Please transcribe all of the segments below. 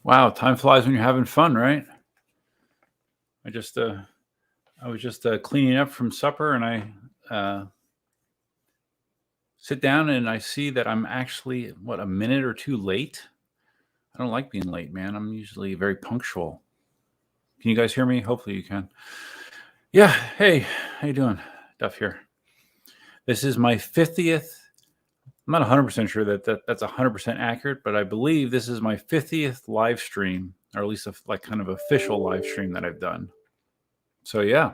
Wow, time flies when you're having fun, right? I was just cleaning up from supper, and I sit down and I see that I'm actually a minute or two late. I don't like being late, man. I'm usually very punctual. Can you guys hear me? Hopefully you can. Yeah. Hey, how you doing? Duff here. This is my 50th. I'm not 100% sure that's 100% accurate, but I believe this is my 50th live stream, or at least like kind of official live stream that I've done. So yeah,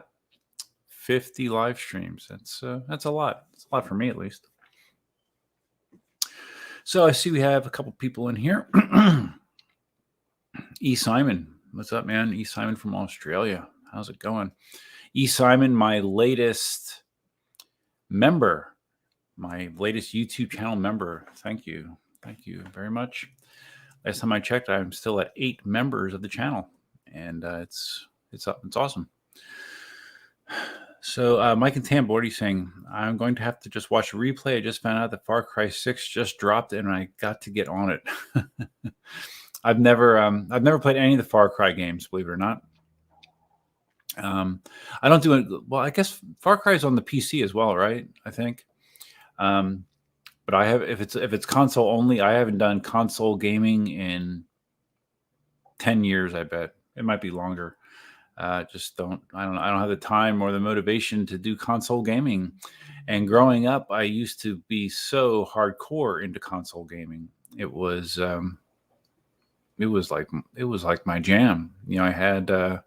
50 live streams. That's a lot. It's a lot for me, at least. So I see we have a couple people in here. E. Simon, what's up, man? E. Simon from Australia. How's it going? E. Simon, my latest member, my latest YouTube channel member. Thank you very much. Last time I checked, I'm still at 8 members of the channel, and it's awesome. So Mike and Tam Bordy saying, I'm going to have to just watch a replay. I just found out that Far Cry 6 just dropped and I got to get on it. I've never played any of the Far Cry games, believe it or not. I don't do it. Well, I guess Far Cry is on the PC as well, right? I think. But I have, if it's console only, I haven't done console gaming in 10 years. I bet it might be longer. I don't have the time or the motivation to do console gaming. And growing up, I used to be so hardcore into console gaming. It was like my jam. You know, I had, I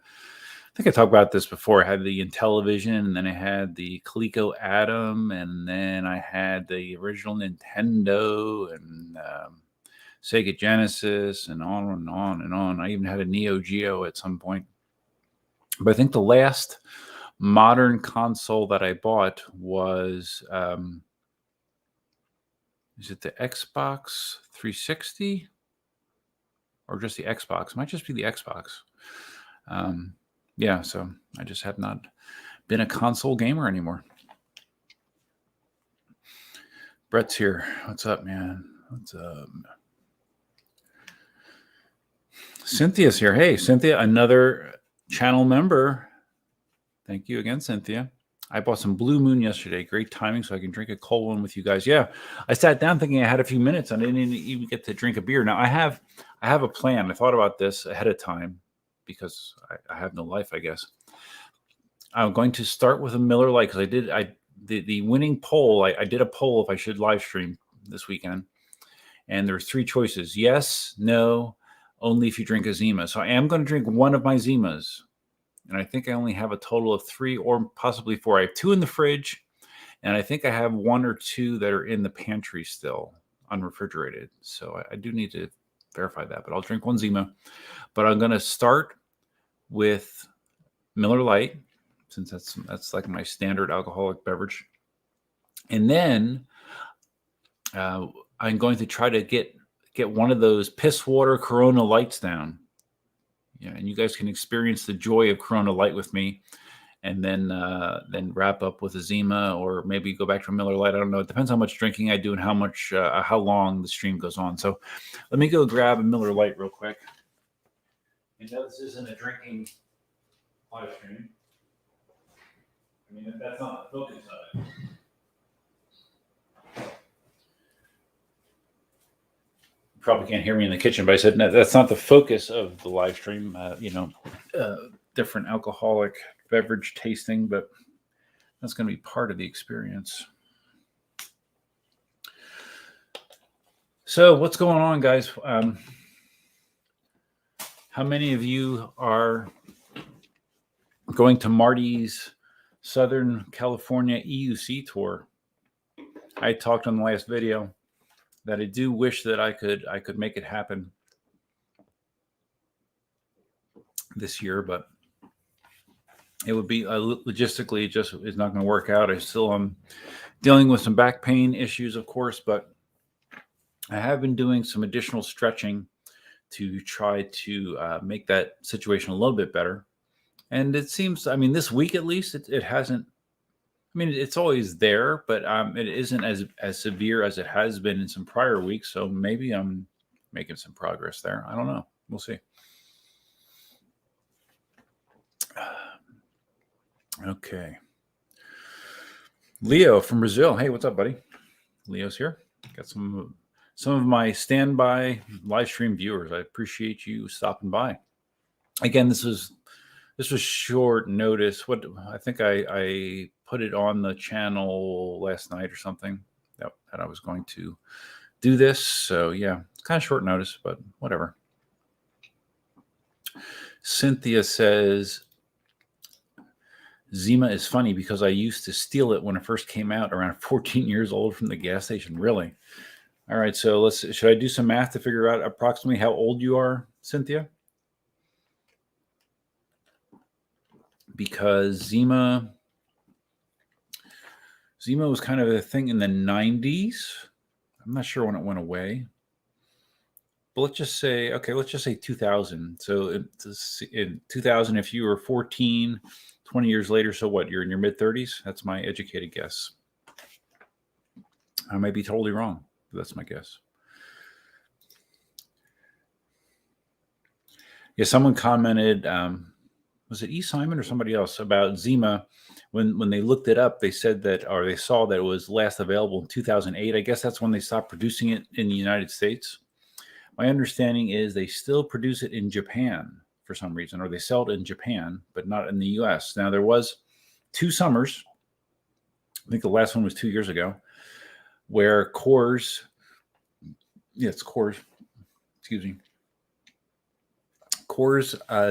think I talked about this before. I had the Intellivision, and then I had the Coleco Atom, and then I had the original Nintendo and Sega Genesis, and on and on and on. I even had a Neo Geo at some point. But I think the last modern console that I bought was, is it the Xbox 360 or just the Xbox? It might just be the Xbox. Yeah, so I just have not been a console gamer anymore. Brett's here. What's up, man? What's up? Cynthia's here. Hey, Cynthia, another channel member. Thank you again, Cynthia. I bought some Blue Moon yesterday. Great timing, so I can drink a cold one with you guys. Yeah, I sat down thinking I had a few minutes. I didn't even get to drink a beer. Now I have a plan. I thought about this ahead of time because I have no life, I guess. I'm going to start with a Miller Lite because the winning poll. I did a poll if I should live stream this weekend, and there's 3 choices: yes, no, only if you drink a Zima. So I am going to drink one of my Zimas. And I think I only have a total of 3 or possibly 4. I have 2 in the fridge, and I think I have 1 or 2 that are in the pantry still, unrefrigerated. So I do need to verify that, but I'll drink 1 Zima. But I'm going to start with Miller Lite, since that's like my standard alcoholic beverage. And then I'm going to try to get one of those piss water Corona Lights down. Yeah, and you guys can experience the joy of Corona Light with me, and then wrap up with a Zima, or maybe go back to a Miller Lite. I don't know. It depends how much drinking I do and how long the stream goes on. So let me go grab a Miller Lite real quick. You know, this isn't a drinking live stream. I mean, that's not the focus of it. Probably can't hear me in the kitchen, but I said no, that's not the focus of the live stream. Different alcoholic beverage tasting, but that's going to be part of the experience. So what's going on, guys? How many of you are going to Marty's Southern California EUC tour? I talked on the last video that I do wish that I could make it happen this year, but it would be logistically just is not going to work out. I still am dealing with some back pain issues, of course, but I have been doing some additional stretching to try to make that situation a little bit better. And it seems, I mean, this week at least, it hasn't. I mean, it's always there, but it isn't as severe as it has been in some prior weeks. So maybe I'm making some progress there. I don't know. We'll see. Okay. Leo from Brazil. Hey, what's up, buddy? Leo's here. Got some of my standby live stream viewers. I appreciate you stopping by. Again, this was short notice. What I think I put it on the channel last night or something that I was going to do this. So yeah, it's kind of short notice, but whatever. Cynthia says, Zima is funny because I used to steal it when it first came out around 14 years old from the gas station. Really? All right. So should I do some math to figure out approximately how old you are, Cynthia? Because Zima was kind of a thing in the 90s. I'm not sure when it went away. But let's just say 2000. So in 2000, if you were 14, 20 years later, so what? You're in your mid-30s? That's my educated guess. I may be totally wrong, but that's my guess. Yeah, someone commented, was it E. Simon or somebody else, about Zima? When they looked it up, they said that, or they saw that it was last available in 2008. I guess that's when they stopped producing it in the United States. My understanding is they still produce it in Japan for some reason, or they sell it in Japan, but not in the US. Now, there was 2 summers, I think the last one was 2 years ago, where Coors,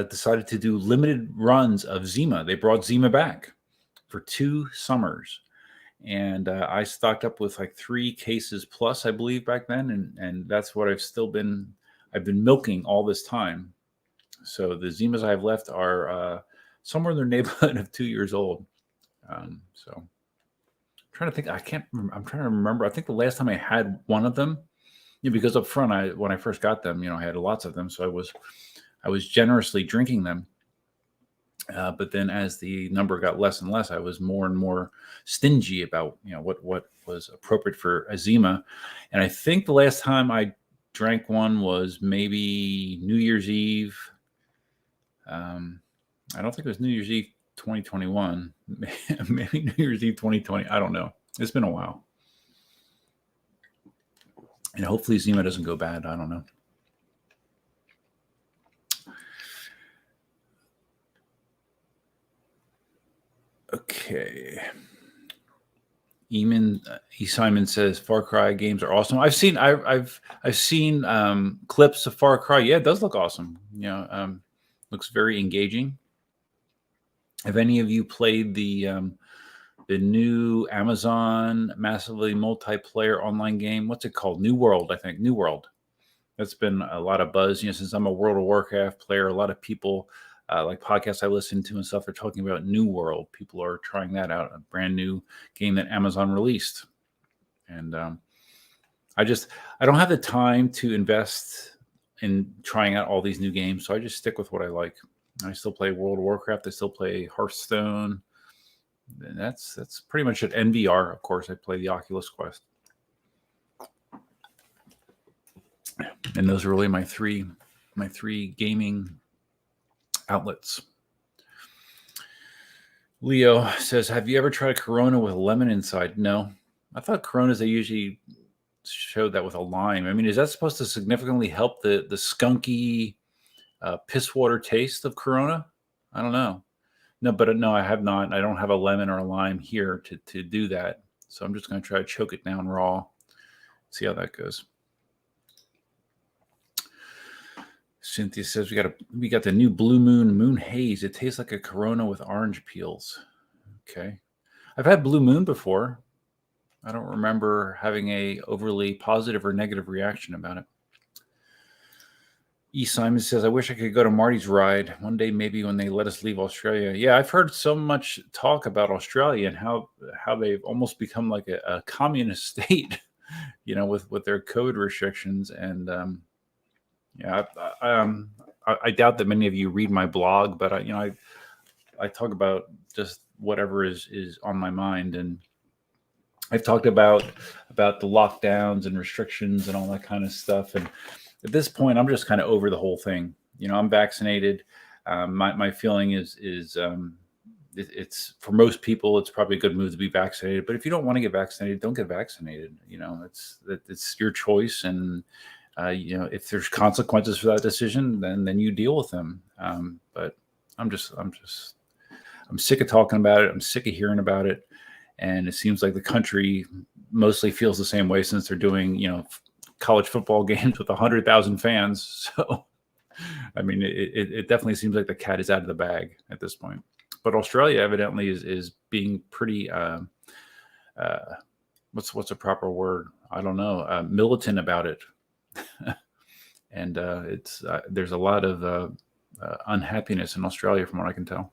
decided to do limited runs of Zima. They brought Zima back for 2 summers. And I stocked up with like 3 cases plus, I believe, back then. And that's what I've been milking all this time. So the Zimas I have left are somewhere in the neighborhood of 2 years old. So I'm trying to think. I'm trying to remember. I think the last time I had one of them, because up front, when I first got them, I had lots of them. So I was generously drinking them. But then as the number got less and less, I was more and more stingy about, what was appropriate for a Zima. And I think the last time I drank one was maybe New Year's Eve. I don't think it was New Year's Eve 2021, maybe New Year's Eve 2020. I don't know. It's been a while. And hopefully Zima doesn't go bad. I don't know. Okay. E. Simon says Far Cry games are awesome. I've seen clips of Far Cry. Yeah, it does look awesome. Looks very engaging. Have any of you played the new Amazon massively multiplayer online game? What's it called? New World, I think. New World. That's been a lot of buzz. Since I'm a World of Warcraft player, a lot of people, like podcasts I listen to and stuff, are talking about New World. People are trying that out, a brand new game that Amazon released. And I don't have the time to invest in trying out all these new games, so I just stick with what I like. I still play World of Warcraft. I still play Hearthstone. And that's pretty much it. NVR, of course. I play the Oculus Quest. And those are really my three gaming outlets. Leo says, have you ever tried Corona with lemon inside? No. I thought Coronas, they usually showed that with a lime. I mean, is that supposed to significantly help the skunky piss water taste of Corona? I don't know. No, I have not. I don't have a lemon or a lime here to do that. So I'm just going to try to choke it down raw. See how that goes. Cynthia says we got the new Blue Moon Haze. It tastes like a Corona with orange peels. Okay. I've had Blue Moon before. I don't remember having a overly positive or negative reaction about it. E. Simon says, I wish I could go to Marty's ride one day, maybe when they let us leave Australia. Yeah, I've heard so much talk about Australia and how they've almost become like a communist state, with their COVID restrictions. And I doubt that many of you read my blog, but I talk about just whatever is on my mind. And I've talked about the lockdowns and restrictions and all that kind of stuff. And at this point, I'm just kind of over the whole thing. I'm vaccinated. My feeling is it's for most people, it's probably a good move to be vaccinated. But if you don't want to get vaccinated, don't get vaccinated. It's your choice, and if there's consequences for that decision, then you deal with them. But I'm sick of talking about it. I'm sick of hearing about it, and it seems like the country mostly feels the same way since they're doing college football games with 100,000 fans. So, I mean, it definitely seems like the cat is out of the bag at this point. But Australia evidently is being pretty what's a proper word? I don't know. Militant about it, and there's a lot of unhappiness in Australia, from what I can tell.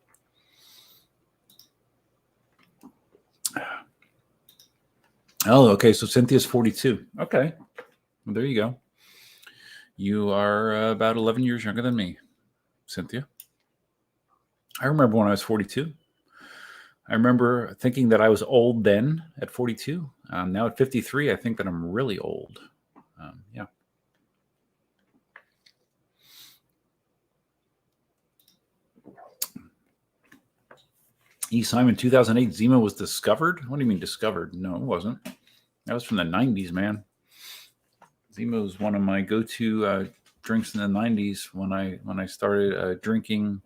Oh, okay. So Cynthia's 42. Okay, well, there you go. You are about 11 years younger than me, Cynthia. I remember when I was 42. I remember thinking that I was old then at 42. Now at 53, I think that I'm really old. Yeah. E. Simon, 2008, Zima was discovered? What do you mean discovered? No, it wasn't. That was from the 90s, man. Zima was one of my go-to drinks in the 90s when I started drinking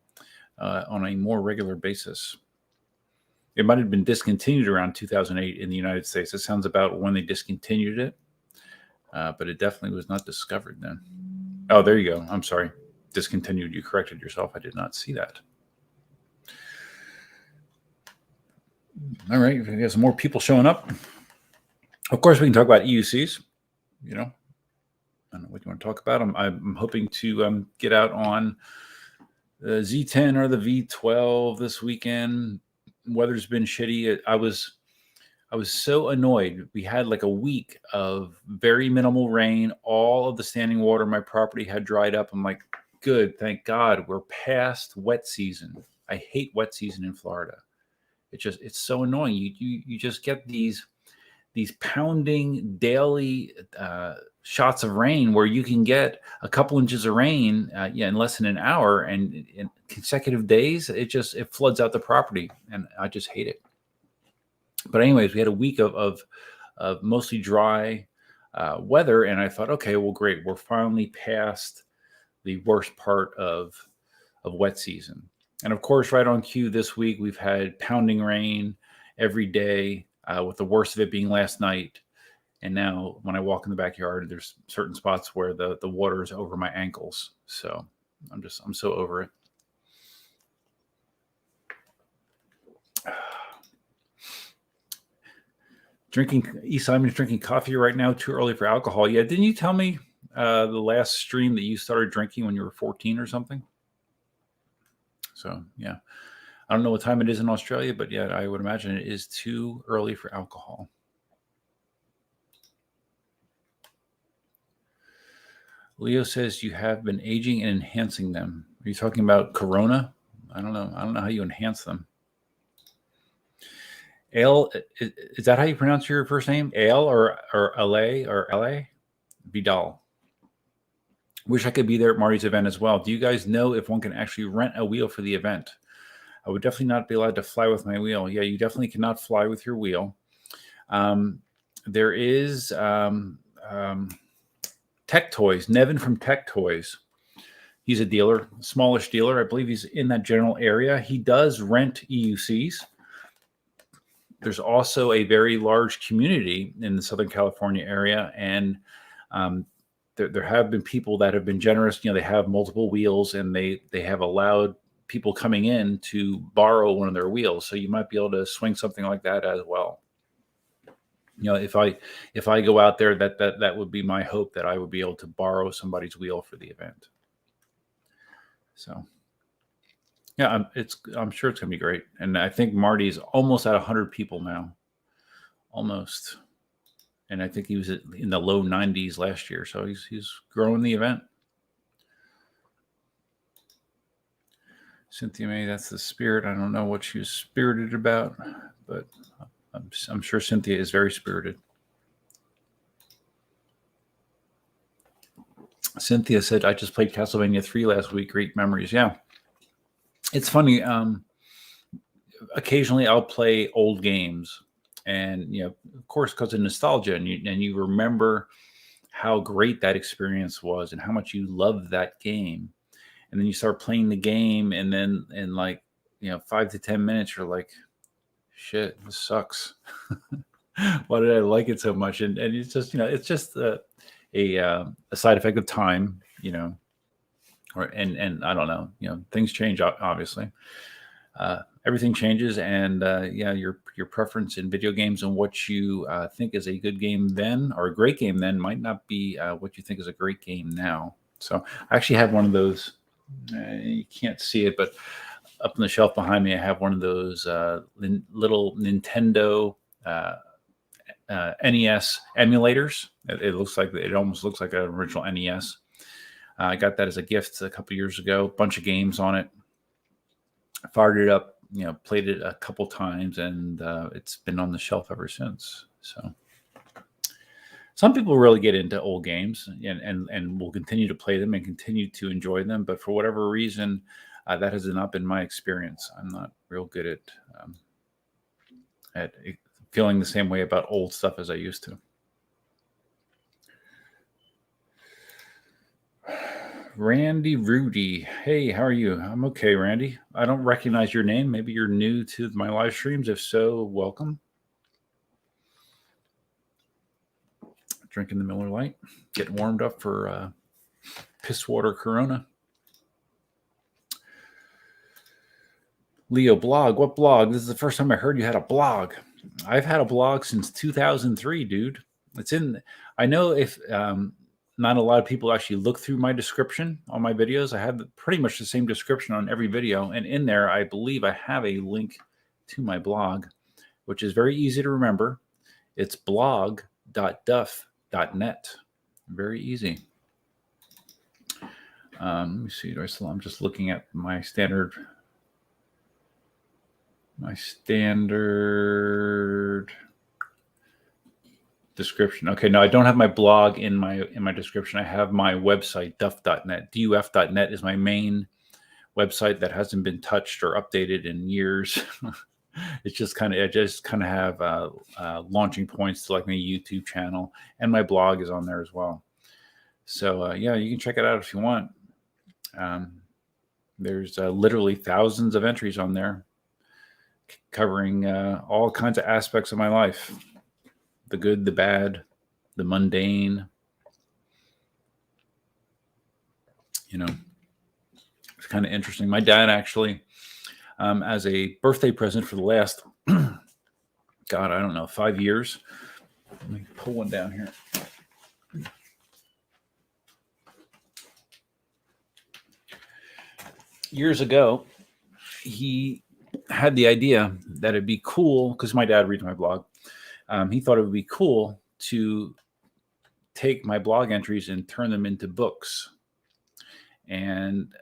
on a more regular basis. It might have been discontinued around 2008 in the United States. It sounds about when they discontinued it, but it definitely was not discovered then. Oh, there you go. I'm sorry. Discontinued. You corrected yourself. I did not see that. All right. We got some more people showing up. Of course, we can talk about EUCs. I don't know what you want to talk about. I'm hoping to get out on the Z10 or the V12 this weekend. Weather's been shitty. I was so annoyed. We had like a week of very minimal rain. All of the standing water in my property had dried up. I'm like, good, thank God, we're past wet season. I hate wet season in Florida. It's so annoying. You just get these pounding daily shots of rain where you can get a couple inches of rain in less than an hour, and in consecutive days it floods out the property, and I just hate it. But anyways, we had a week of mostly dry weather, and I thought, okay, well, great, we're finally past the worst part of wet season. And of course, right on cue this week, we've had pounding rain every day, with the worst of it being last night. And now when I walk in the backyard, there's certain spots where the water is over my ankles. So I'm so over it. Simon's drinking coffee right now, too early for alcohol. Yeah, didn't you tell me the last stream that you started drinking when you were 14 or something? So, yeah. I don't know what time it is in Australia, but yeah, I would imagine it is too early for alcohol. Leo says you have been aging and enhancing them. Are you talking about Corona? I don't know. I don't know how you enhance them. Ale, is that how you pronounce your first name? Ale or LA or LA? Vidal. Wish I could be there at Marty's event as well. Do you guys know if one can actually rent a wheel for the event? I would definitely not be allowed to fly with my wheel. Yeah, you definitely cannot fly with your wheel. There is Tech Toys, Nevin from Tech Toys. He's a dealer, smallish dealer. I believe he's in that general area. He does rent EUCs. There's also a very large community in the Southern California area, and there have been people that have been generous. They have multiple wheels, and they have allowed people coming in to borrow one of their wheels. So you might be able to swing something like that as well. If I go out there, that would be my hope, that I would be able to borrow somebody's wheel for the event. So, yeah, I'm sure it's gonna be great. And I think Marty's almost at 100 people now, almost. And I think he was in the low 90s last year, so he's growing the event. Cynthia May, that's the spirit. I don't know what she was spirited about, but I'm sure Cynthia is very spirited. Cynthia said, I just played Castlevania 3 last week. Great memories. Yeah. It's funny. Occasionally I'll play old games, and, of course, because of nostalgia, and you remember how great that experience was and how much you loved that game. And then you start playing the game, and then in 5 to 10 minutes, you're like, shit, this sucks. Why did I like it so much? And it's just, it's just a side effect of time, and I don't know, things change, obviously. Everything changes, and your preference in video games and what you think is a good game then, or a great game then, might not be what you think is a great game now. So I actually have one of those. You can't see it, but up on the shelf behind me, I have one of those little Nintendo NES emulators. It almost looks like an original NES. I got that as a gift a couple years ago. Bunch of games on it. I fired it up, played it a couple times, and it's been on the shelf ever since. So some people really get into old games and will continue to play them and continue to enjoy them. But for whatever reason, that has not been my experience. I'm not real good at feeling the same way about old stuff as I used to. Randy Rudy. Hey, how are you? I'm okay, Randy. I don't recognize your name. Maybe you're new to my live streams. If so, welcome. Drinking the Miller Lite. Getting warmed up for piss water Corona. Leo, blog. What blog? This is the first time I heard you had a blog. I've had a blog since 2003, dude. I know if not a lot of people actually look through my description on my videos. I have pretty much the same description on every video. And in there, I believe I have a link to my blog, which is very easy to remember. It's blog.duff.net. Very easy. Let me see. I'm just looking at my standard description. Okay, no, I don't have my blog in my description. I have my website, duff.net. DUF.net is my main website that hasn't been touched or updated in years. I just kind of have launching points to like my YouTube channel, and my blog is on there as well. So you can check it out if you want. There's literally thousands of entries on there, covering all kinds of aspects of my life. The good, the bad, the mundane. It's kind of interesting. My dad actually, as a birthday present for the last, God, I don't know, 5 years. Let me pull one down here. Years ago, he had the idea that it'd be cool, because my dad reads my blog. He thought it would be cool to take my blog entries and turn them into books. And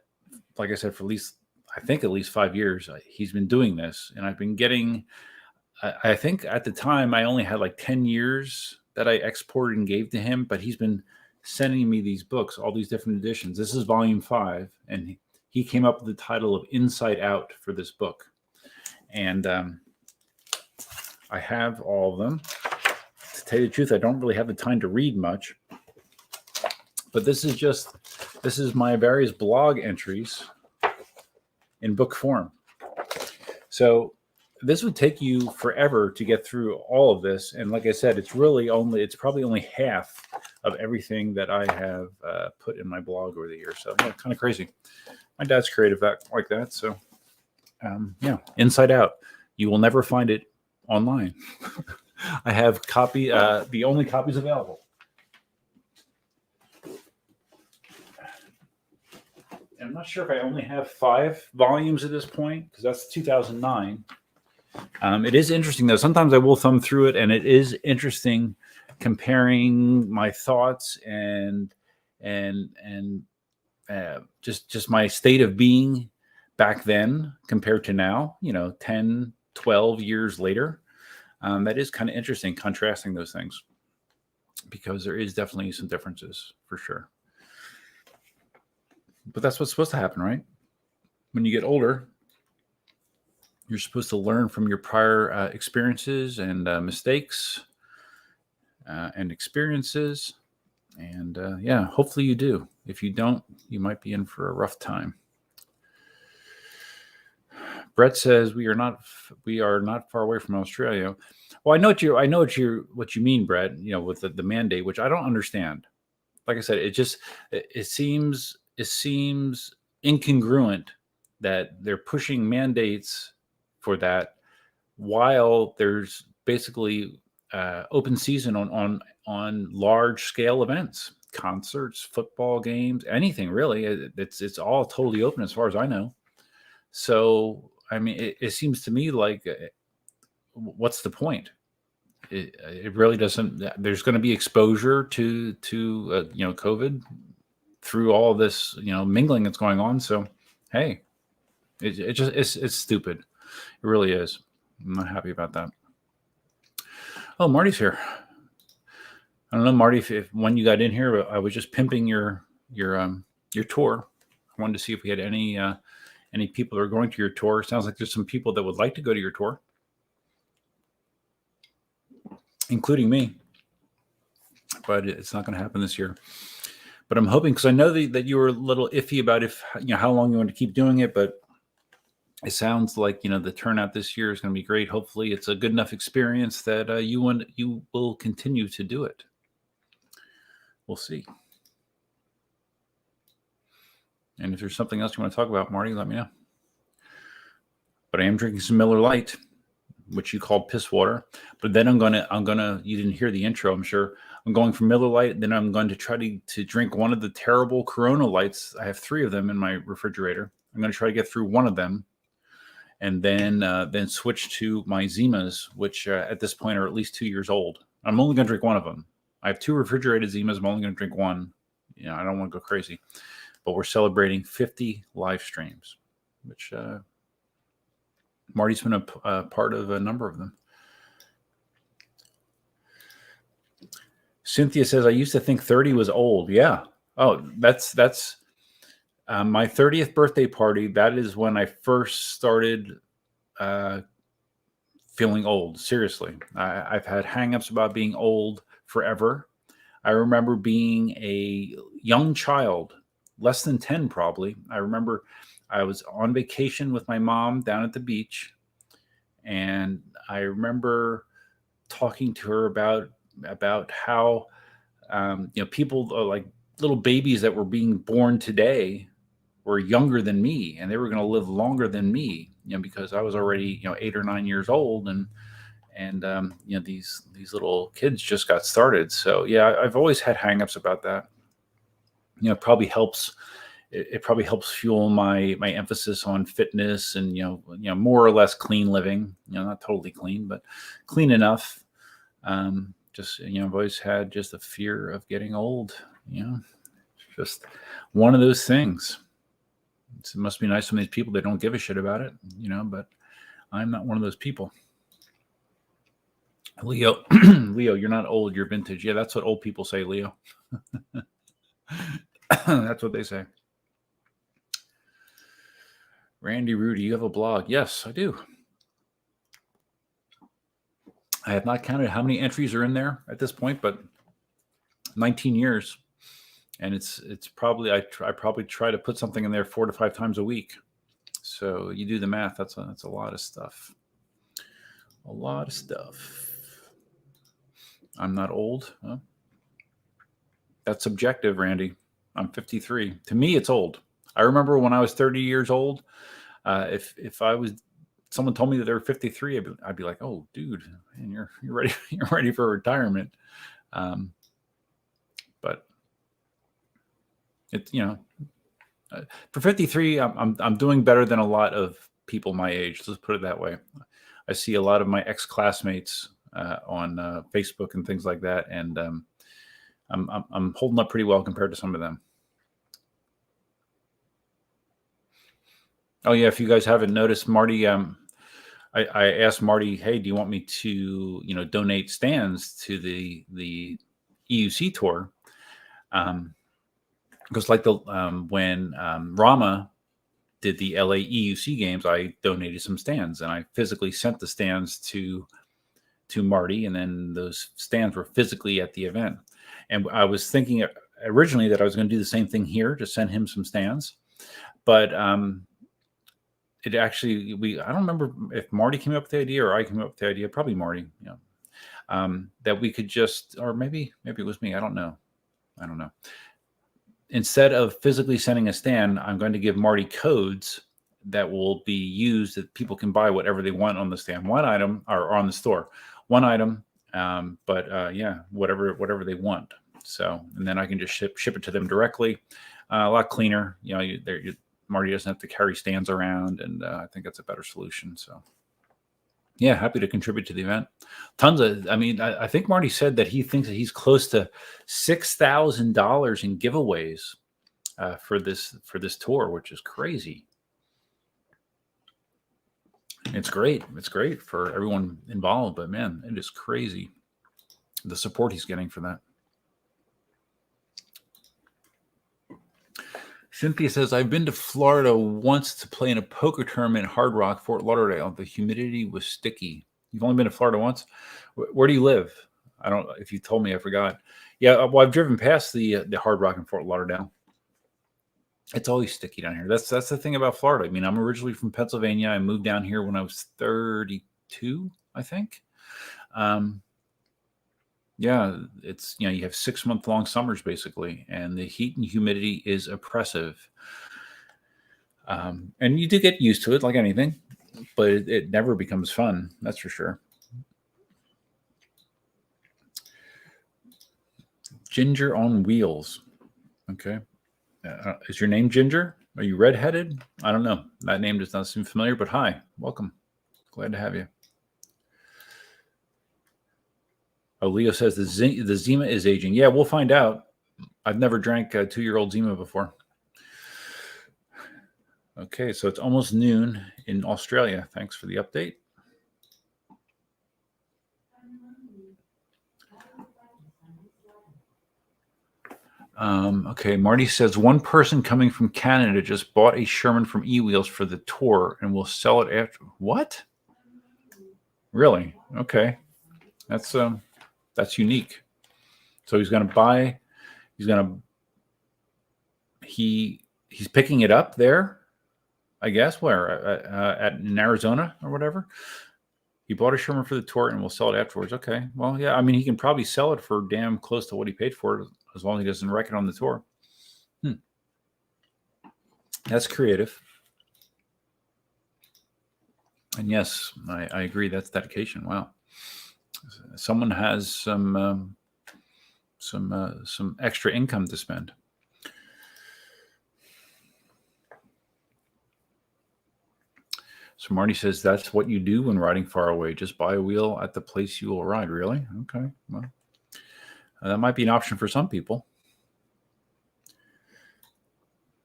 like I said, for at least 5 years, he's been doing this. And I've been getting, I think at the time, I only had like 10 years that I exported and gave to him, but he's been sending me these books, all these different editions. This is volume 5. And he came up with the title of Inside Out for this book. And I have all of them. To tell you the truth, I don't really have the time to read much. But this is my various blog entries in book form. So this would take you forever to get through all of this. And like I said, it's probably only half of everything that I have put in my blog over the years. So yeah, kind of crazy. My dad's creative like that. So Inside Out. You will never find it online. I have the only copies available. And I'm not sure if I only have 5 volumes at this point, because that's 2009. It is interesting though. Sometimes I will thumb through it, and it is interesting comparing my thoughts and just my state of being back then compared to now, 10, 12 years later. That is kind of interesting, contrasting those things, because there is definitely some differences for sure. But that's what's supposed to happen, right? When you get older, you're supposed to learn from your prior experiences and mistakes and experiences. And yeah, hopefully you do. If you don't, you might be in for a rough time. Brett says we are not far away from Australia. Well, I know what you mean, Brett. You know, with the mandate, which I don't understand. Like I said, it seems incongruent that they're pushing mandates for that while there's basically open season on large scale events, concerts, football games, anything really. It's all totally open as far as I know. So I mean, it seems to me like what's the point? It really doesn't. There's going to be exposure to COVID through all this mingling that's going on. So hey, it's stupid. It really is. I'm not happy about that. Oh, Marty's here. I don't know, Marty, if when you got in here, I was just pimping your tour. I wanted to see if we had any people that are going to your tour. Sounds like there's some people that would like to go to your tour, including me. But it's not going to happen this year. But I'm hoping, because I know that you were a little iffy about how long you want to keep doing it, but it sounds like the turnout this year is going to be great. Hopefully, it's a good enough experience that you will continue to do it. We'll see. And if there's something else you want to talk about, Marty, let me know. But I am drinking some Miller Lite, which you called piss water. But then I'm gonna. You didn't hear the intro, I'm sure. I'm going from Miller Lite. Then I'm going to try to drink one of the terrible Corona Lights. I have 3 of them in my refrigerator. I'm going to try to get through one of them, and then switch to my Zimas, which at this point are at least 2 years old. I'm only going to drink one of them. I have 2 refrigerated Zimas. I'm only going to drink one. I don't want to go crazy. But we're celebrating 50 live streams, which Marty's been a part of a number of them. Cynthia says, I used to think 30 was old. Yeah. Oh, that's my 30th birthday party. That is when I first started feeling old. Seriously. I've had hangups about being old forever. I remember being a young child, less than 10 probably. I remember I was on vacation with my mom down at the beach, and I remember talking to her about how people like little babies that were being born today were younger than me, and they were going to live longer than me, because I was already 8 or 9 years old, and these little kids just got started. So yeah, I've always had hangups about that. It probably helps. It probably helps fuel my emphasis on fitness and more or less clean living. Not totally clean, but clean enough. Just I've always had just a fear of getting old. It's just one of those things. It must be nice from these people. They don't give a shit about it, but I'm not one of those people. Leo, Leo, you're not old, you're vintage. Yeah, that's what old people say, Leo. That's what they say. Randy Rudy, you have a blog? Yes, I do. I have not counted how many entries are in there at this point, but 19 years. And it's probably, I probably try to put something in there 4 to 5 times a week. So you do the math. That's a lot of stuff. A lot of stuff. I'm not old. Huh? That's subjective, Randy. I'm 53. To me, it's old. I remember when I was 30 years old, if someone told me that they were 53, I'd be like, oh, dude, man, you're ready. You're ready for retirement. But it's, for 53, I'm doing better than a lot of people my age. Let's put it that way. I see a lot of my ex-classmates on Facebook and things like that, and I'm holding up pretty well compared to some of them. Oh yeah, if you guys haven't noticed, Marty, I asked Marty, hey, do you want me to donate stands to the EUC tour? because like the when Rama did the LA EUC games, I donated some stands, and I physically sent the stands to Marty, and then those stands were physically at the event. And I was thinking originally that I was going to do the same thing here, to send him some stands, but it actually I don't remember if Marty came up with the idea or I came up with the idea, probably Marty, that we could just, or maybe it was me, I don't know. Instead of physically sending a stand, I'm going to give Marty codes that will be used, that people can buy whatever they want on the stand, one item, or on the store, one item, whatever they want. So, and then I can just ship it to them directly. A lot cleaner, Marty doesn't have to carry stands around, and I think that's a better solution. So, yeah, happy to contribute to the event. I think Marty said that he thinks that he's close to $6,000 in giveaways for this tour, which is crazy. It's great. It's great for everyone involved, but man, it is crazy the support he's getting for that. Cynthia says, I've been to Florida once to play in a poker tournament in Hard Rock, Fort Lauderdale. The humidity was sticky. You've only been to Florida once? Where do you live? I don't know if you told me, I forgot. Yeah, well, I've driven past the Hard Rock in Fort Lauderdale. It's always sticky down here. That's the thing about Florida. I mean, I'm originally from Pennsylvania. I moved down here when I was 32, I think. Yeah, it's, you have 6-month-long summers basically, and the heat and humidity is oppressive. And you do get used to it like anything, but it never becomes fun. That's for sure. Ginger on Wheels. Okay. Is your name Ginger? Are you redheaded? I don't know. That name does not seem familiar, but hi, welcome. Glad to have you. Oh, Leo says the Zima is aging. Yeah, we'll find out. I've never drank a 2-year-old Zima before. Okay, so it's almost noon in Australia. Thanks for the update. Okay, Marty says one person coming from Canada just bought a Sherman from eWheels for the tour and will sell it after. What? Really? Okay, that's unique. So he's going to buy. He's picking it up there, I guess. Where in Arizona or whatever. He bought a Sherman for the tour and will sell it afterwards. Okay. Well, yeah. I mean, he can probably sell it for damn close to what he paid for it, as long as he doesn't wreck it on the tour. That's creative. And yes, I agree. That's dedication. Wow. Someone has some extra income to spend. So Marty says that's what you do when riding far away. Just buy a wheel at the place you will ride. Really? Okay. Well, that might be an option for some people.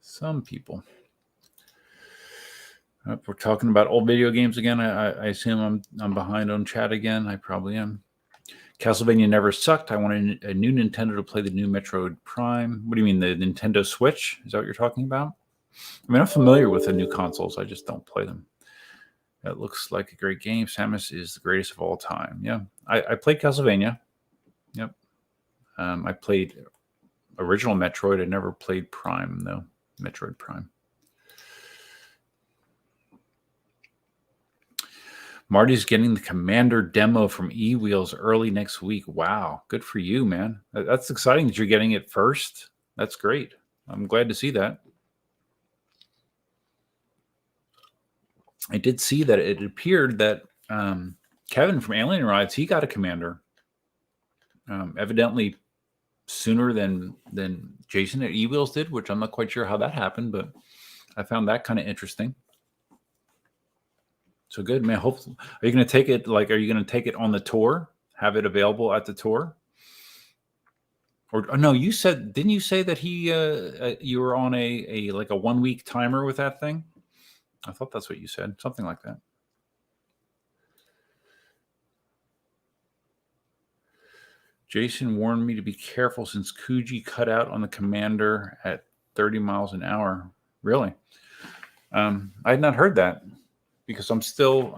Some people. We're talking about old video games again. I assume I'm behind on chat again. I probably am. Castlevania never sucked. I want a new Nintendo to play the new Metroid Prime. What do you mean, the Nintendo Switch? Is that what you're talking about? I mean, I'm familiar with the new consoles. I just don't play them. That looks like a great game. Samus is the greatest of all time. Yeah, I played Castlevania. Yep. I played original Metroid. I never played Prime, though. Metroid Prime. Marty's getting the Commander demo from eWheels early next week. Wow. Good for you, man. That's exciting that you're getting it first. That's great. I'm glad to see that. I did see that it appeared that Kevin from Alien Rides, he got a Commander. Evidently sooner than Jason at eWheels did, which I'm not quite sure how that happened, but I found that kind of interesting. So good, man. Hopefully, are you going to take it? Are you going to take it on the tour? Have it available at the tour? Or no? Didn't you say that you were on a 1 week timer with that thing? I thought that's what you said. Something like that. Jason warned me to be careful since Kuji cut out on the Commander at 30 miles an hour. Really? I had not heard that, because I'm still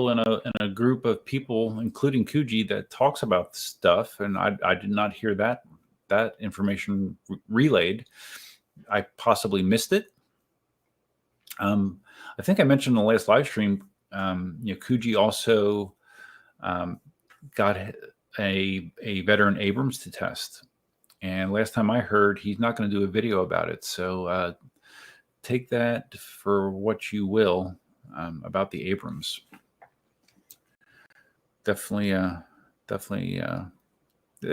in a group of people, including Kuji, that talks about stuff, and I did not hear that information relayed. I possibly missed it. I think I mentioned in the last live stream, Kuji also got a veteran Abrams to test, and last time I heard, he's not going to do a video about it. So take that for what you will about the Abrams. Definitely. I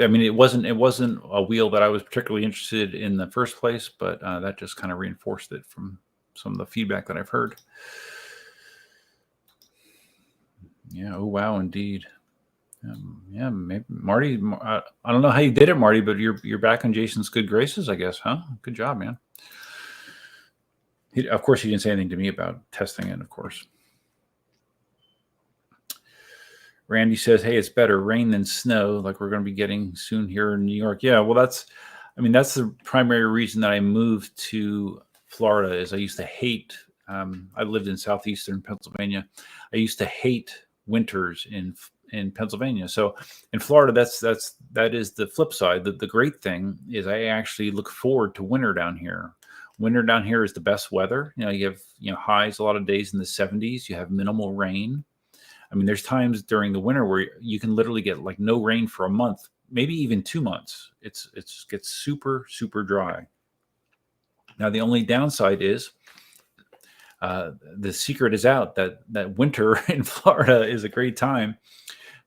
mean, it wasn't a wheel that I was particularly interested in the first place, but that just kind of reinforced it from some of the feedback that I've heard. Yeah. Oh, wow. Indeed. Yeah. Maybe Marty. I don't know how you did it, Marty, but you're back on Jason's good graces, I guess, huh? Good job, man. Of course, he didn't say anything to me about testing it, of course. Randy says, hey, it's better rain than snow, like we're going to be getting soon here in New York. Yeah, well, that's the primary reason that I moved to Florida. Is I used to hate, I lived in southeastern Pennsylvania. I used to hate winters in Pennsylvania. So in Florida, that is the flip side. The great thing is I actually look forward to winter down here. Winter down here is the best weather. You have highs a lot of days in the 70s. You have minimal rain. I mean, there's times during the winter where you can literally get like no rain for a month, maybe even 2 months. It gets super, super dry. Now, the only downside is the secret is out that winter in Florida is a great time.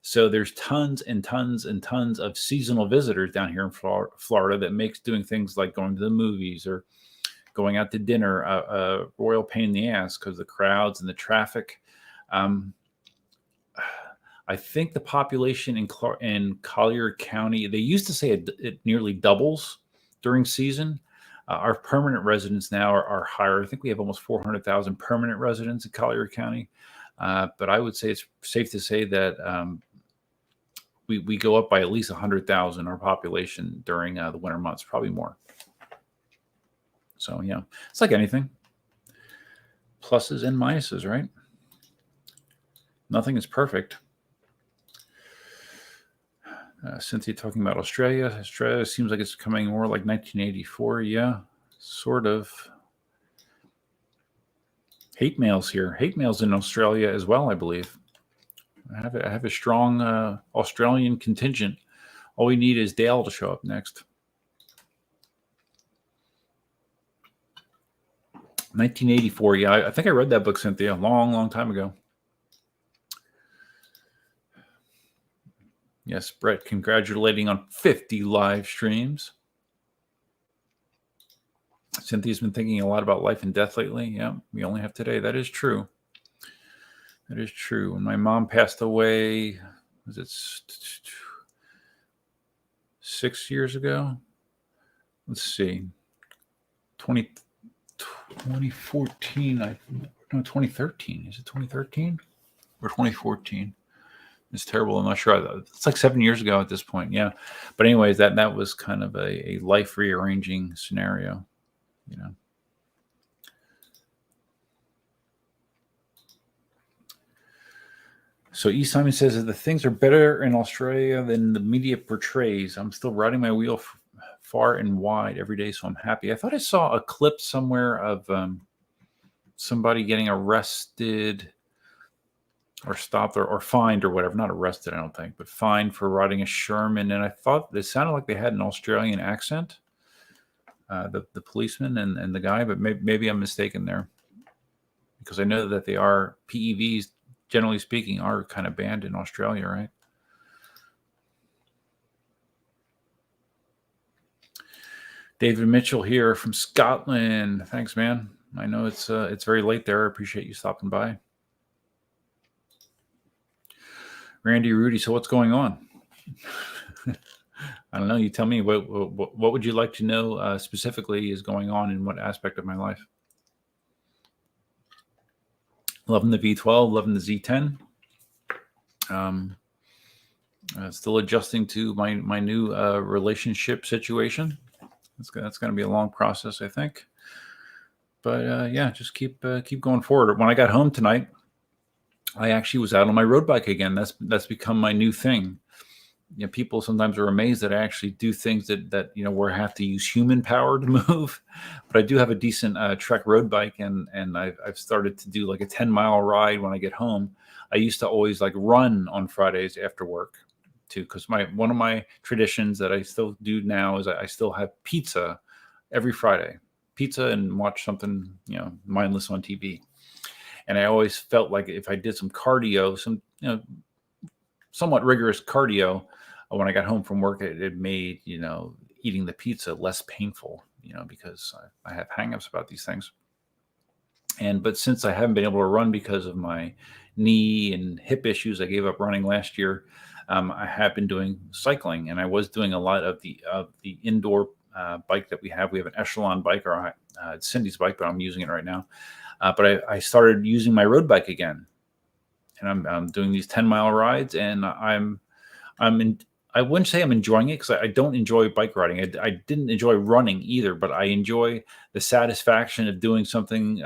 So there's tons and tons and tons of seasonal visitors down here in Florida that makes doing things like going to the movies or going out to dinner a royal pain in the ass because the crowds and the traffic. I think the population in Collier County, they used to say it nearly doubles during season. Our permanent residents now are higher. I think we have almost 400,000 permanent residents in Collier County. But I would say it's safe to say that we go up by at least 100,000, our population during the winter months, probably more. So, it's like anything. Pluses and minuses, right? Nothing is perfect. Cynthia talking about Australia. Australia seems like it's becoming more like 1984. Yeah, sort of. Hate mails here. Hate mails in Australia as well, I believe. I have a strong Australian contingent. All we need is Dale to show up next. 1984. Yeah, I think I read that book, Cynthia, a long, long time ago. Yes, Brett, congratulating on 50 live streams. Cynthia's been thinking a lot about life and death lately. Yeah, we only have today. That is true. That is true. When my mom passed away, was it 6 years ago? Let's see. 2014. 2013. Is it 2013 or 2014? It's terrible. I'm not sure. It's like 7 years ago at this point. Yeah. But anyways, that was kind of a life rearranging scenario, So E. Simon says that the things are better in Australia than the media portrays. I'm still riding my wheel far and wide every day, so I'm happy. I thought I saw a clip somewhere of somebody getting arrested or stopped or fined or whatever. Not arrested, I don't think, but fined for riding a Sherman. And I thought they sounded like they had an Australian accent, the policeman and the guy, but maybe I'm mistaken there, because I know that they are PEVs, generally speaking, are kind of banned in Australia, right? David Mitchell here from Scotland. Thanks, man. I know it's very late there. I appreciate you stopping by. Randy, Rudy, so what's going on? I don't know. You tell me. What would you like to know specifically is going on in what aspect of my life? Loving the V12, loving the Z10. Still adjusting to my new relationship situation. That's going to be a long process, I think. But yeah, just keep going forward. When I got home tonight, I actually was out on my road bike again. That's become my new thing. People sometimes are amazed that I actually do things that where I have to use human power to move. But I do have a decent Trek road bike, and I've started to do like a 10-mile ride when I get home. I used to always like run on Fridays after work too, because one of my traditions that I still do now is I still have pizza every Friday, pizza and watch something mindless on TV. And I always felt like if I did some cardio, some somewhat rigorous cardio, when I got home from work, it made eating the pizza less painful, because I have hangups about these things. But since I haven't been able to run because of my knee and hip issues, I gave up running last year. I have been doing cycling, and I was doing a lot of the indoor bike that we have. We have an Echelon bike, or it's Cindy's bike, but I'm using it right now. But I started using my road bike again, and I'm doing these 10-mile rides, and I wouldn't say I'm enjoying it, because I don't enjoy bike riding. I didn't enjoy running either, but I enjoy the satisfaction of doing something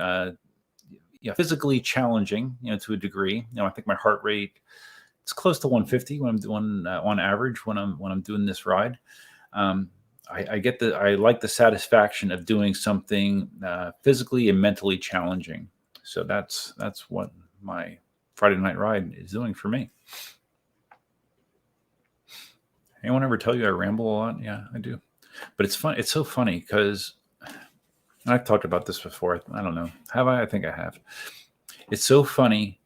physically challenging, to a degree. I think my heart rate, it's close to 150 when I'm doing on average when I'm doing this ride. I like the satisfaction of doing something physically and mentally challenging. So that's what my Friday night ride is doing for me. Anyone ever tell you I ramble a lot? Yeah, I do. But it's fun. It's so funny because I've talked about this before. I don't know. Have I? I think I have. It's so funny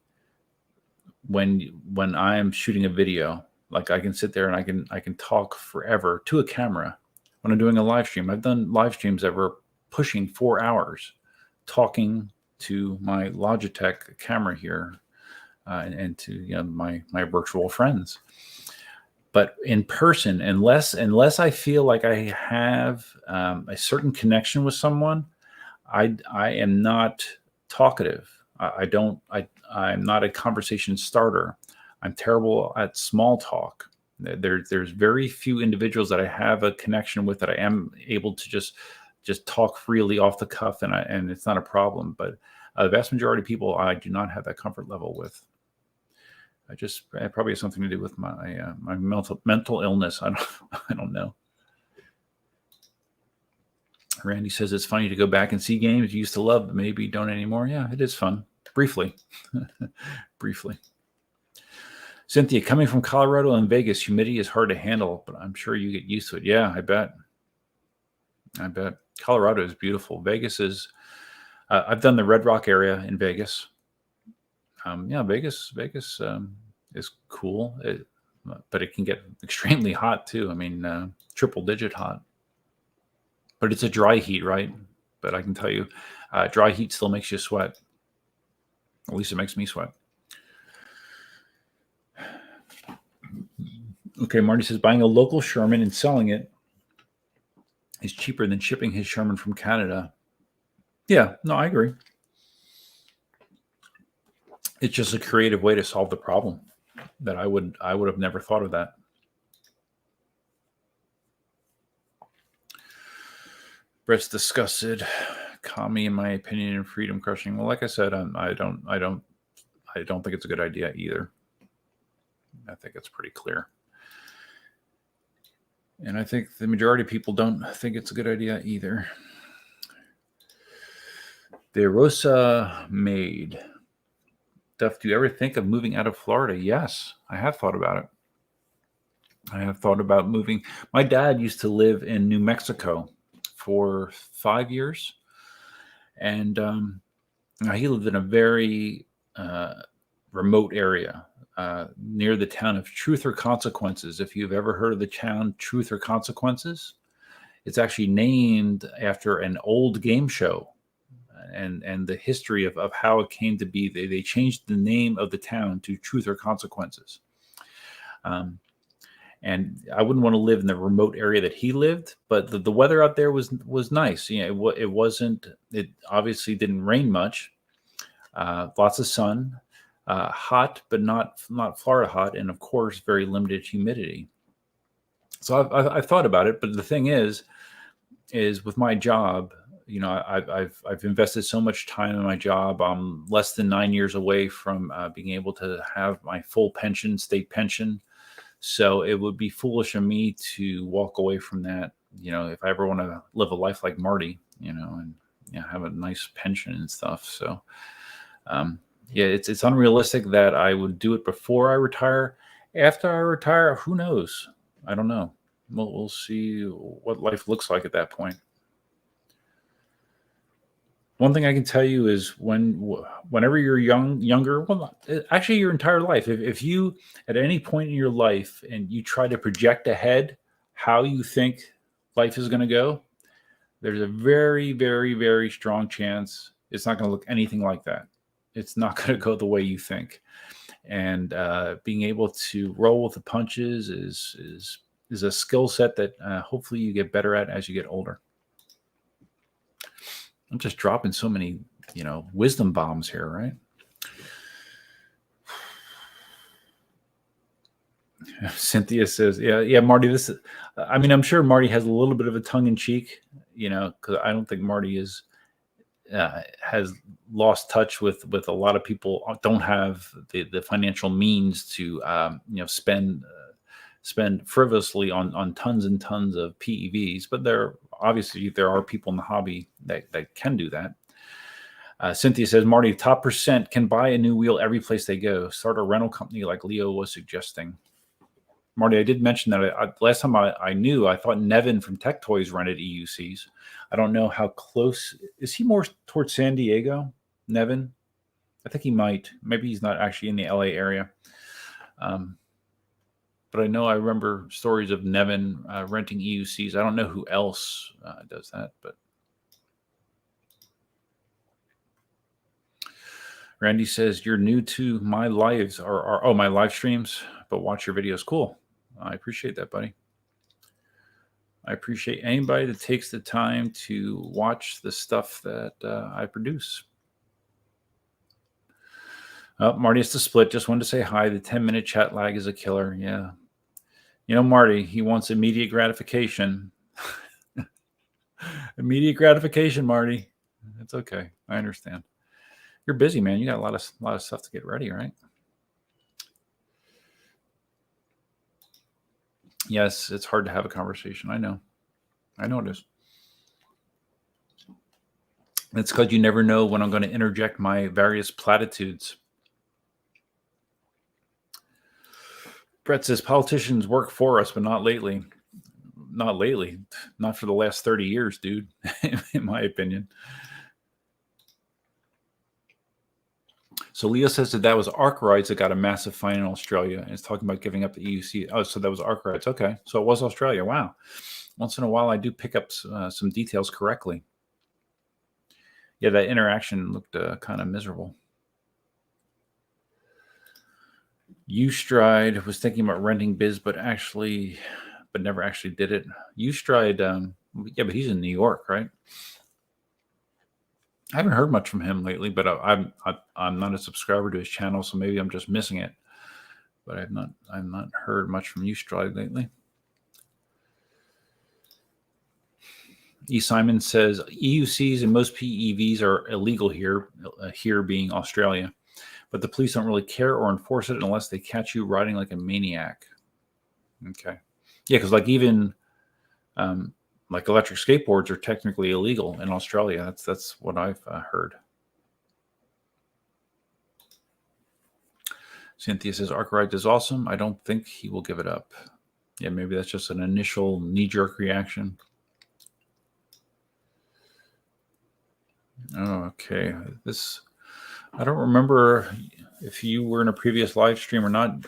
when I'm shooting a video. Like, I can sit there and I can talk forever to a camera. When I'm doing a live stream, I've done live streams that were pushing 4 hours talking to my Logitech camera here and to my virtual friends. But in person, unless I feel like I have a certain connection with someone, I am not talkative. I'm not a conversation starter. I'm terrible at small talk. There's very few individuals that I have a connection with that I am able to just talk freely off the cuff, and it's not a problem. But the vast majority of people I do not have that comfort level with. It probably has something to do with my my mental illness. I don't know. Randy says it's funny to go back and see games you used to love, but maybe don't anymore. Yeah, it is fun. Briefly. Briefly. Cynthia, coming from Colorado and Vegas, humidity is hard to handle, but I'm sure you get used to it. Yeah, I bet. Colorado is beautiful. Vegas is, I've done the Red Rock area in Vegas. Vegas is cool, but it can get extremely hot too. I mean, triple digit hot. But it's a dry heat, right? But I can tell you, dry heat still makes you sweat. At least it makes me sweat. Okay, Marty says buying a local Sherman and selling it is cheaper than shipping his Sherman from Canada. Yeah, no, I agree. It's just a creative way to solve the problem that I would have never thought of that. Brett's disgusted. Commie, in my opinion, and freedom crushing. Well, like I said, I don't think it's a good idea either. I think it's pretty clear. And I think the majority of people don't think it's a good idea either. De Rosa Maid. Duff, do you ever think of moving out of Florida? Yes, I have thought about it. I have thought about moving. My dad used to live in New Mexico for 5 years. And he lived in a very remote area near the town of Truth or Consequences. If you've ever heard of the town Truth or Consequences, it's actually named after an old game show and the history of how it came to be. They changed the name of the town to Truth or Consequences. And I wouldn't want to live in the remote area that he lived, but the weather out there was nice. It obviously didn't rain much. Lots of sun, hot, but not Florida hot, and of course, very limited humidity. So I've thought about it, but the thing is, is with my job. I've invested so much time in my job. I'm less than 9 years away from being able to have my full pension, state pension. So it would be foolish of me to walk away from that. If I ever want to live a life like Marty, and have a nice pension and stuff. So, yeah, it's unrealistic that I would do it before I retire. After I retire, who knows? I don't know. We'll see what life looks like at that point. One thing I can tell you is whenever you're younger, well, actually your entire life, if you at any point in your life and you try to project ahead how you think life is going to go, there's a very, very, very strong chance it's not going to look anything like that. It's not going to go the way you think. And being able to roll with the punches is a skill set that hopefully you get better at as you get older. I'm just dropping so many, wisdom bombs here, right? Cynthia says, yeah, Marty, I'm sure Marty has a little bit of a tongue in cheek, because I don't think Marty has lost touch with a lot of people don't have the financial means to, spend frivolously on tons and tons of PEVs, but there are people in the hobby that can do that. Cynthia says, Marty, top percent can buy a new wheel every place they go. Start a rental company like Leo was suggesting. Marty, I did mention that last time I knew, I thought Nevin from Tech Toys rented EUCs. I don't know how close. Is he more towards San Diego, Nevin? I think he might. Maybe he's not actually in the LA area. But I remember stories of Nevin renting EUCs. I don't know who else does that, but Randy says, you're new to my lives or my live streams, but watch your videos. Cool. I appreciate that, buddy. I appreciate anybody that takes the time to watch the stuff that I produce. Marty, it's the split. Just wanted to say hi. The 10-minute chat lag is a killer. Yeah. Marty, he wants immediate gratification. Immediate gratification, Marty. It's okay. I understand. You're busy, man. You got a lot of stuff to get ready, right? Yes, it's hard to have a conversation. I know it is. It's because you never know when I'm going to interject my various platitudes. Brett says politicians work for us, but not lately. Not lately. Not for the last 30 years, dude, in my opinion. So Leo says that was Arkwrights that got a massive fine in Australia, and it's talking about giving up the EUC. Oh, so that was Arkwrights. Okay, so it was Australia. Wow. Once in a while, I do pick up some details correctly. Yeah, that interaction looked kind of miserable. Ustride was thinking about renting Biz, but never actually did it. Ustride, yeah, but he's in New York, right? I haven't heard much from him lately, but I'm not a subscriber to his channel, so maybe I'm just missing it. But I've not heard much from Ustride lately. E. Simon says EUCs and most PEVs are illegal here, here being Australia, but the police don't really care or enforce it unless they catch you riding like a maniac. Okay, yeah, because like even like electric skateboards are technically illegal in Australia. That's what I've heard. Cynthia says Arkwright is awesome. I don't think he will give it up. Yeah, maybe that's just an initial knee-jerk reaction. Oh, okay. I don't remember if you were in a previous live stream or not.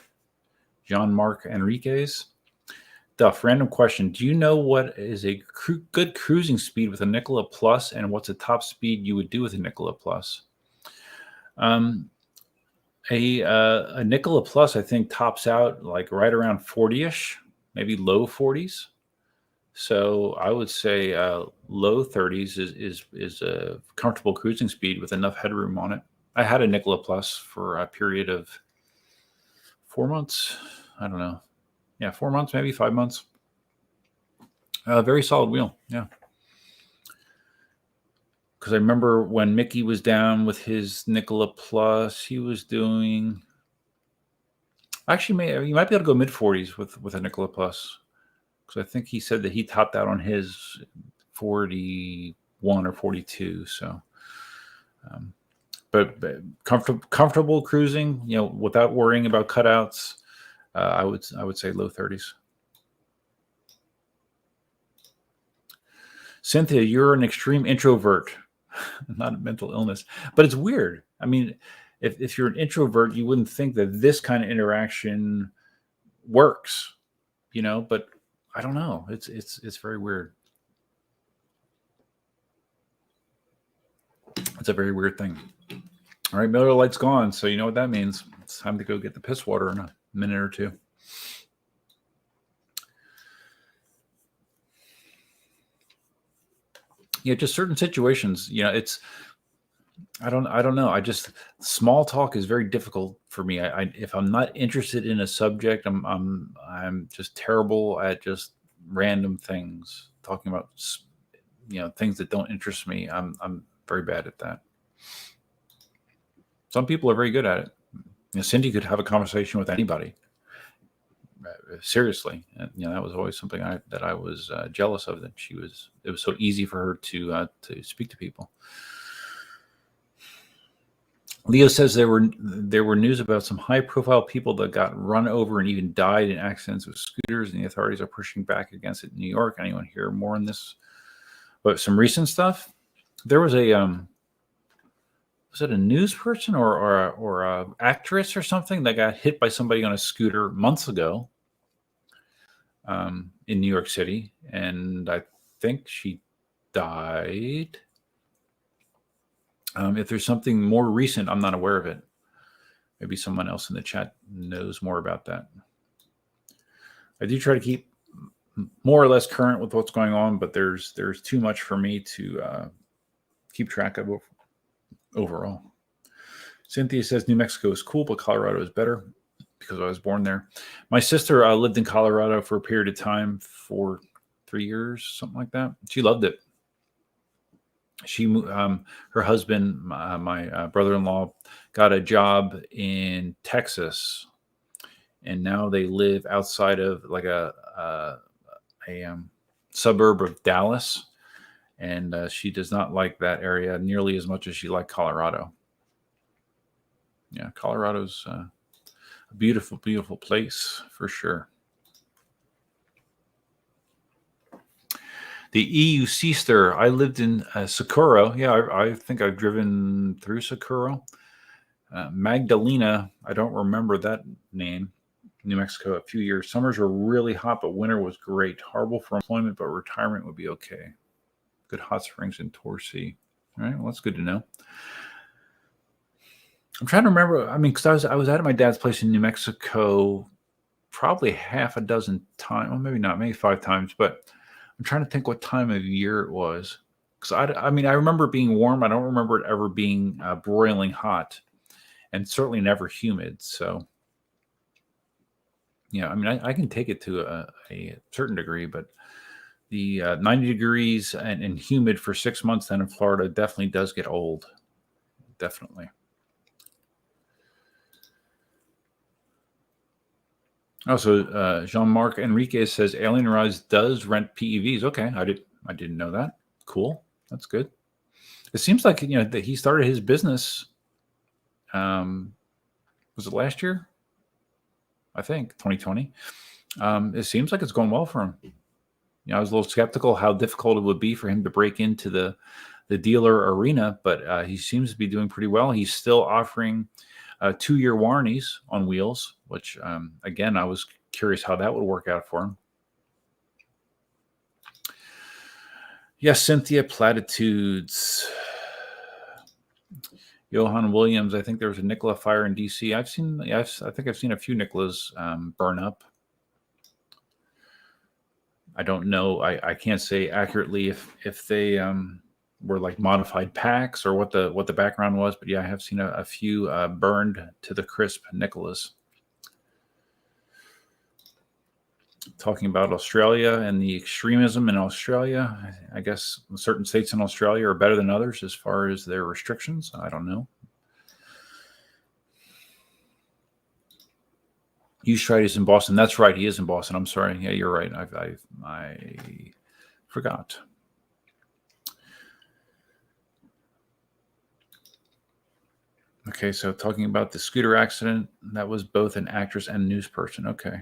John Mark Enriquez. Duff, random question. Do you know what is a good cruising speed with a Nikola Plus, and what's a top speed you would do with a Nikola Plus? A Nikola Plus, I think, tops out like right around 40-ish, maybe low 40s. So I would say low 30s is a comfortable cruising speed with enough headroom on it. I had a Nikola Plus for a period of 4 months. I don't know. Yeah, 4 months, maybe 5 months. Very solid wheel. Yeah. because I remember when Mickey was down with his Nikola Plus, he was doing. Actually, you might be able to go mid 40s with a Nikola Plus, because I think he said that he topped out on his 41 or 42. So, but comfortable cruising, without worrying about cutouts. I would say low 30s. Cynthia, you're an extreme introvert, not a mental illness, but it's weird. I mean, if you're an introvert, you wouldn't think that this kind of interaction works, but I don't know. It's very weird. It's a very weird thing. All right, Miller Lite's gone, so you know what that means. It's time to go get the piss water in a minute or two. Yeah, just certain situations, I don't know. Small talk is very difficult for me. If I'm not interested in a subject, I'm just terrible at just random things, talking about things that don't interest me. I'm very bad at that. Some people are very good at it. Cindy could have a conversation with anybody. Seriously, and, that was always something that I was jealous of. That it was so easy for her to speak to people. Leo says there were news about some high-profile people that got run over and even died in accidents with scooters, and the authorities are pushing back against it in New York. Anyone hear more on this? But some recent stuff. There was a was it a news person or a actress or something that got hit by somebody on a scooter months ago in New York City, and I think she died. If there's something more recent, I'm not aware of it. Maybe someone else in the chat knows more about that. I do try to keep more or less current with what's going on, but there's too much for me to keep track of overall. Cynthia says New Mexico is cool, but Colorado is better because I was born there. My sister lived in Colorado for a period of time, for 3 years, something like that. She loved it. She, her husband, my brother-in-law, got a job in Texas, and now they live outside of like a suburb of Dallas, and she does not like that area nearly as much as she liked Colorado. Yeah, Colorado's a beautiful, beautiful place for sure. The EU Seaster. I lived in Socorro. Yeah, I think I've driven through Socorro. Magdalena. I don't remember that name. New Mexico, a few years. Summers were really hot, but winter was great. Horrible for employment, but retirement would be okay. Good hot springs in Torrey. All right, well, that's good to know. I'm trying to remember. I mean, because I was at my dad's place in New Mexico probably half a dozen times. Well, maybe not, maybe 5 times, but I'm trying to think what time of year it was. Because I mean, I remember it being warm. I don't remember it ever being broiling hot, and certainly never humid. So, yeah, I mean, I can take it to a certain degree, but the 90 degrees and humid for 6 months then in Florida definitely does get old. Definitely. Also, Jean-Marc Enriquez says Alien Rise does rent PEVs. Okay, I didn't know that. Cool, that's good. It seems like that he started his business. Was it last year? I think 2020. It seems like it's going well for him. I was a little skeptical how difficult it would be for him to break into the dealer arena, but he seems to be doing pretty well. He's still offering 2-year warranties on wheels, which again, I was curious how that would work out for him. Yes, Cynthia, platitudes. Johan Williams, I think there was a Nikola fire in DC. I think I've seen a few Nikolas burn up. I don't know. I can't say accurately if they were like modified packs or what the background was, but yeah, I have seen a few burned to the crisp Nikolas. talking about Australia and the extremism in Australia. I guess certain states in Australia are better than others as far as their restrictions. I don't know. Use in Boston. That's right. He is in Boston. I'm sorry. Yeah, you're right. I forgot. Okay, so talking about the scooter accident, that was both an actress and news person. Okay.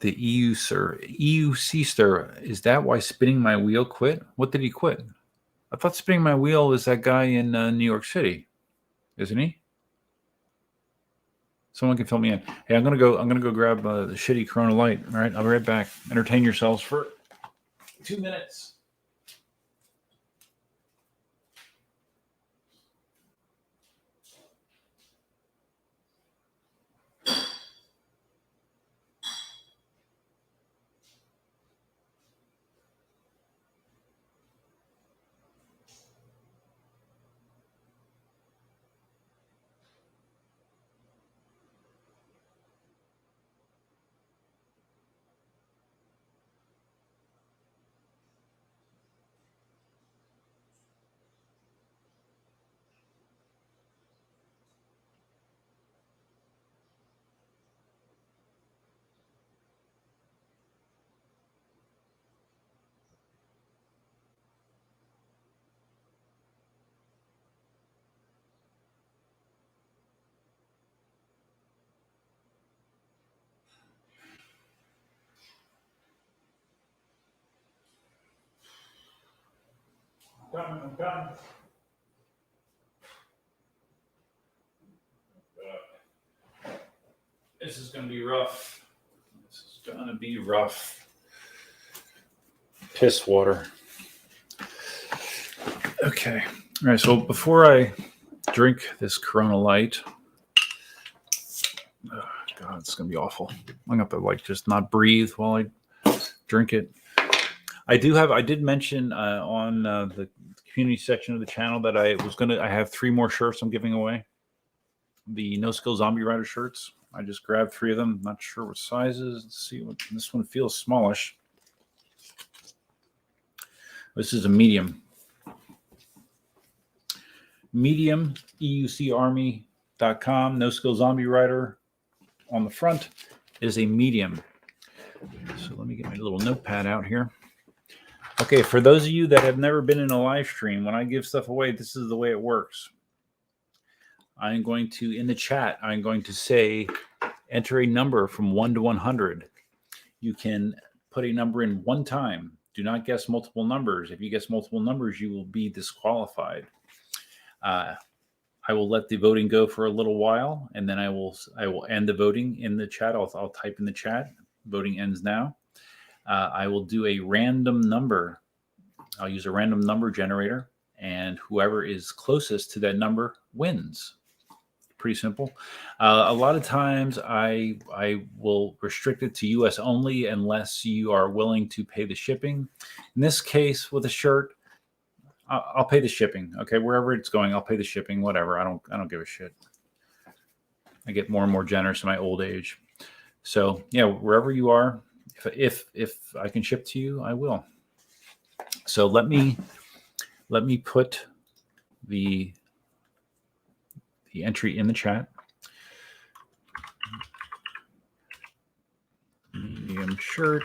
The EUC stir, is that why Spinning My Wheel quit? What did he quit? I thought Spinning My Wheel is that guy in New York City, isn't he? Someone can fill me in. Hey, I'm gonna go grab the shitty Corona Light. All right, I'll be right back. Entertain yourselves for 2 minutes. I'm coming. This is going to be rough. This is going to be rough. Piss water. Okay. All right. So before I drink this Corona Light, oh God, it's going to be awful. I'm going to have to just not breathe while I drink it. I did mention on the community section of the channel that I have 3 more shirts I'm giving away. The No Skill Zombie Rider shirts. I just grabbed 3 of them. Not sure what sizes. Let's see what this one feels smallish. This is a medium. Medium, EUCArmy.com. No Skill Zombie Rider on the front is a medium. So let me get my little notepad out here. Okay, for those of you that have never been in a live stream, when I give stuff away, this is the way it works. I'm going to, in the chat, I'm going to say, enter a number from 1 to 100. You can put a number in one time. Do not guess multiple numbers. If you guess multiple numbers, you will be disqualified. I will let the voting go for a little while, and then I will end the voting in the chat. I'll type in the chat. Voting ends now. I will do a random number. I'll use a random number generator, and whoever is closest to that number wins. Pretty simple. A lot of times I will restrict it to US only unless you are willing to pay the shipping. In this case, with a shirt, I'll pay the shipping. Okay, wherever it's going, I'll pay the shipping. Whatever. I don't give a shit. I get more and more generous in my old age. So yeah, wherever you are, if I can ship to you, I will. So let me put the entry in the chat. Medium shirt.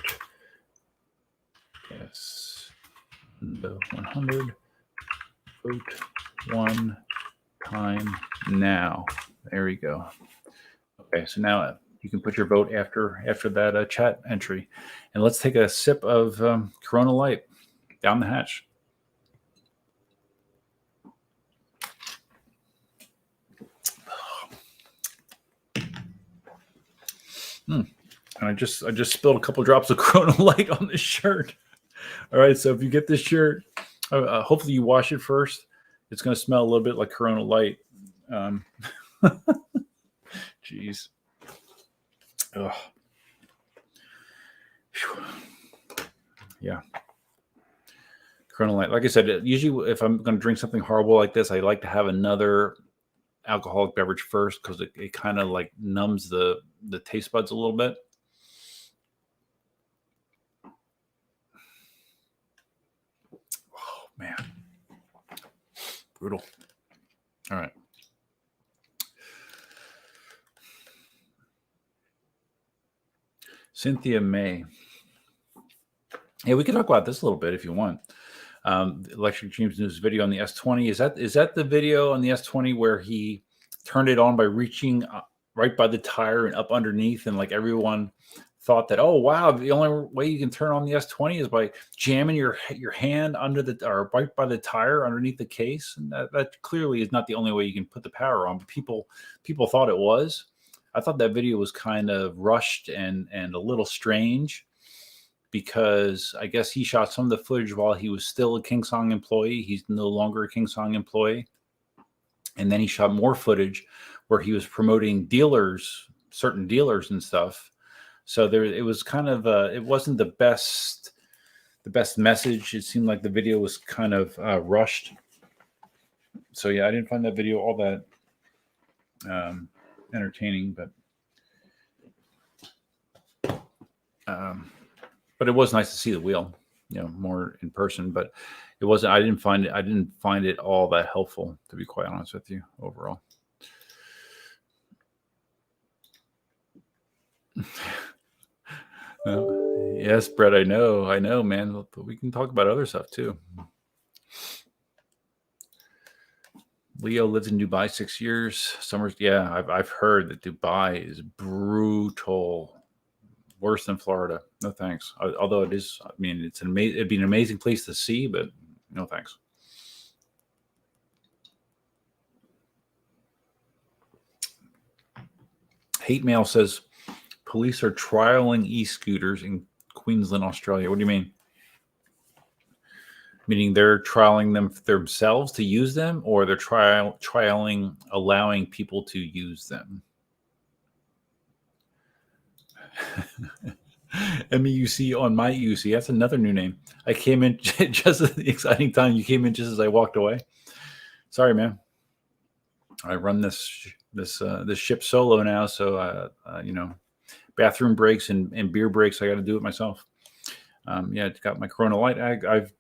Yes. The 100. Vote 1 time now. There we go. Okay, so now you can put your vote after that chat entry. And let's take a sip of Corona Light down the hatch. And I just spilled a couple drops of Corona Light on this shirt. All right, so if you get this shirt, hopefully you wash it first. It's going to smell a little bit like Corona Light. Jeez. Ugh. Yeah. Corona Light. Like I said, usually if I'm going to drink something horrible like this, I like to have another alcoholic beverage first because it kind of like numbs the taste buds a little bit. Oh man, brutal. All right. Cynthia May. Yeah, we can talk about this a little bit if you want. Electric Dreams News video on the S20. Is that the video on the S20 where he turned it on by reaching right by the tire and up underneath, and like everyone thought that, oh wow, the only way you can turn on the S20 is by jamming your hand under or right by the tire underneath the case, and that clearly is not the only way you can put the power on. But people thought it was. I thought that video was kind of rushed and a little strange, because I guess he shot some of the footage while he was still a KingSong employee. He's no longer a KingSong employee. And then he shot more footage where he was promoting certain dealers and stuff. So it was kind of, it wasn't the best message. It seemed like the video was kind of rushed. So yeah, I didn't find that video all that entertaining, but it was nice to see the wheel, more in person. But it wasn't. I didn't find it all that helpful, to be quite honest with you, overall. Yes, Brett. I know, man. But we can talk about other stuff too. Leo lives in Dubai 6 years. Summers. Yeah, I've heard that Dubai is brutal. Worse than Florida. No thanks. Although it is, I mean, it'd be an amazing place to see, but no thanks. Hate Mail says police are trialing e-scooters in Queensland, Australia. What do you mean? Meaning they're trialing them themselves to use them, or they're trialing allowing people to use them? MEUC on my UC. That's another new name. I came in just at the exciting time. You came in just as I walked away. Sorry, man. I run this ship solo now, so bathroom breaks and beer breaks, I got to do it myself. It's got my Corona Light. I've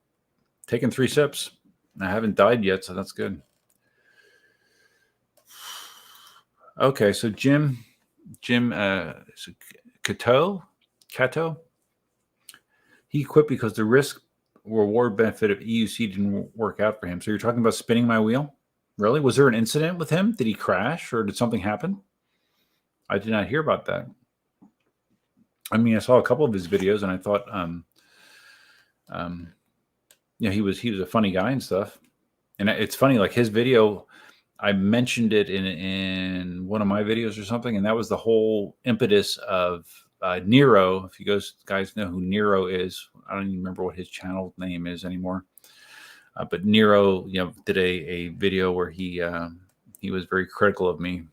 taken 3 sips. I haven't died yet, so that's good. Okay, so Jim, Cato, he quit because the risk reward benefit of EUC didn't work out for him. So you're talking about spinning my wheel? Really? Was there an incident with him? Did he crash, or did something happen? I did not hear about that. I mean, I saw a couple of his videos, and I thought, he was a funny guy and stuff. And it's funny, like his video, I mentioned it in one of my videos or something, and that was the whole impetus of Nero. If you guys know who Nero is, I don't even remember what his channel name is anymore. But Nero, did a video where he was very critical of me,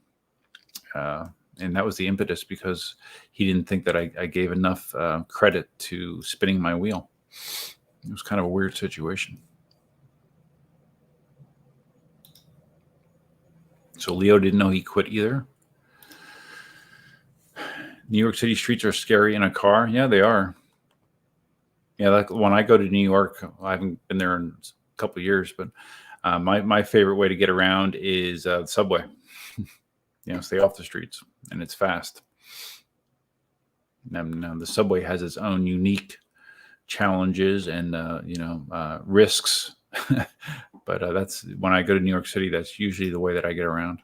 and that was the impetus, because he didn't think that I gave enough credit to spinning my wheel. It was kind of a weird situation. So Leo didn't know he quit either. New York City streets are scary in a car. Yeah, they are. Yeah, like when I go to New York, I haven't been there in a couple of years, but my favorite way to get around is the subway. Stay off the streets, and it's fast. Now the subway has its own unique challenges and risks, but that's when I go to New York City. That's usually the way that I get around.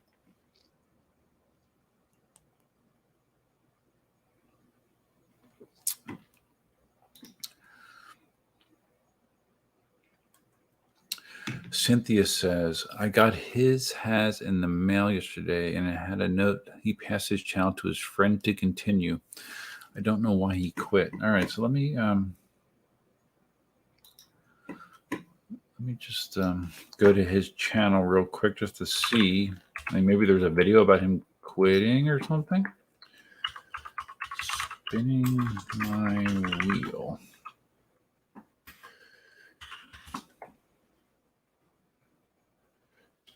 Cynthia says, I got his has in the mail yesterday, and it had a note. He passed his channel to his friend to continue. I don't know why he quit. All right, so let me just go to his channel real quick just to see. Maybe there's a video about him quitting or something. Spinning my wheel.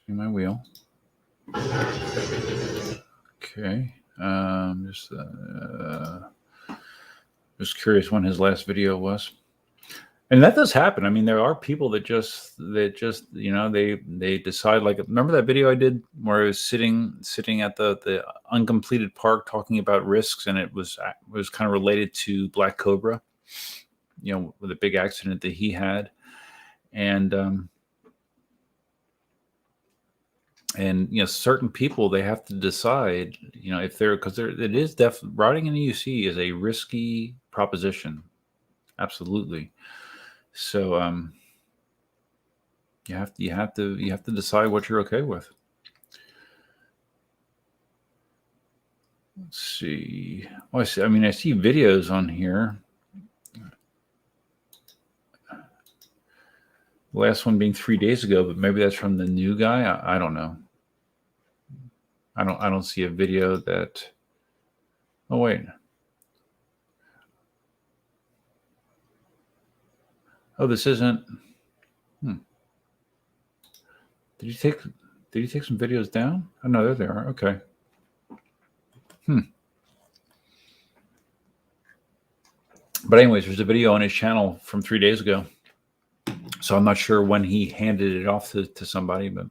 My wheel. Okay. Just curious when his last video was. And that does happen. I mean, there are people that just they decide, like, remember that video I did where I was sitting at the uncompleted park talking about risks, and it was kind of related to Black Cobra, with a big accident that he had, and certain people, they have to decide, if they're, because it is riding an EUC is a risky proposition, absolutely. So you have to decide what you're okay with. Let's see. Oh, I see videos on here. The last one being 3 days ago, but maybe that's from the new guy. I don't know. I don't see a video that. Oh wait. Oh, this isn't. Did you take some videos down? Oh no, there they are. Okay. But anyways, there's a video on his channel from 3 days ago. So I'm not sure when he handed it off to somebody, but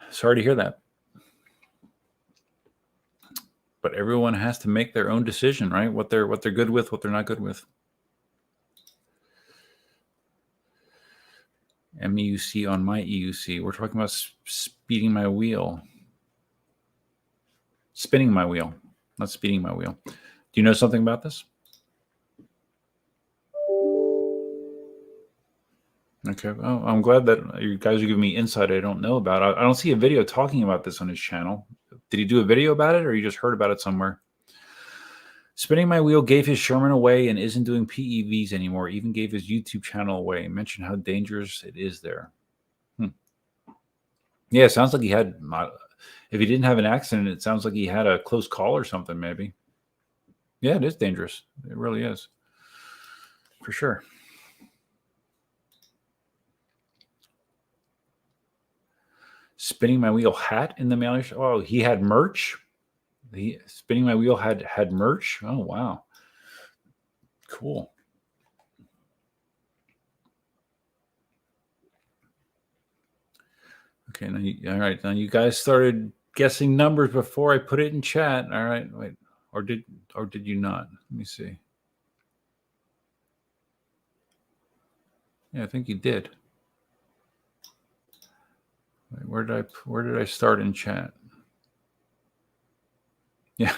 sorry to hear that. But everyone has to make their own decision, right? What they're good with, what they're not good with. MEUC on my EUC. We're talking about spinning my wheel, not speeding my wheel. Do you know something about this? Okay. Well, I'm glad that you guys are giving me insight I don't know about. I don't see a video talking about this on his channel. Did he do a video about it, or you just heard about it somewhere? Spinning my wheel gave his Sherman away and isn't doing PEVs anymore. Even gave his YouTube channel away. Mentioned how dangerous it is there. Yeah, it sounds like he had. If he didn't have an accident, it sounds like he had a close call or something, maybe. Yeah, it is dangerous. It really is. For sure. Spinning my wheel hat in the mail. Oh, he had merch. The spinning my wheel had merch. Oh wow, cool. Okay, all right. Now you guys started guessing numbers before I put it in chat. All right, wait, or did you not? Let me see. Yeah, I think you did. Wait, where did I start in chat? Yeah.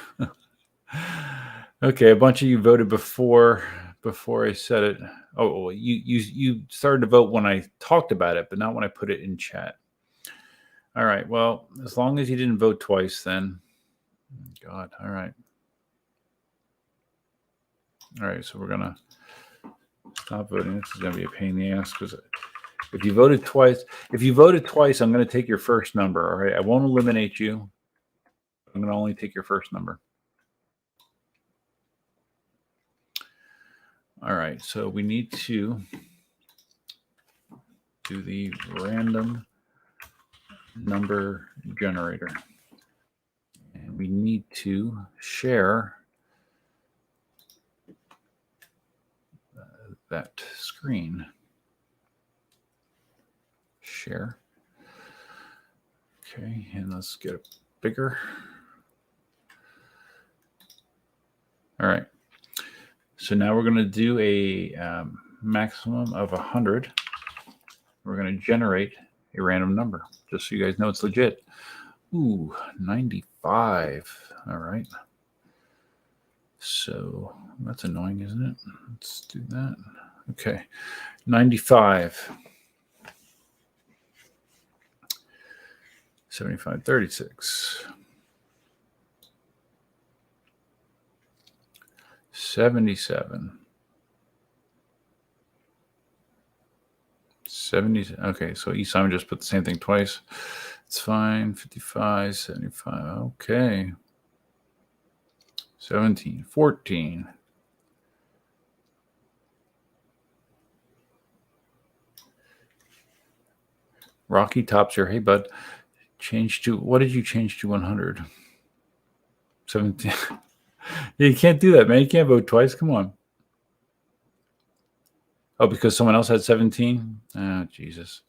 Okay, a bunch of you voted before I said it. Oh, you started to vote when I talked about it, but not when I put it in chat. All right. Well, as long as you didn't vote twice, then. God. All right. All right. So we're gonna stop voting. This is gonna be a pain in the ass because if you voted twice, I'm gonna take your first number. All right. I won't eliminate you. I'm gonna only take your first number. All right. So we need to do the random number generator. And we need to share that screen. Share. Okay, and let's get it bigger. All right. So now we're going to do a maximum of 100. We're going to generate a random number, just so you guys know it's legit. Ooh, 95. All right. So that's annoying, isn't it? Let's do that. Okay. 95. 75, 36. 77. 70. Okay, so Simon just put the same thing twice. It's fine. 55, 75. Okay. 17, 14. Rocky Tops here. Hey, bud. What did you change to 100? 17. You can't do that, man. You can't vote twice. Come on. Oh, because someone else had 17? Oh, Jesus.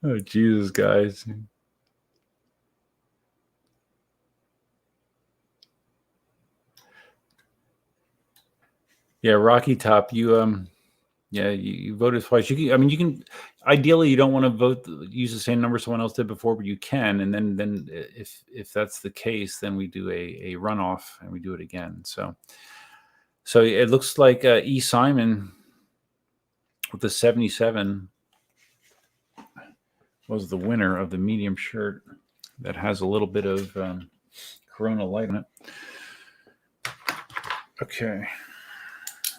Oh, Jesus, guys. Yeah, Rocky Top, you voted twice. You can ideally you don't want to use the same number someone else did before, but you can, and then if that's the case, then we do a runoff and we do it again. So it looks like E. Simon with the 77 was the winner of the medium shirt that has a little bit of Corona light on it. Okay,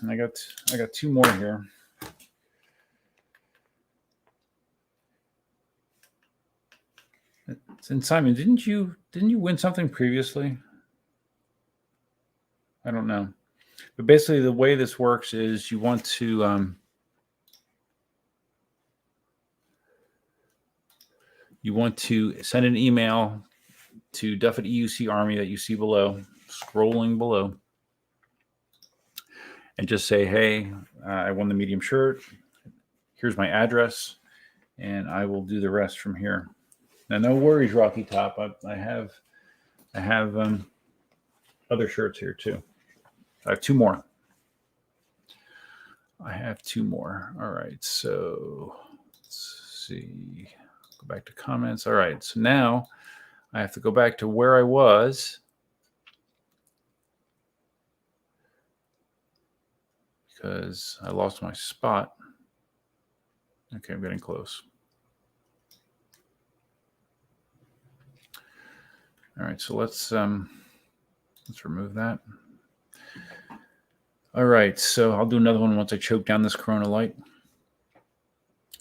and I got two more here. And Simon, didn't you win something previously? I don't know, but basically the way this works is you want to send an email to Duffett EUC Army that you see below, scrolling below, and just say, hey, I won the medium shirt. Here's my address, and I will do the rest from here. Now, no worries, Rocky Top. I have other shirts here too. I have two more. All right, so let's see. Go back to comments. All right, so now I have to go back to where I was because I lost my spot. Okay, I'm getting close. All right, so let's remove that. All right, so I'll do another one once I choke down this Corona light.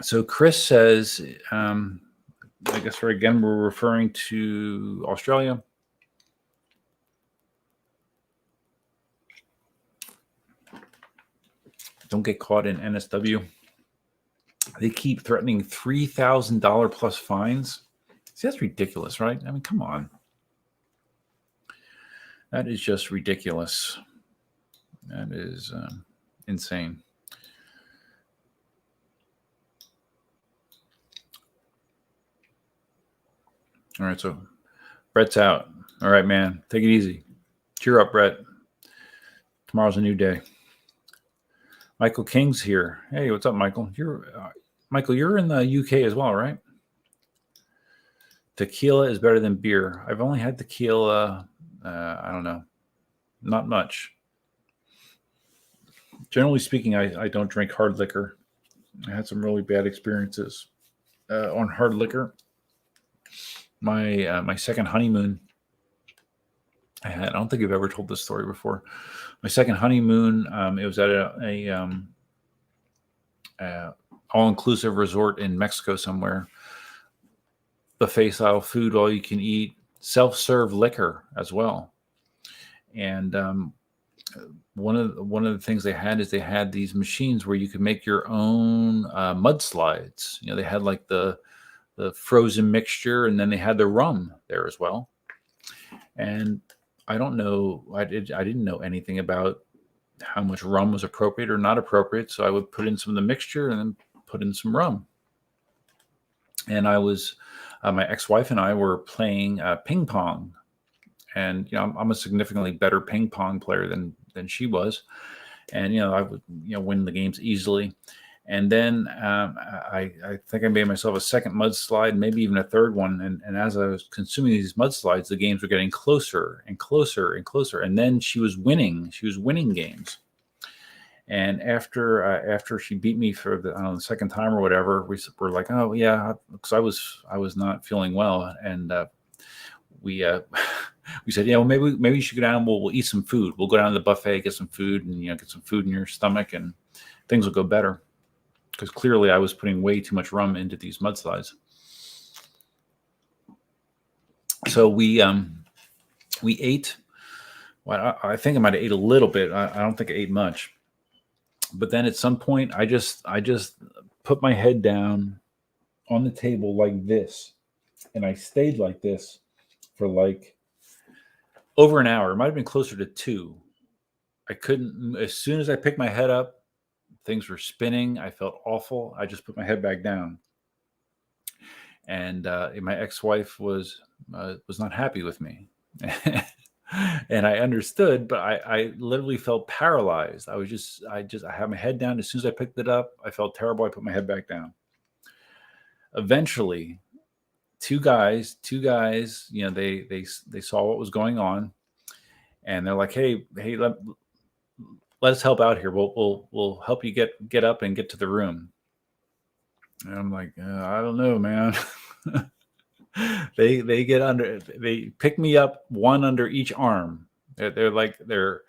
So Chris says, I guess we're referring to Australia. Don't get caught in NSW. They keep threatening $3,000 plus fines. See, that's ridiculous, right? I mean, come on. That is just ridiculous. That is insane. All right, so Brett's out. All right, man. Take it easy. Cheer up, Brett. Tomorrow's a new day. Michael King's here. Hey, what's up, Michael? You're in the UK as well, right? Tequila is better than beer. I've only had tequila, I don't know, not much. Generally speaking, I don't drink hard liquor. I had some really bad experiences on hard liquor. My second honeymoon, I don't think I've ever told this story before. My second honeymoon, it was at a all-inclusive resort in Mexico somewhere. Buffet style food, all you can eat, self-serve liquor as well. And one of the things they had is they had these machines where you could make your own mudslides. You know, they had like the frozen mixture, and then they had the rum there as well. And I don't know, I didn't know anything about how much rum was appropriate or not appropriate. So I would put in some of the mixture and then put in some rum. And I was, my ex-wife and I were playing ping pong. And, you know, I'm a significantly better ping pong player than she was. And, you know, I would, win the games easily. And then I think I made myself a second mudslide, maybe even a third one. And as I was consuming these mudslides, the games were getting closer and closer and closer. And then she was winning. She was winning games. And after she beat me for the second time or whatever, we were like, oh yeah, because I was not feeling well, and we said, yeah, well, maybe you should go down. And we'll eat some food. We'll go down to the buffet, get some food, and get some food in your stomach, and things will go better. Because clearly, I was putting way too much rum into these mudslides. So we ate Well, I think I might have ate a little bit. I don't think I ate much. But then at some point, I just put my head down on the table like this, and I stayed like this for like over an hour. It might have been closer to 2. I couldn't. As soon as I picked my head up, things were spinning. I felt awful. I just put my head back down, and my ex-wife was not happy with me. And I understood, but I literally felt paralyzed. I had my head down. As soon as I picked it up, I felt terrible. I put my head back down. Eventually, two guys, they saw what was going on, and they're like, hey, let us help out here. We'll help you get up and get to the room. And I'm like, I don't know, man. They get under. They pick me up, one under each arm. They're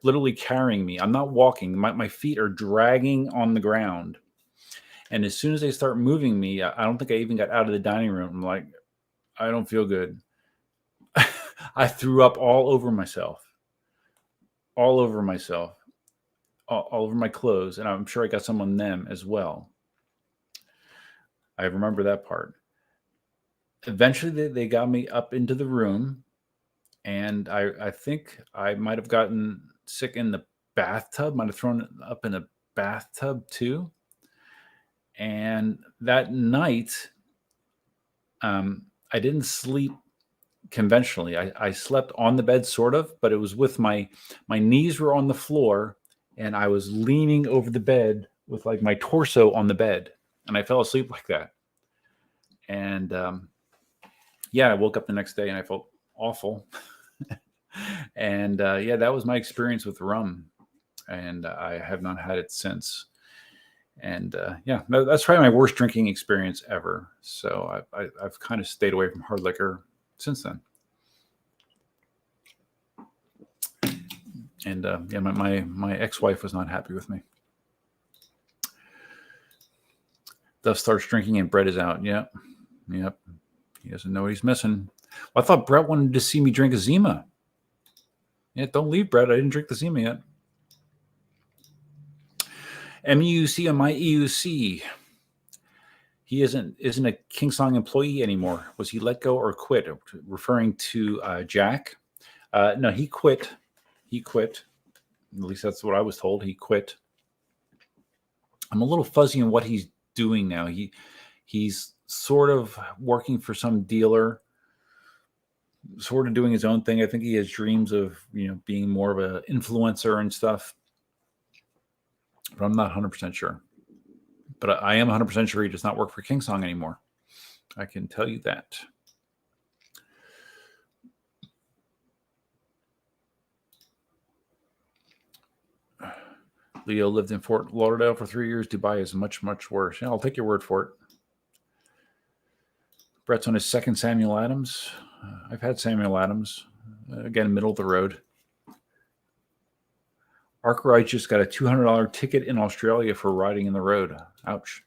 literally carrying me. I'm not walking. My feet are dragging on the ground. And as soon as they start moving me, I don't think I even got out of the dining room. I'm like, I don't feel good. I threw up all over myself, all over my clothes, and I'm sure I got some on them as well. I remember that part. Eventually, they got me up into the room, and I think I might have gotten sick in the bathtub, might have thrown up in a bathtub too. And that night, I didn't sleep conventionally. I slept on the bed, sort of, but it was with my knees were on the floor, and I was leaning over the bed with like my torso on the bed, and I fell asleep like that. And I woke up the next day and I felt awful. And that was my experience with rum, and I have not had it since. And that's probably my worst drinking experience ever. So I've kind of stayed away from hard liquor since then. And my ex-wife was not happy with me. Duff starts drinking and Brett is out. Yep. He doesn't know what he's missing. Well, I thought Brett wanted to see me drink a Zima. Yeah, don't leave, Brett. I didn't drink the Zima yet. MUC on my EUC. He isn't a KingSong employee anymore. Was he let go or quit? Referring to Jack. No, he quit. He quit. At least that's what I was told. He quit. I'm a little fuzzy on what he's doing now. He's sort of working for some dealer, sort of doing his own thing. I think he has dreams of, being more of an influencer and stuff. But I'm not 100% sure. But I am 100% sure he does not work for KingSong anymore. I can tell you that. Leo lived in Fort Lauderdale for 3 years. Dubai is much, much worse. Yeah, I'll take your word for it. Brett's on his second Samuel Adams. I've had Samuel Adams. Again, middle of the road. Arkwright just got a $200 ticket in Australia for riding in the road. Ouch.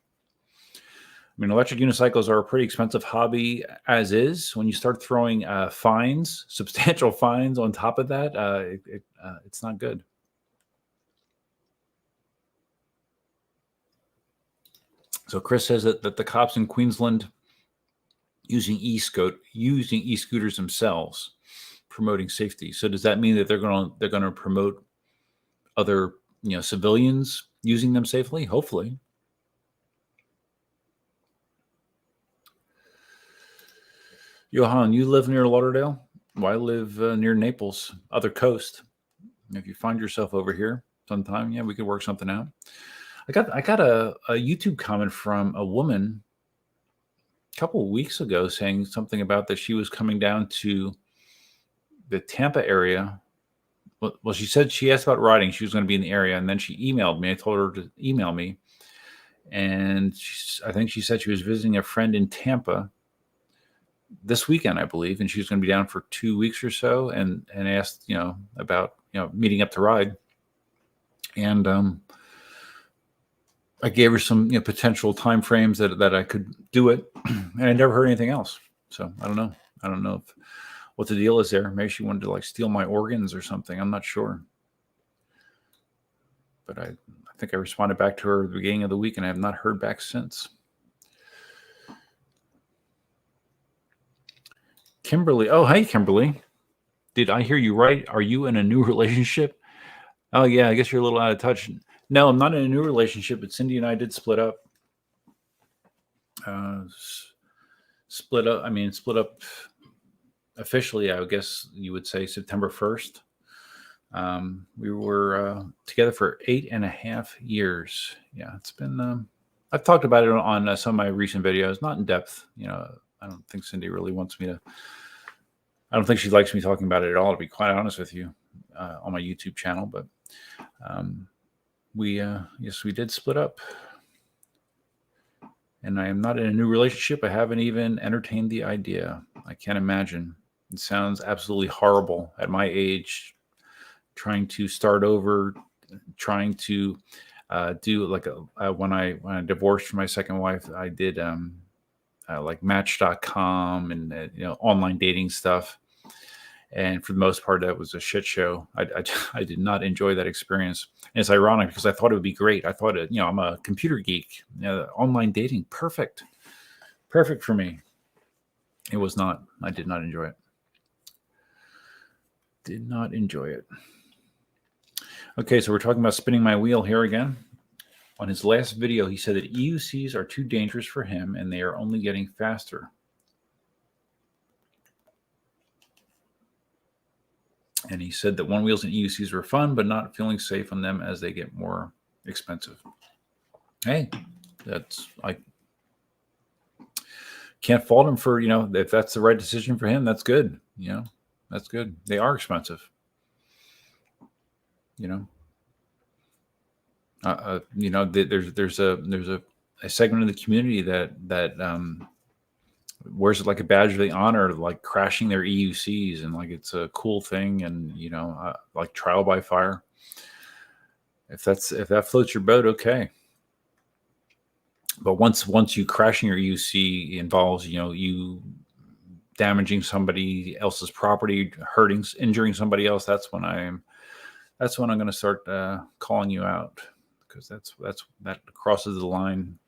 I mean, electric unicycles are a pretty expensive hobby as is. When you start throwing fines, substantial fines on top of that, it's not good. So Chris says that the cops in Queensland using e-scooters themselves, promoting safety. So does that mean that they're going to promote other civilians using them safely? Hopefully. Johan, you live near Lauderdale? Well, I live near Naples, other coast. If you find yourself over here sometime, we could work something out. I got a YouTube comment from a woman a couple of weeks ago saying something about that she was coming down to the Tampa area. Well, she said she asked about riding. She was going to be in the area, and then she emailed me. I told her to email me, and I think she said she was visiting a friend in Tampa this weekend, I believe, and she was going to be down for 2 weeks or so, and asked about meeting up to ride, and I gave her some potential time frames that I could do it, and I never heard anything else. So I don't know. I don't know if what the deal is there. Maybe she wanted to like steal my organs or something. I'm not sure. But I think I responded back to her at the beginning of the week, and I have not heard back since. Kimberly. Oh, hey, Kimberly. Did I hear you right? Are you in a new relationship? Oh, yeah, I guess you're a little out of touch. No, I'm not in a new relationship, but Cindy and I did split up. Split up officially, I guess you would say September 1st. We were together for 8.5 years. Yeah, it's been, I've talked about it on some of my recent videos, not in depth. I don't think Cindy really wants me to, I don't think she likes me talking about it at all, to be quite honest with you, on my YouTube channel. But yes, we did split up. And I am not in a new relationship. I haven't even entertained the idea. I can't imagine. It sounds absolutely horrible at my age, trying to start over, trying to do like when I divorced from my second wife, I did like Match.com and online dating stuff. And for the most part, that was a shit show. I did not enjoy that experience. And it's ironic because I thought it would be great. I thought I'm a computer geek. Online dating, perfect for me. It was not. I did not enjoy it. Did not enjoy it. Okay, so we're talking about spinning my wheel here again. On his last video, he said that EUCs are too dangerous for him and they are only getting faster. And he said that one wheels and EUCs were fun, but not feeling safe on them as they get more expensive. Hey, I can't fault him for, if that's the right decision for him, that's good. That's good. They are expensive. There's a segment of the community that wears it like a badge of the honor, like crashing their EUCs, and like it's a cool thing, and like trial by fire. If that floats your boat, okay. But once you crashing your EUC involves you damaging somebody else's property, injuring somebody else, that's when I'm going to start calling you out, because that crosses the line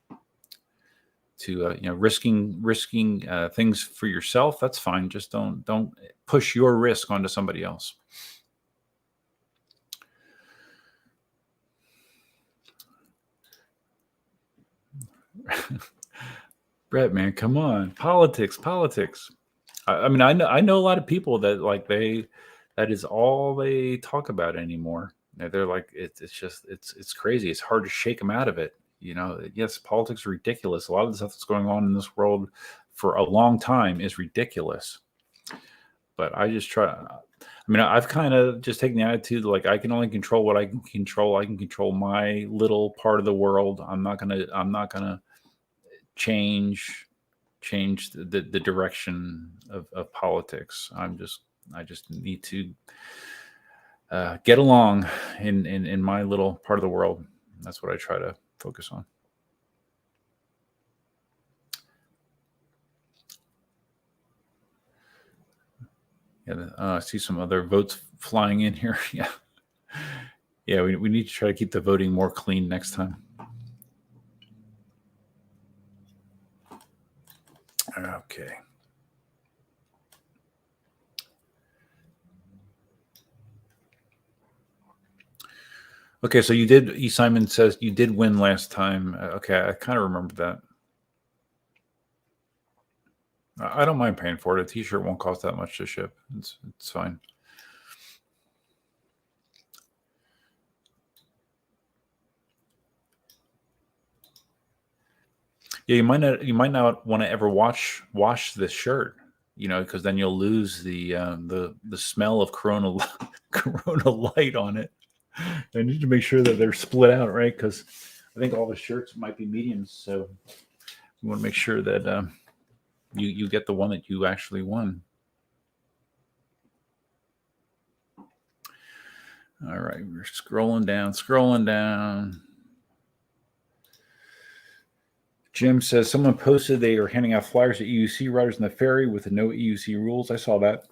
to risking things for yourself. That's fine. Just don't push your risk onto somebody else. Brett, man, come on. Politics. I mean, I know a lot of people that like that is all they talk about anymore. They're like, it's crazy. It's hard to shake them out of it. Yes, politics are ridiculous. A lot of the stuff that's going on in this world for a long time is ridiculous. But I just try. I mean, I've kind of just taken the attitude like I can only control what I can control. I can control my little part of the world. I'm not gonna change the direction of politics. I just need to get along in my little part of the world. That's what I try to focus on. Yeah, I see some other votes flying in here. Yeah, we need to try to keep the voting more clean next time. Okay. Okay, so you did. E. Simon says you did win last time. Okay, I kind of remember that. I don't mind paying for it. A T-shirt won't cost that much to ship. It's fine. Yeah, you might not want to ever wash this shirt, because then you'll lose the smell of Corona Corona Light on it. I need to make sure that they're split out, right? Because I think all the shirts might be mediums, so you want to make sure that you get the one that you actually won. All right, we're scrolling down. Jim says someone posted they are handing out flyers to EUC riders in the ferry with the no EUC rules. I saw that.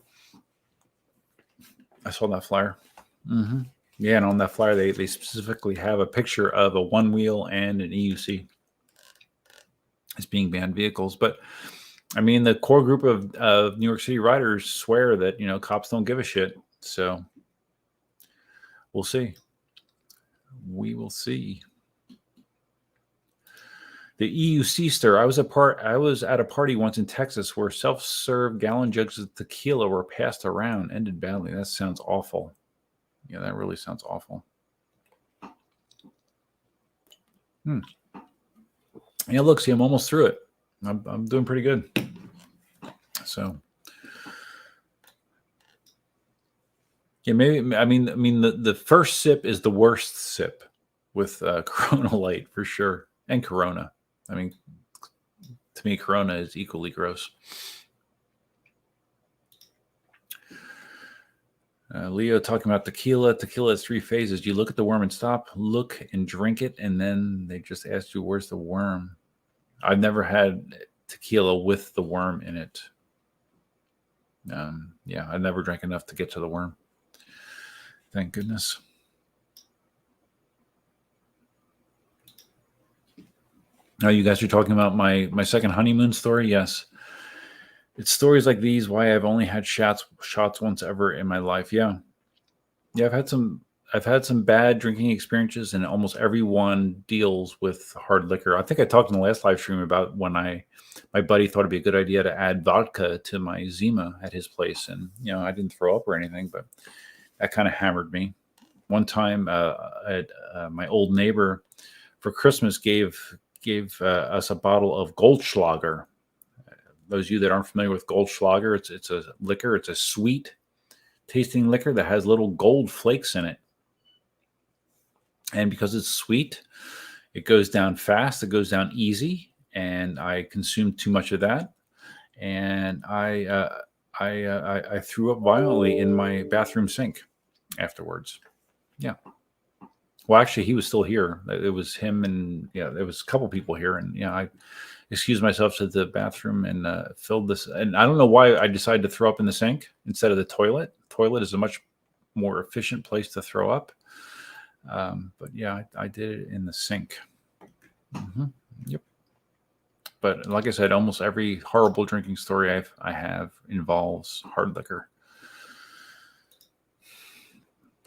I saw that flyer. Mm-hmm. Yeah, and on that flyer, they specifically have a picture of a one wheel and an EUC as being banned vehicles. But I mean, the core group of New York City riders swear that, cops don't give a shit. So we'll see. We will see. The EUC stir. I was at a party once in Texas where self-serve gallon jugs of tequila were passed around. Ended badly. That sounds awful. Yeah, that really sounds awful. Yeah, look, see, I'm almost through it. I'm doing pretty good. So, yeah, maybe. I mean, the first sip is the worst sip with Corona Light for sure, and Corona. I mean, to me, Corona is equally gross. Leo talking about tequila. Tequila has 3 phases. You look at the worm and stop, look and drink it, and then they just ask you, where's the worm? I've never had tequila with the worm in it. Yeah, I never drank enough to get to the worm. Thank goodness. Now you guys are talking about my second honeymoon story. Yes. It's stories like these why I've only had shots once ever in my life. Yeah. I've had some bad drinking experiences, and almost everyone deals with hard liquor. I think I talked in the last live stream about when my buddy thought it'd be a good idea to add vodka to my Zima at his place, and I didn't throw up or anything, but that kind of hammered me. One time, my old neighbor for Christmas gave us a bottle of Goldschlager. Those of you that aren't familiar with Goldschlager, it's a liquor. It's a sweet tasting liquor that has little gold flakes in it. And because it's sweet, it goes down fast. It goes down easy. And I consumed too much of that. And I threw up violently in my bathroom sink afterwards. Yeah. Well, actually, he was still here. It was him and there was a couple people here. And I excused myself to the bathroom and filled this. And I don't know why I decided to throw up in the sink instead of the toilet. Toilet is a much more efficient place to throw up. But yeah, I did it in the sink. Mm-hmm. Yep. But like I said, almost every horrible drinking story I have involves hard liquor.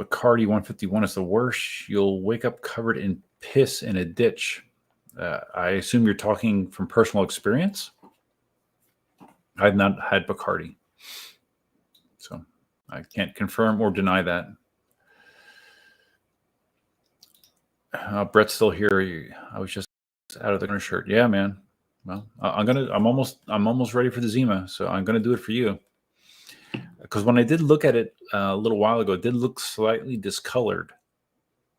Bacardi 151 is the worst. You'll wake up covered in piss in a ditch. I assume you're talking from personal experience. I've not had Bacardi, so I can't confirm or deny that. Brett's still here. I was just out of the shirt. Yeah, man. Well, I'm almost ready for the Zima, so I'm gonna do it for you. Because when I did look at it a little while ago, it did look slightly discolored.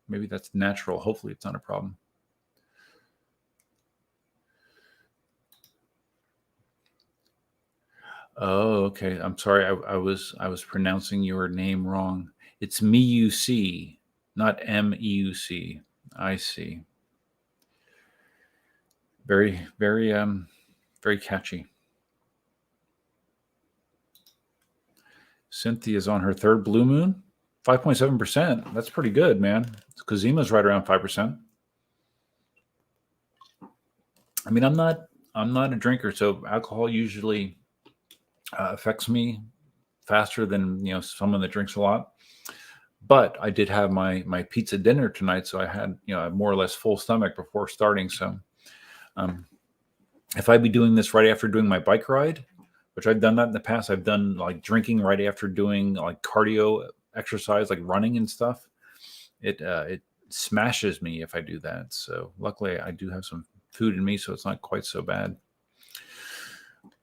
Maybe that's natural. Hopefully, it's not a problem. Oh, okay. I'm sorry. I was pronouncing your name wrong. It's Meuc, not Meuc. I see. Very, very, very catchy. Cynthia's on her third blue moon, 5.7%. That's pretty good, man. Because Zima's right around 5%. I mean, I'm not a drinker, so alcohol usually affects me faster than someone that drinks a lot. But I did have my pizza dinner tonight, so I had a more or less full stomach before starting. So, if I'd be doing this right after doing my bike ride, which I've done that in the past, I've done like drinking right after doing like cardio exercise, like running and stuff. It smashes me if I do that. So luckily, I do have some food in me, so it's not quite so bad.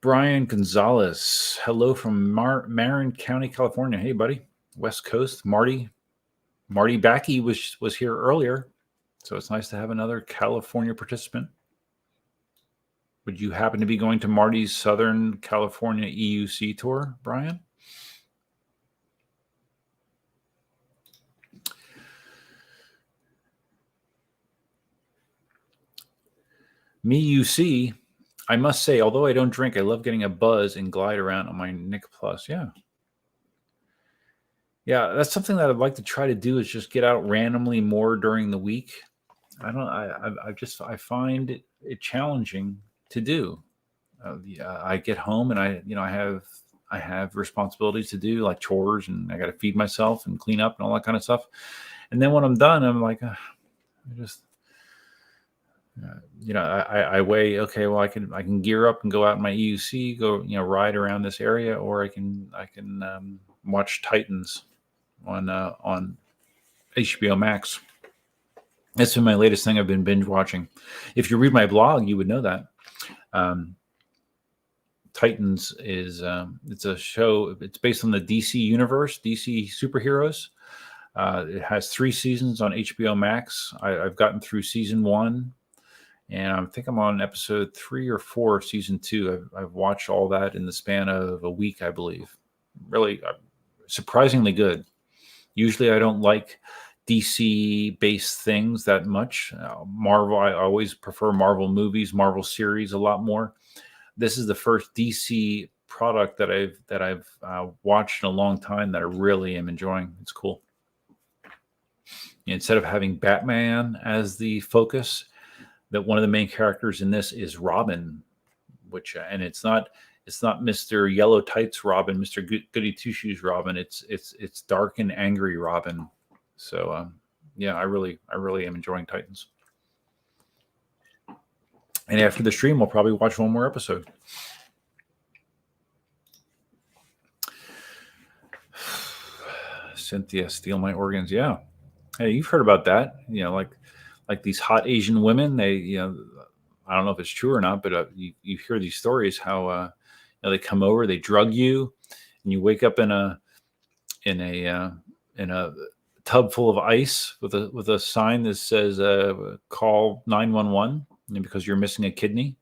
Brian Gonzalez, hello from Marin County, California. Hey, buddy, West Coast. Marty Backey was here earlier, so it's nice to have another California participant. Would you happen to be going to Marty's Southern California EUC tour, Brian? Meuc, I must say, although I don't drink, I love getting a buzz and glide around on my Nick Plus. Yeah. Yeah, that's something that I'd like to try to do is just get out randomly more during the week. I find it challenging to do. I get home and I have responsibilities to do like chores and I got to feed myself and clean up and all that kind of stuff. And then when I'm done, I'm like, I just I weigh, okay, well, I can gear up and go out in my EUC, go, ride around this area, or I can watch Titans on HBO Max. That's been my latest thing I've been binge watching. If you read my blog, you would know that. Titans is it's a show. It's based on the DC universe, DC superheroes. It has 3 seasons on HBO Max. I've gotten through season 1. And I think I'm on episode 3 or 4 of season 2. I've watched all that in the span of a week, I believe. Really surprisingly good. Usually I don't like DC-based things that much. Marvel, I always prefer Marvel movies, Marvel series a lot more. This is the first DC product that I've watched in a long time that I really am enjoying. It's cool. Instead of having Batman as the focus, that one of the main characters in this is Robin, which and it's not Mr. Yellow Tights Robin, Mr. Goody Two Shoes Robin. It's dark and angry Robin. So yeah, I really am enjoying Titans. And after the stream, we'll probably watch one more episode. Cynthia, steal my organs. Yeah. Hey, you've heard about that. Like these hot Asian women, they, I don't know if it's true or not, but you hear these stories how they come over, they drug you, and you wake up in a tub full of ice with a sign that says call 911 because you're missing a kidney.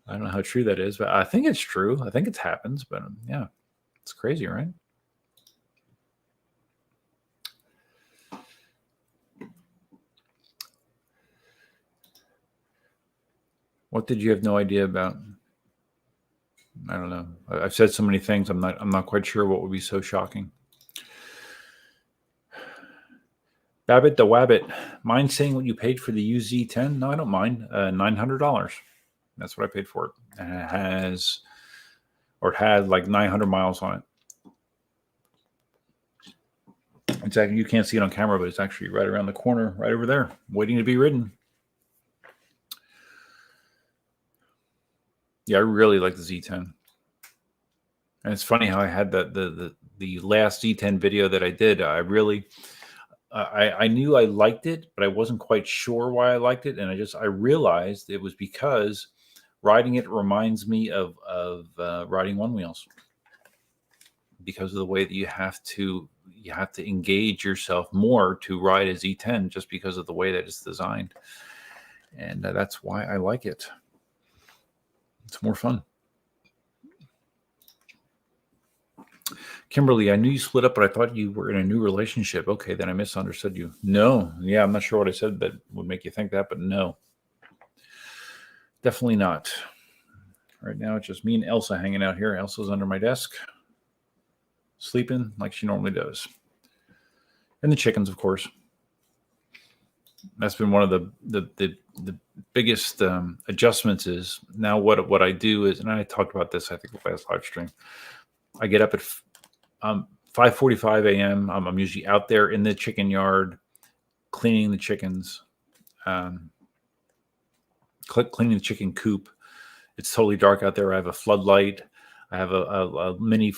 I don't know how true that is, but I think it's true. I think it happens, but yeah, it's crazy, right? What did you have no idea about? I don't know. I've said so many things. I'm not quite sure what would be so shocking. Babbit the Wabbit. Mind saying what you paid for the UZ10? No, I don't mind. $900. That's what I paid for it. And it had like 900 miles on it. It's actually, you can't see it on camera, but it's actually right around the corner, right over there, waiting to be ridden. Yeah, I really like the Z10. And it's funny how I had the last Z10 video that I did. I really, I knew I liked it, but I wasn't quite sure why I liked it. And I realized it was because riding it reminds me of riding one wheels, because of the way that you have to engage yourself more to ride a Z10, just because of the way that it's designed. And that's why I like it. It's more fun. Kimberly, I knew you split up, but I thought you were in a new relationship. Okay, then I misunderstood you. No. Yeah, I'm not sure what I said that would make you think that, but no. Definitely not. Right now, it's just me and Elsa hanging out here. Elsa's under my desk, sleeping like she normally does. And the chickens, of course. That's been one of the biggest adjustments is now what I do is, and I talked about this, I think, the last live stream. I get up at 5:45 a.m. I'm usually out there in the chicken yard cleaning the chickens, cleaning the chicken coop. It's totally dark out there. I have a floodlight. I have a mini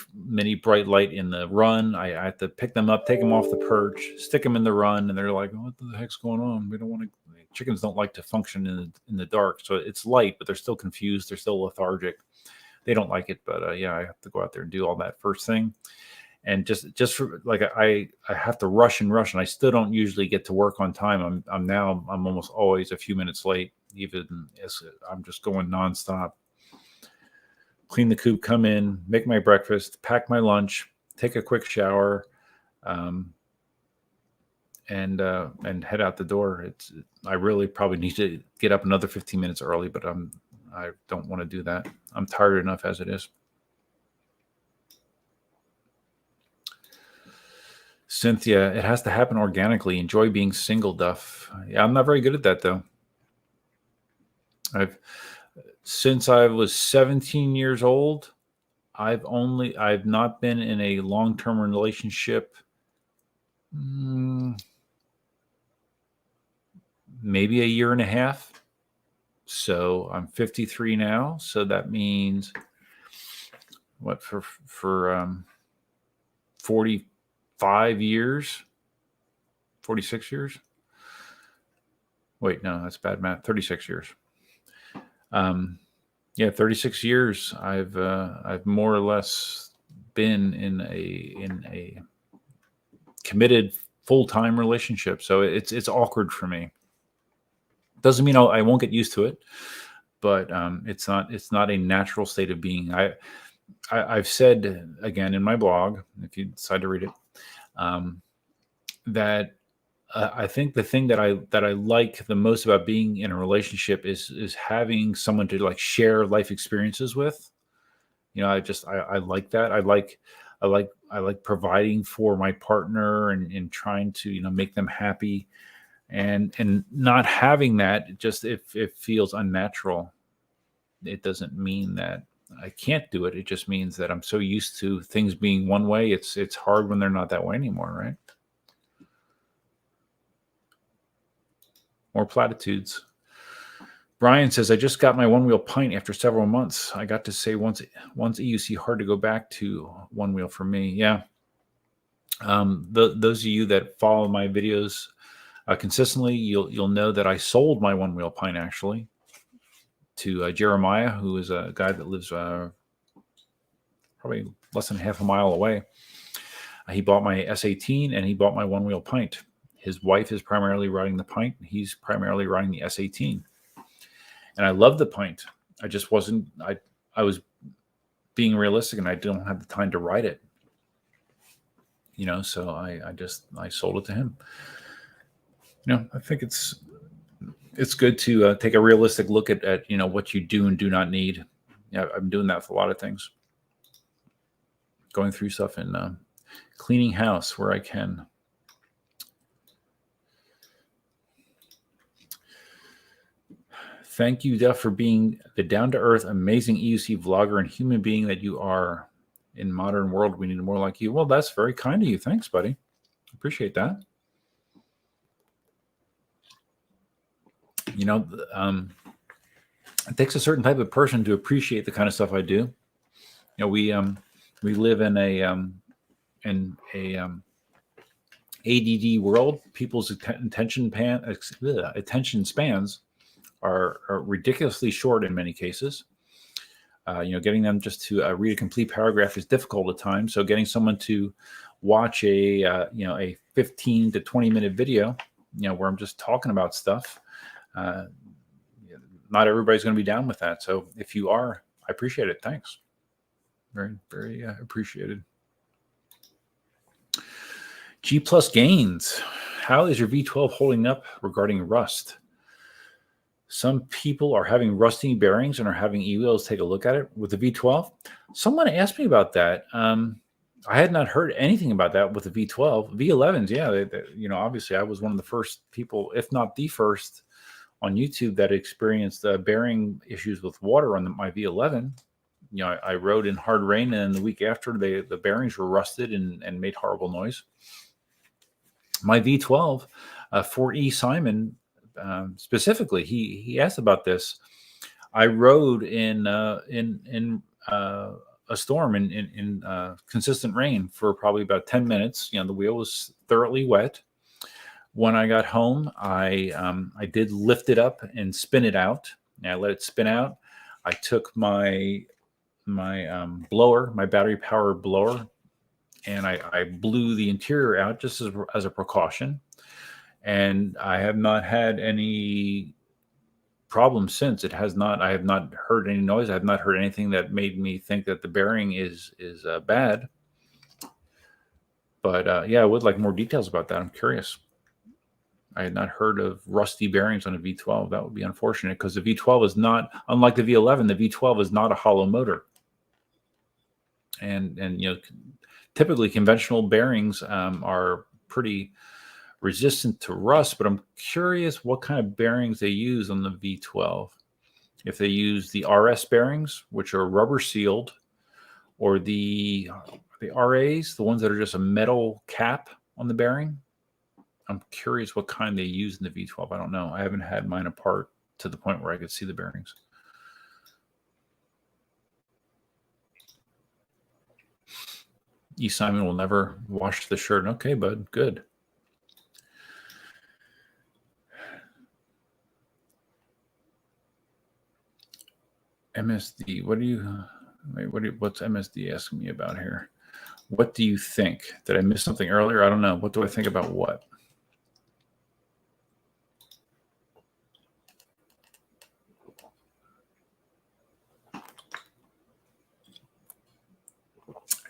bright light in the run. I have to pick them up, take them off the perch, stick them in the run, and they're like, "What the heck's going on? We don't want to." Chickens don't like to function in the dark, so it's light, but they're still confused. They're still lethargic. They don't like it, but yeah, I have to go out there and do all that first thing. And just for like I have to rush, and I still don't usually get to work on time. I'm almost always a few minutes late, even as I'm just going nonstop. Clean the coop, come in, make my breakfast, pack my lunch, take a quick shower, and head out the door. I really probably need to get up another 15 minutes early, but I don't want to do that. I'm tired enough as it is. Cynthia, it has to happen organically. Enjoy being single, Duff. Yeah, I'm not very good at that though. Since I was 17 years old, I've not been in a long-term relationship. Maybe a year and a half. So I'm 53 now. So that means what for 45 years, 46 years. Wait, no, that's bad math. 36 years. Yeah, 36 years. I've more or less been in a committed full-time relationship. So it's awkward for me. Doesn't mean I won't get used to it, but it's not a natural state of being. I've said again in my blog, if you decide to read it, that I think the thing that I like the most about being in a relationship is having someone to like share life experiences with. I like that. I like providing for my partner and trying to make them happy, and not having that, it feels unnatural. It doesn't mean that I can't do it. It just means that I'm so used to things being one way. It's hard when they're not that way anymore, right? More platitudes. Brian says, I just got my one-wheel pint after several months. I got to say once EUC, hard to go back to one wheel for me. Yeah. Those of you that follow my videos consistently, you'll know that I sold my one-wheel pint actually to Jeremiah, who is a guy that lives probably less than half a mile away. He bought my S18 and he bought my one-wheel pint. His wife is primarily riding the pint. He's primarily riding the S18. And I love the pint. I just wasn't, I was being realistic and I don't have the time to ride it. So I sold it to him. I think it's good to take a realistic look at what you do and do not need. Yeah, I'm doing that for a lot of things. Going through stuff and cleaning house where I can. Thank you, Duff, for being the down-to-earth, amazing EUC vlogger and human being that you are. In modern world, we need more like you. Well, that's very kind of you. Thanks, buddy. Appreciate that. It takes a certain type of person to appreciate the kind of stuff I do. We live in a ADD world. People's attention spans are ridiculously short in many cases. Getting them just to read a complete paragraph is difficult at times. So getting someone to watch a 15 to 20 minute video, where I'm just talking about stuff, not everybody's going to be down with that. So if you are, I appreciate it. Thanks. Very, very appreciated. G Plus Gains. How is your V12 holding up regarding rust? Some people are having rusty bearings and are having e-wheels take a look at it with the V12. Someone asked me about that. I had not heard anything about that with the V12. V11s, yeah. Obviously, I was one of the first people, if not the first, on YouTube that experienced bearing issues with water on my V11. I rode in hard rain, and the week after, the bearings were rusted and made horrible noise. My V12, for E. Simon, specifically, he asked about this. I rode in a storm in consistent rain for probably about 10 minutes. The wheel was thoroughly wet. When I got home, I did lift it up and spin it out. And I let it spin out. I took my blower, my battery powered blower, and I blew the interior out just as a precaution. And I have not had any problems since. I have not heard any noise. I have not heard anything that made me think that the bearing is bad. But I would like more details about that. I'm curious. I had not heard of rusty bearings on a V12. That would be unfortunate because the V12 is not, unlike the V11, the V12 is not a hollow motor. and typically conventional bearings are pretty resistant to rust, but I'm curious what kind of bearings they use on the V12. If they use the RS bearings, which are rubber sealed, or the RAs, the ones that are just a metal cap on the bearing. I'm curious what kind they use in the V12. I don't know. I haven't had mine apart to the point where I could see the bearings. E. Simon will never wash the shirt. Okay, bud. Good. MSD. What's MSD asking me about here? What do you think? Did I miss something earlier? I don't know. What do I think about what?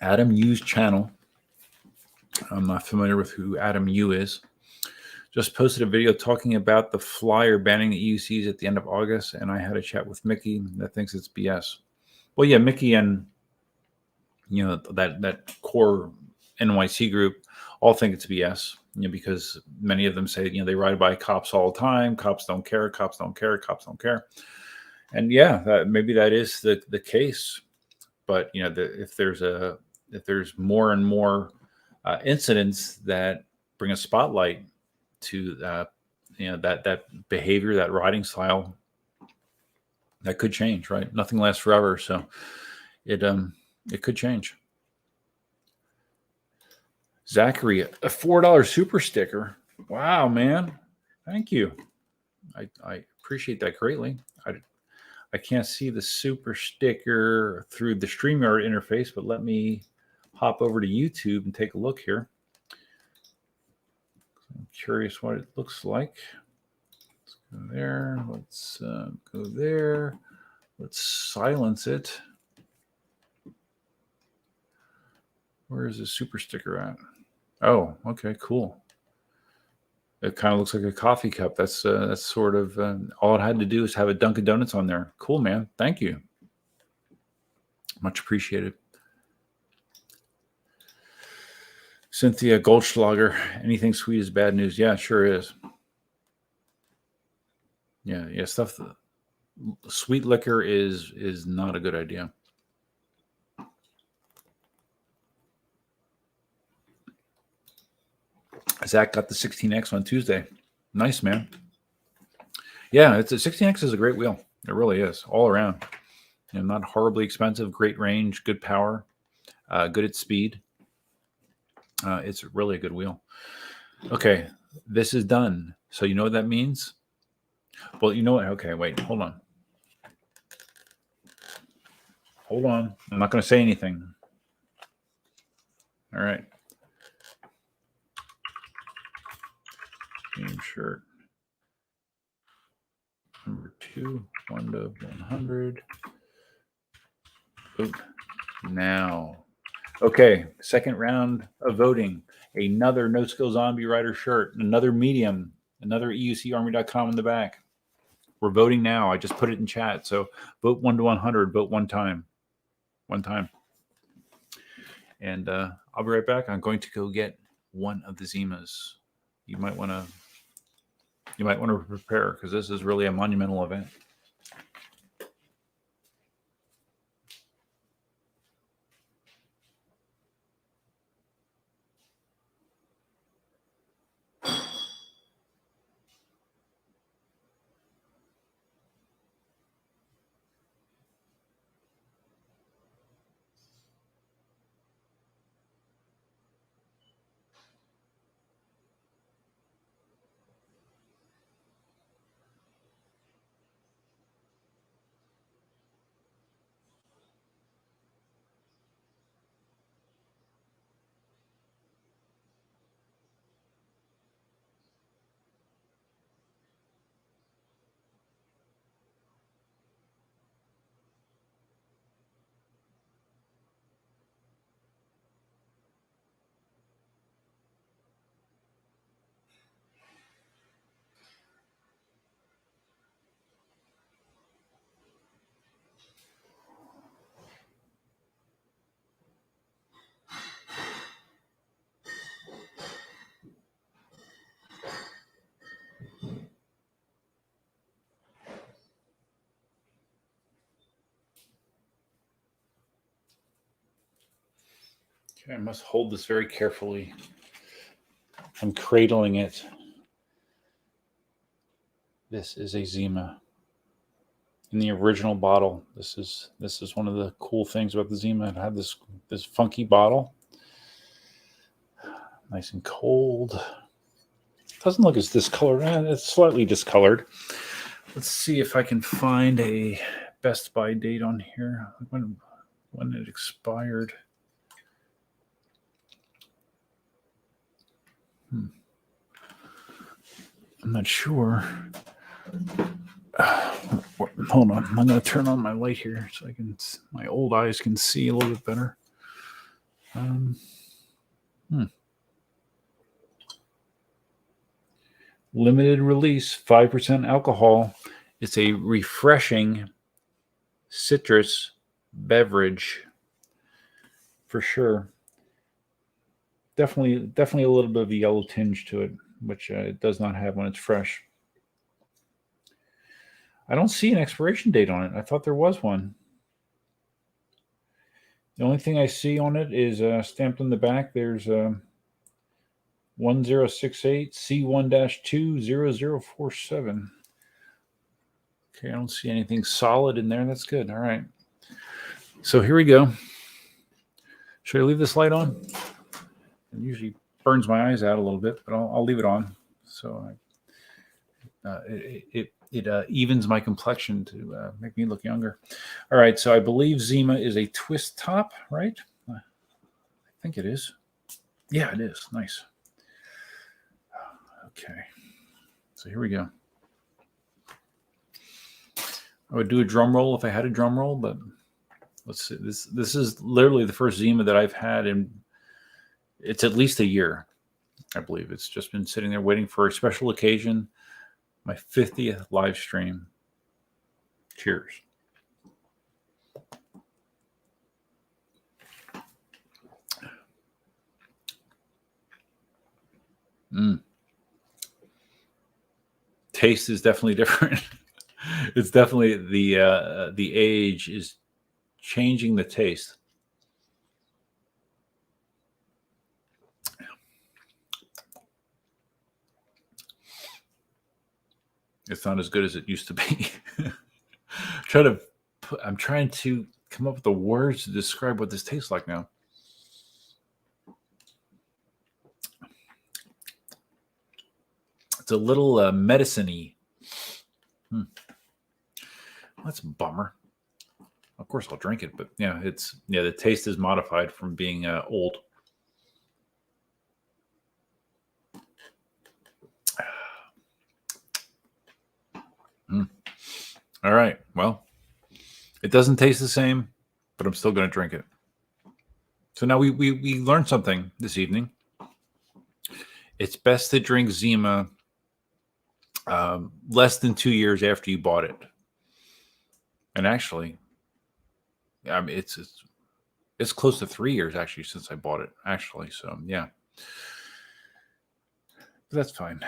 Adam Yu's channel. I'm not familiar with who Adam Yu is. Just posted a video talking about the flyer banning the EUCs at the end of August, and I had a chat with Mickey that thinks it's BS. Well, yeah, Mickey and that core NYC group all think it's BS. Because many of them say they ride by cops all the time. Cops don't care. Cops don't care. Cops don't care. And yeah, maybe that is the case. But if there's more and more incidents that bring a spotlight to that behavior, that riding style, that could change, right? Nothing lasts forever, so it could change. Zachary, a $4 super sticker. Wow, man, thank you. I appreciate that greatly. I can't see the super sticker through the StreamYard interface, but let me hop over to YouTube and take a look here. I'm curious what it looks like. Let's go there. Let's go there. Let's silence it. Where is the super sticker at? Oh, okay, cool. It kind of looks like a coffee cup. That's sort of all it had to do is have a Dunkin' Donuts on there. Cool, man. Thank you. Much appreciated. Cynthia Goldschlager, anything sweet is bad news. Yeah, it sure is. Yeah, stuff. Sweet liquor is not a good idea. Zach got the 16X on Tuesday. Nice, man. Yeah, it's a 16X is a great wheel. It really is, all around. Not horribly expensive, great range, good power, good at speed. It's really a good wheel. Okay, this is done. So you know what that means? Well, you know what? Okay, wait, hold on. Hold on. I'm not going to say anything. All right. Game shirt. Number 2, 1 to 100. Vote now. Okay, second round of voting. Another No Skill Zombie Rider shirt, another medium, another EUCArmy.com in the back. We're voting now. I just put it in chat. So vote 1 to 100. Vote one time. And I'll be right back. I'm going to go get one of the Zimas. You might want to prepare because this is really a monumental event. Okay, I must hold this very carefully. I'm cradling it. This is a Zima in the original bottle. This is one of the cool things about the Zima. It had this funky bottle, nice and cold. Doesn't look as discolored. It's slightly discolored. Let's see if I can find a Best Buy date on here. When it expired. I'm not sure. Hold on. I'm going to turn on my light here so my old eyes can see a little bit better. Limited release, 5% alcohol. It's a refreshing citrus beverage for sure. Definitely a little bit of a yellow tinge to it, which it does not have when it's fresh. I don't see an expiration date on it. I thought there was one. The only thing I see on it is stamped on the back. There's 1068 C1-20047. Okay, I don't see anything solid in there. That's good. All right. So here we go. Should I leave this light on? It usually burns my eyes out a little bit, but I'll leave it on. So it evens my complexion to make me look younger. All right, so I believe Zima is a twist top, right? I think it is. Yeah, it is. Nice. Okay, so here we go. I would do a drum roll if I had a drum roll, but let's see. This is literally the first Zima that I've had in it's at least a year, I believe. It's just been sitting there waiting for a special occasion. My 50th live stream. Cheers. Taste is definitely different. It's definitely the age is changing the taste. It's not as good as it used to be. I'm trying to come up with the words to describe what this tastes like now. It's a little medicine-y. That's a bummer. Of course, I'll drink it, but yeah, the taste is modified from being old. All right. Well, it doesn't taste the same, but I'm still going to drink it. So now we learned something this evening. It's best to drink Zima less than 2 years after you bought it. And actually, I mean, it's close to 3 years actually since I bought it. Actually, so yeah, but that's fine.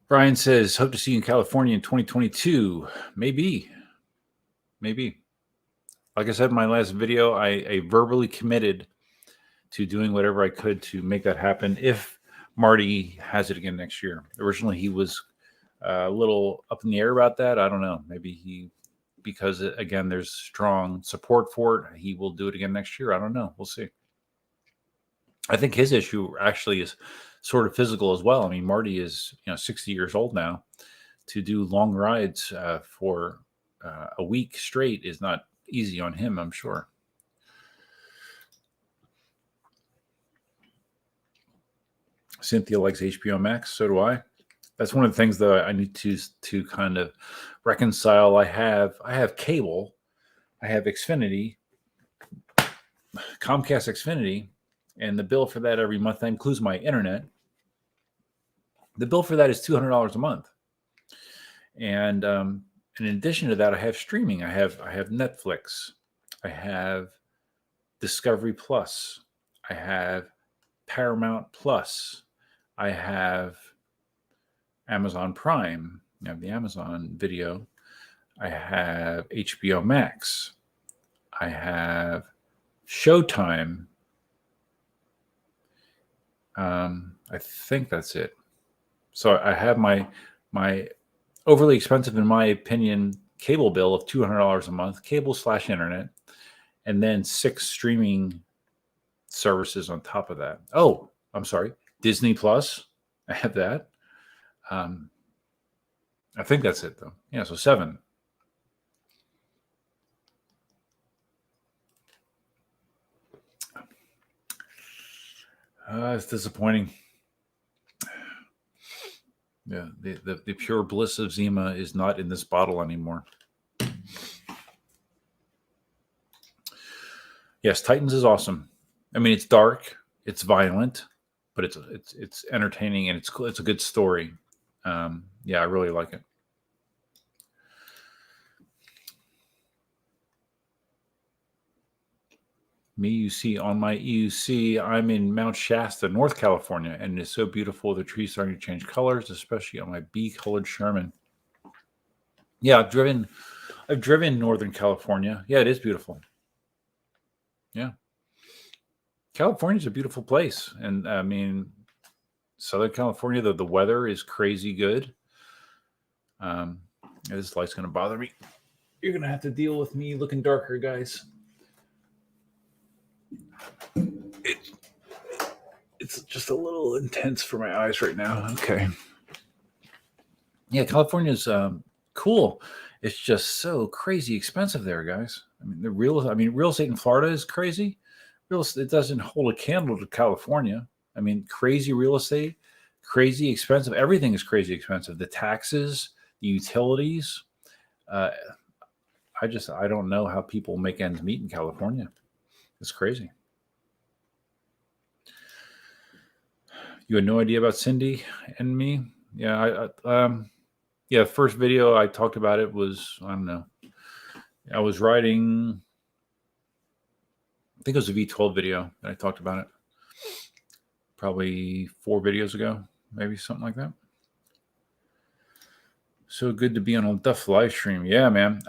Brian says, hope to see you in California in 2022. Maybe. Like I said in my last video, I verbally committed to doing whatever I could to make that happen if Marty has it again next year. Originally, he was a little up in the air about that. I don't know. Maybe because again, there's strong support for it, he will do it again next year. I don't know. We'll see. I think his issue actually is sort of physical as well. I mean, Marty is 60 years old now. To do long rides for a week straight is not easy on him, I'm sure. Cynthia likes HBO Max. So do I. That's one of the things that I need to kind of reconcile. I have cable. I have Xfinity, Comcast Xfinity, and the bill for that every month, that includes my internet. The bill for that is $200 a month. And in addition to that, I have streaming. I have Netflix. I have Discovery Plus. I have Paramount Plus. I have Amazon Prime. I have the Amazon Video. I have HBO Max. I have Showtime. I think that's it. So I have my overly expensive, in my opinion, cable bill of $200 a month, cable/internet, and then 6 streaming services on top of that. Oh, I'm sorry, Disney Plus. I have that. I think that's it though. Yeah, so 7. It's disappointing. Yeah, the pure bliss of Zima is not in this bottle anymore. Yes, Titans is awesome. I mean, it's dark, it's violent, but it's entertaining, and it's cool. It's a good story. Yeah, I really like it. Me, you see, on my EUC, I'm in Mount Shasta, North California, and it's so beautiful. The trees starting to change colors, especially on my bee-colored Sherman. Yeah, I've driven Northern California. Yeah, it is beautiful. Yeah. California's a beautiful place. And I mean, Southern California, the weather is crazy good. This light's going to bother me. You're going to have to deal with me looking darker, guys. It's just a little intense for my eyes right now. Okay. Yeah, California's cool. It's just so crazy expensive there, guys. I mean, real estate in Florida is crazy. Real estate, it doesn't hold a candle to California. I mean, crazy real estate, crazy expensive. Everything is crazy expensive. The taxes, the utilities. I don't know how people make ends meet in California. It's crazy. You had no idea about Cindy and me? Yeah, yeah, first video I talked about it was, I don't know. I was riding, I think it was a V12 video that I talked about it. Probably 4 videos ago, maybe something like that. So good to be on a Duff live stream. Yeah, man.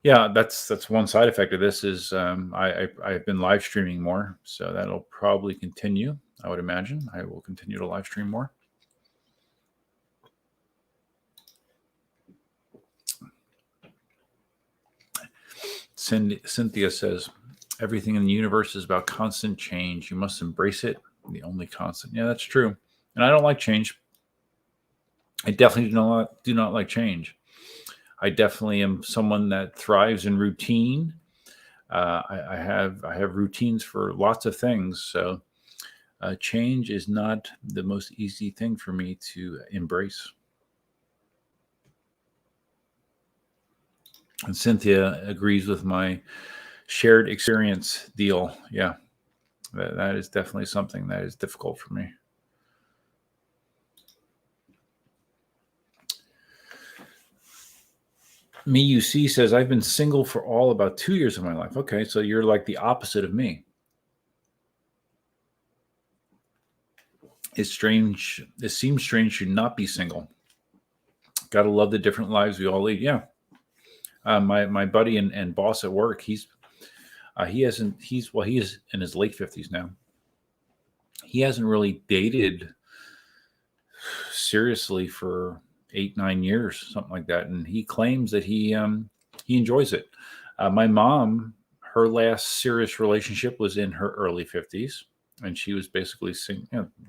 Yeah, that's one side effect of this is I've been live streaming more, so that'll probably continue. I would imagine I will continue to live stream more. Cynthia says, everything in the universe is about constant change. You must embrace it. The only constant. Yeah, that's true. And I don't like change. I definitely do not like change. I definitely am someone that thrives in routine. I have routines for lots of things. So change is not the most easy thing for me to embrace. And Cynthia agrees with my shared experience deal. Yeah, that is definitely something that is difficult for me. Me UC says, I've been single for all about 2 years of my life. Okay, so you're like the opposite of me. It's strange. It seems strange to not be single. Gotta love the different lives we all lead. Yeah. My buddy and boss at work, he is in his late 50s now. He hasn't really dated seriously for 8-9 years, something like that, and he claims that he enjoys it. My mom, her last serious relationship was in her early 50s, and she was basically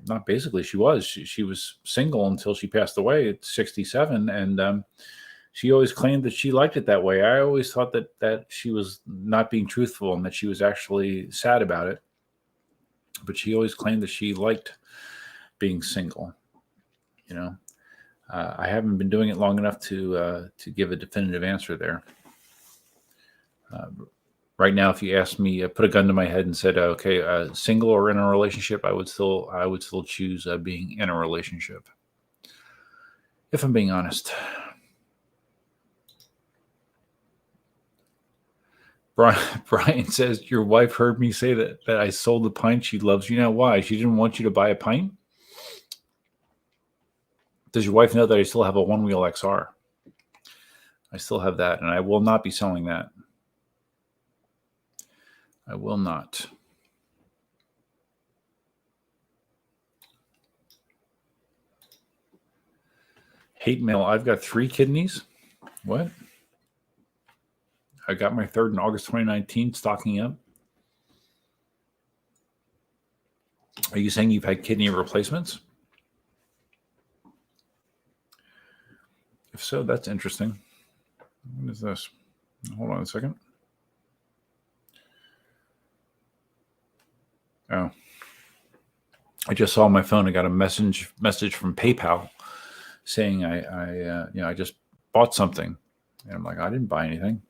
not basically, she was single until she passed away at 67, and she always claimed that she liked it that way. I always thought that she was not being truthful and that she was actually sad about it. But she always claimed that she liked being single. You know, I haven't been doing it long enough to give a definitive answer there. Right now, if you asked me, put a gun to my head and said, "Okay, single or in a relationship," I would still choose being in a relationship. If I'm being honest. Brian says, your wife heard me say that I sold the pint. She loves you now. Why? She didn't want you to buy a pint? Does your wife know that I still have a one-wheel XR? I still have that, and I will not be selling that. I will not. Hate mail. I've got 3 kidneys. What? I got my third in August 2019, stocking up. Are you saying you've had kidney replacements? If so, that's interesting. What is this? Hold on a second. Oh, I just saw on my phone. I got a message from PayPal saying I just bought something, and I'm like, I didn't buy anything,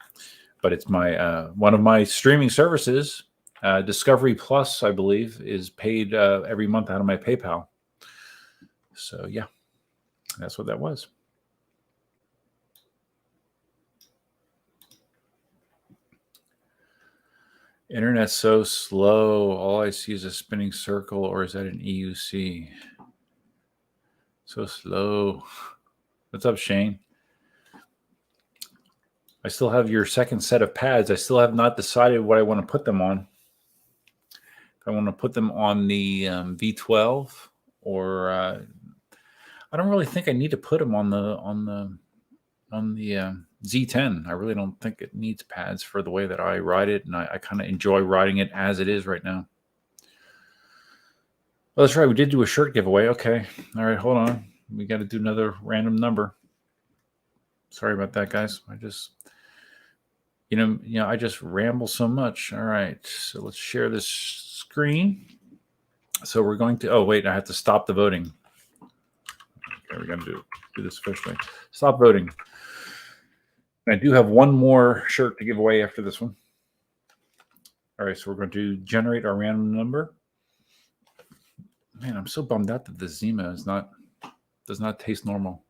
but it's my one of my streaming services, Discovery Plus, I believe, is paid every month out of my PayPal. So yeah, that's what that was. Internet's so slow. All I see is a spinning circle, or is that an EUC? So slow. What's up, Shane? I still have your second set of pads. I still have not decided what I want to put them on. If I want to put them on the V12, or I don't really think I need to put them on the Z10. I really don't think it needs pads for the way that I ride it, and I kind of enjoy riding it as it is right now. Oh, that's right. We did do a shirt giveaway. Okay. All right. Hold on. We got to do another random number. Sorry about that, guys. I just, I just ramble so much. All right. So let's share this screen. So we're going to, oh, wait, I have to stop the voting. Okay. We're going to do this officially. Stop voting. I do have one more shirt to give away after this one. All right. So we're going to generate our random number. Man, I'm so bummed out that the Zima does not taste normal.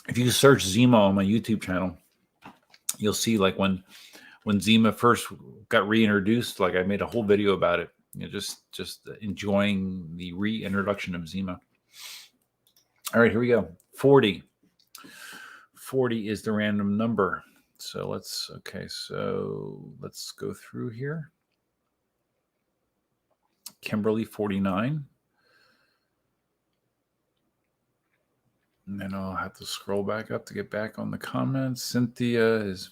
If you search Zima on my YouTube channel, you'll see like when Zima first got reintroduced, like I made a whole video about it. Just enjoying the reintroduction of Zima. All right, here we go. 40. 40 is the random number. So let's go through here. Kimberly 49. And then I'll have to scroll back up to get back on the comments. Cynthia is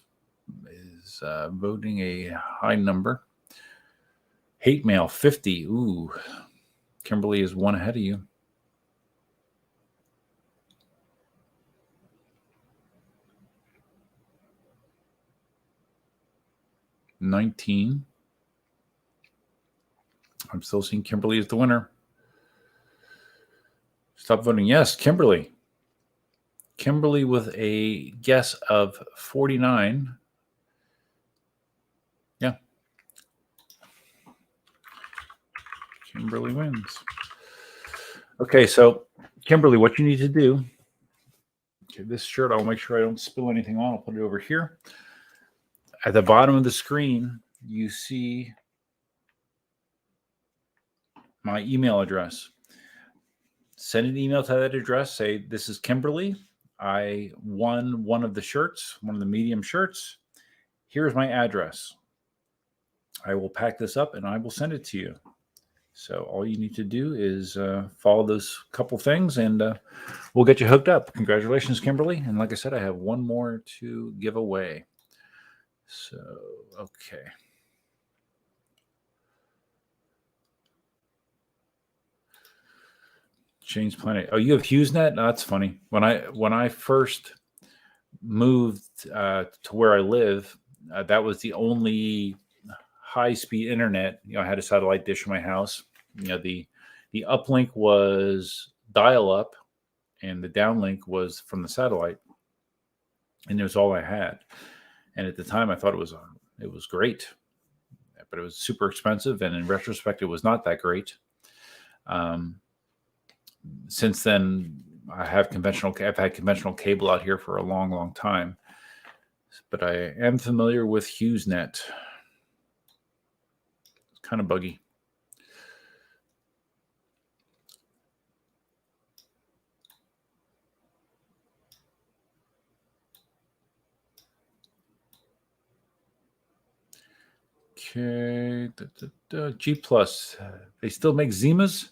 voting a high number. Hate mail 50. Ooh, Kimberly is one ahead of you. $19. I'm still seeing Kimberly as the winner. Stop voting. Yes, Kimberly. Kimberly with a guess of 49. Yeah. Kimberly wins. Okay, so Kimberly, what you need to do, okay, this shirt, I'll make sure I don't spill anything on. I'll put it over here. At the bottom of the screen, you see my email address. Send an email to that address. Say, this is Kimberly. I won one of the shirts, one of the medium shirts. Here's my address. I will pack this up and I will send it to you. So all you need to do is follow those couple things and we'll get you hooked up. Congratulations, Kimberly. And like I said, I have one more to give away. So, okay. Change Planet. Oh, you have HughesNet? No, that's funny. When I first moved to where I live, that was the only high-speed internet. I had a satellite dish in my house. The uplink was dial-up, and the downlink was from the satellite, and it was all I had. And at the time, I thought it was great, but it was super expensive, and in retrospect, it was not that great. Since then, I've had conventional cable out here for a long, long time, but I am familiar with HughesNet. It's kind of buggy. Okay. G Plus. They still make Zimas?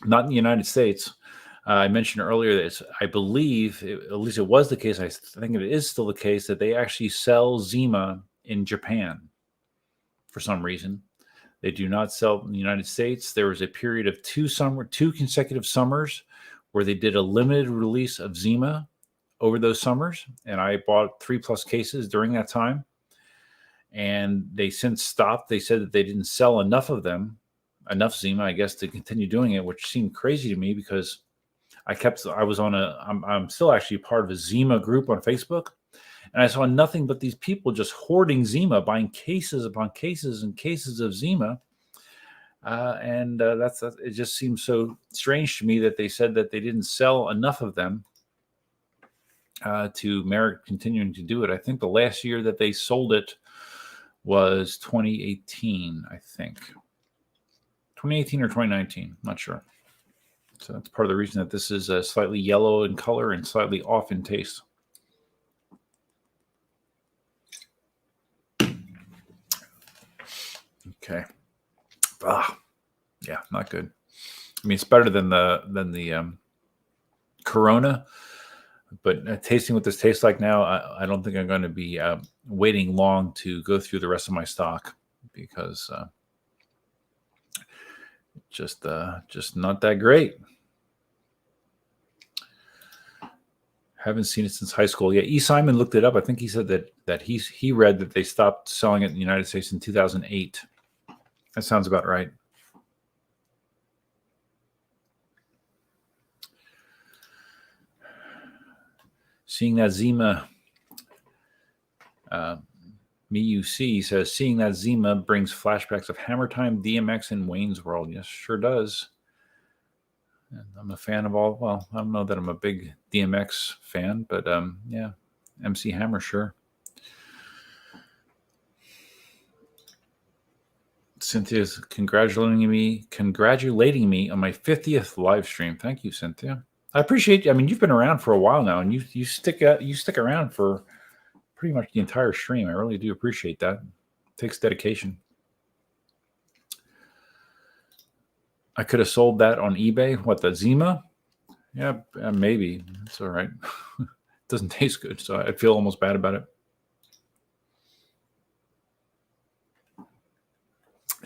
Not in the United States. I mentioned earlier that I believe, at least it was the case, I think it is still the case, that they actually sell Zima in Japan for some reason. They do not sell in the United States. There was a period of two consecutive summers where they did a limited release of Zima over those summers, and I bought 3+ cases during that time. And they since stopped. They said that they didn't sell enough of them, enough Zima, I guess, to continue doing it, which seemed crazy to me because I'm still actually part of a Zima group on Facebook, and I saw nothing but these people just hoarding Zima, buying cases upon cases and cases of Zima. It just seems so strange to me that they said that they didn't sell enough of them to merit continuing to do it. I think the last year that they sold it was 2018, I think. 2018 or 2019, not sure. So that's part of the reason that this is slightly yellow in color and slightly off in taste. Okay. Yeah, not good. I mean, it's better than the Corona, but tasting what this tastes like now, I don't think I'm going to be waiting long to go through the rest of my stock because just not that great. Haven't seen it since high school. Yeah, E. Simon looked it up. I think he said that he read that they stopped selling it in the United States in 2008. That sounds about right. Seeing that Zima, MiUC says, seeing that Zima brings flashbacks of Hammer Time, DMX, and Wayne's World. Yes, sure does. And I'm a fan of all. Well, I don't know that I'm a big DMX fan, but yeah, MC Hammer, sure. Cynthia's congratulating me on my 50th live stream. Thank you, Cynthia. I appreciate you. I mean, you've been around for a while now, and you stick around for pretty much the entire stream. I really do appreciate that. It takes dedication. I could have sold that on eBay. What, the Zima? Yeah, maybe. It's all right. It doesn't taste good, so I feel almost bad about it.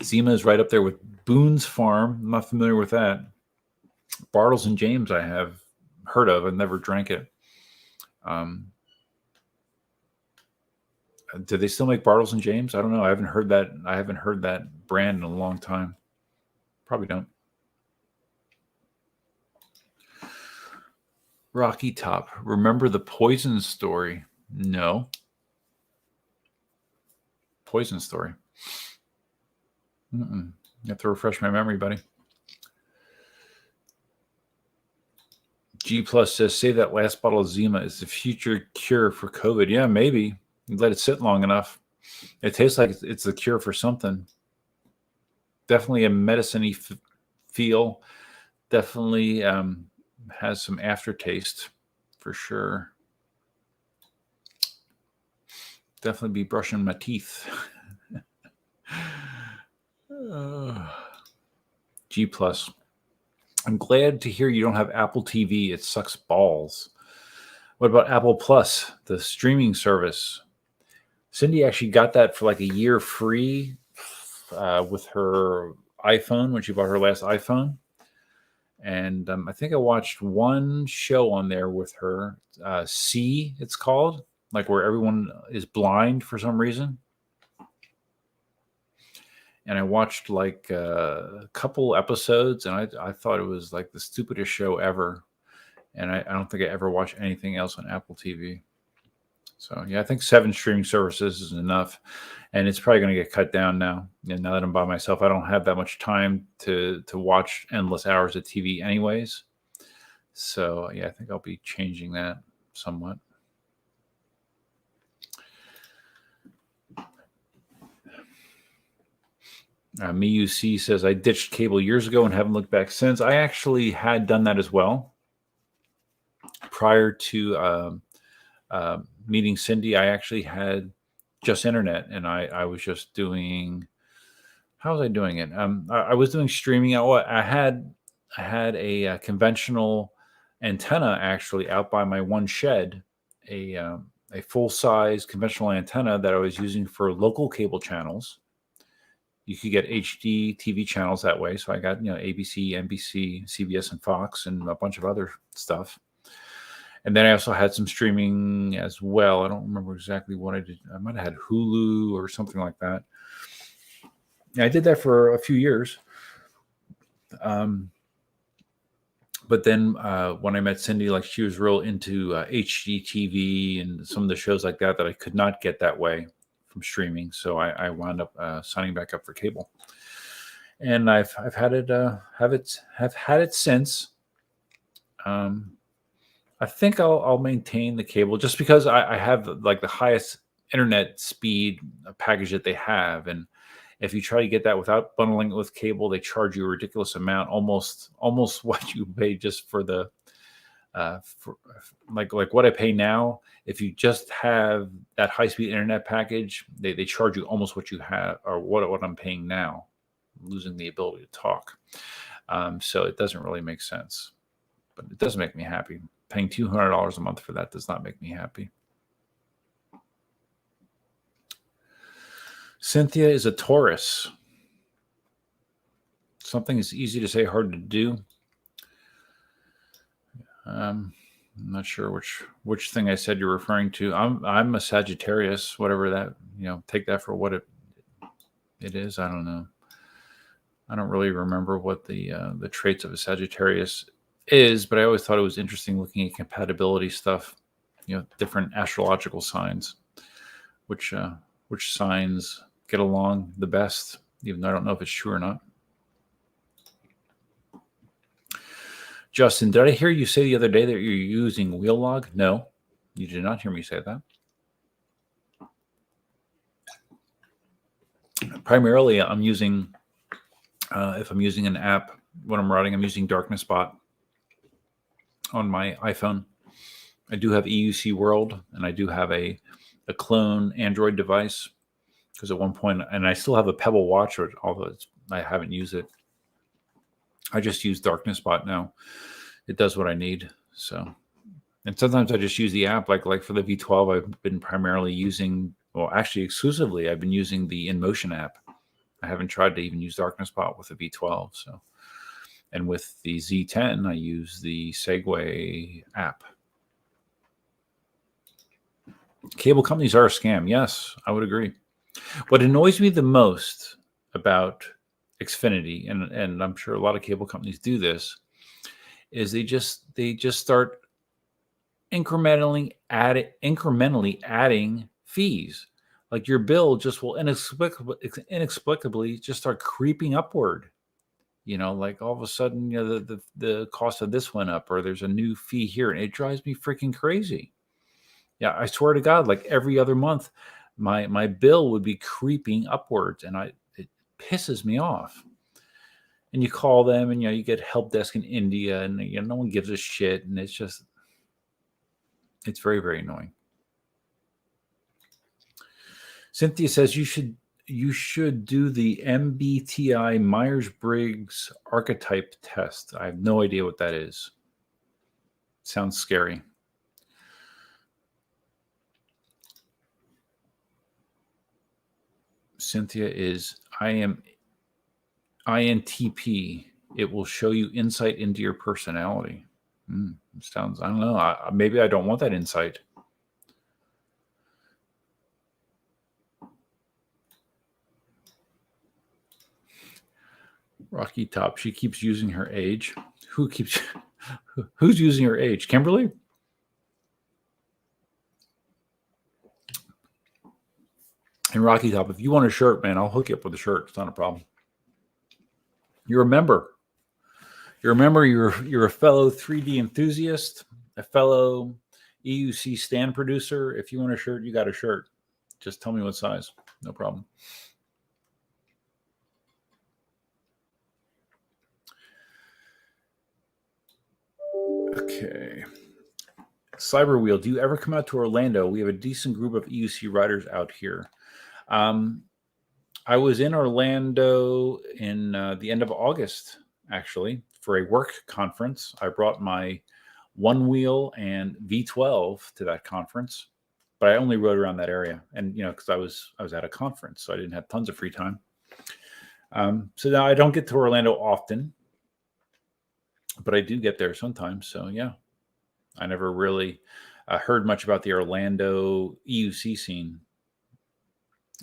Zima is right up there with Boone's Farm. I'm not familiar with that. Bartles and James I have heard of. I've never drank it. Do they still make Bartles and James? I don't know. I haven't heard that brand in a long time. Probably don't. Rocky Top. Remember the Poison story? No. Poison story. You have to refresh my memory, buddy. G Plus says, say that last bottle of Zima is the future cure for COVID. Yeah, maybe. You let it sit long enough. It tastes like it's the cure for something. Definitely a medicine-y feel. Definitely has some aftertaste for sure. Definitely be brushing my teeth. G Plus. I'm glad to hear you don't have Apple TV. It sucks balls. What about Apple Plus, the streaming service? Cindy actually got that for like a year free with her iPhone when she bought her last iPhone. And I think I watched one show on there with her. See, it's called, like where everyone is blind for some reason. And I watched like a couple episodes, and I thought it was like the stupidest show ever. And I don't think I ever watched anything else on Apple TV. So, yeah, I think 7 streaming services is enough. And it's probably going to get cut down now. And now that I'm by myself, I don't have that much time to watch endless hours of TV anyways. So, yeah, I think I'll be changing that somewhat. MiUC says, I ditched cable years ago and haven't looked back since. I actually had done that as well. Prior to meeting Cindy, I actually had just internet, and I was just doing. How was I doing it? I was doing streaming. I had a conventional antenna actually out by my one shed, a full size conventional antenna that I was using for local cable channels. You could get HD TV channels that way. So I got ABC, NBC, CBS, and Fox, and a bunch of other stuff. And then I also had some streaming as well. I don't remember exactly what I did. I might have had Hulu or something like that. Yeah, I did that for a few years. But then when I met Cindy, like she was real into HGTV and some of the shows like that I could not get that way from streaming. So I wound up signing back up for cable, and I've had it have had it since. I think I'll maintain the cable just because I have like the highest internet speed package that they have, and if you try to get that without bundling it with cable, they charge you a ridiculous amount, almost what you pay just for the for like what I pay now. If you just have that high speed internet package, they charge you almost what you have or what I'm paying now, losing the ability to talk. So it doesn't really make sense, but it does make me happy. Paying $200 a month for that does not make me happy. Cynthia is a Taurus. Something is easy to say, hard to do. I'm not sure which thing I said you're referring to. I'm a Sagittarius, whatever that, take that for what it is. I don't know. I don't really remember what the traits of a Sagittarius is, but I always thought it was interesting looking at compatibility stuff, different astrological signs, which signs get along the best, even though I don't know if it's true or not. Justin, did I hear you say the other day that you're using wheel log? No, you did not hear me say that. Primarily, I'm using, if I'm using an app, when I'm writing, I'm using Darkness Bot on my iPhone. I do have EUC World, and I do have a clone Android device, because at one point, and I still have a Pebble watch, although I haven't used it. I just use Darkness Bot now. It does what I need. So, and sometimes I just use the app, like for the V12, I've been primarily using, well, actually exclusively, I've been using the Inmotion app. I haven't tried to even use Darkness Bot with the V12. So, and with the Z10, I use the Segway app. Cable companies are a scam. Yes, I would agree. What annoys me the most about Xfinity, and I'm sure a lot of cable companies do this, is they just start incrementally adding fees. Like your bill just will inexplicably just start creeping upward. Like all of a sudden, the cost of this went up, or there's a new fee here, and it drives me freaking crazy. Yeah, I swear to God, like every other month, my bill would be creeping upwards, and it pisses me off. And you call them, and you get help desk in India, and no one gives a shit, and it's very, very annoying. Cynthia says you should do the MBTI Myers-Briggs archetype test. I have no idea what that is. Sounds scary. Cynthia is I am INTP. It will show you insight into your personality. Sounds, I don't know. Maybe I don't want that insight. Rocky Top. She keeps using her age. Who's using her age? Kimberly? And Rocky Top, if you want a shirt, man, I'll hook you up with a shirt. It's not a problem. You're a member. You're a fellow 3D enthusiast, a fellow EUC stand producer. If you want a shirt, you got a shirt. Just tell me what size. No problem. Okay. Cyberwheel, do you ever come out to Orlando? We have a decent group of EUC riders out here. I was in Orlando in the end of August, actually, for a work conference. I brought my one wheel and V12 to that conference, but I only rode around that area, and because I was at a conference, so I didn't have tons of free time. So now I don't get to Orlando often, but I do get there sometimes. So yeah, I never really heard much about the Orlando EUC scene.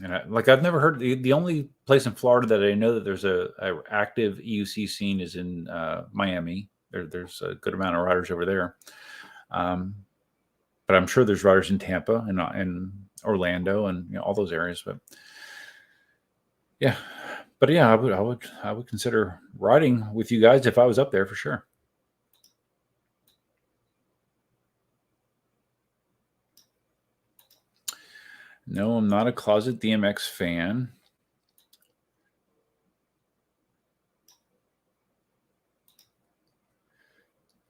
And I've never heard the only place in Florida that I know that there's a active EUC scene is in Miami. There's a good amount of riders over there, but I'm sure there's riders in Tampa and Orlando and all those areas. But yeah, I would consider riding with you guys if I was up there for sure. No, I'm not a closet DMX fan.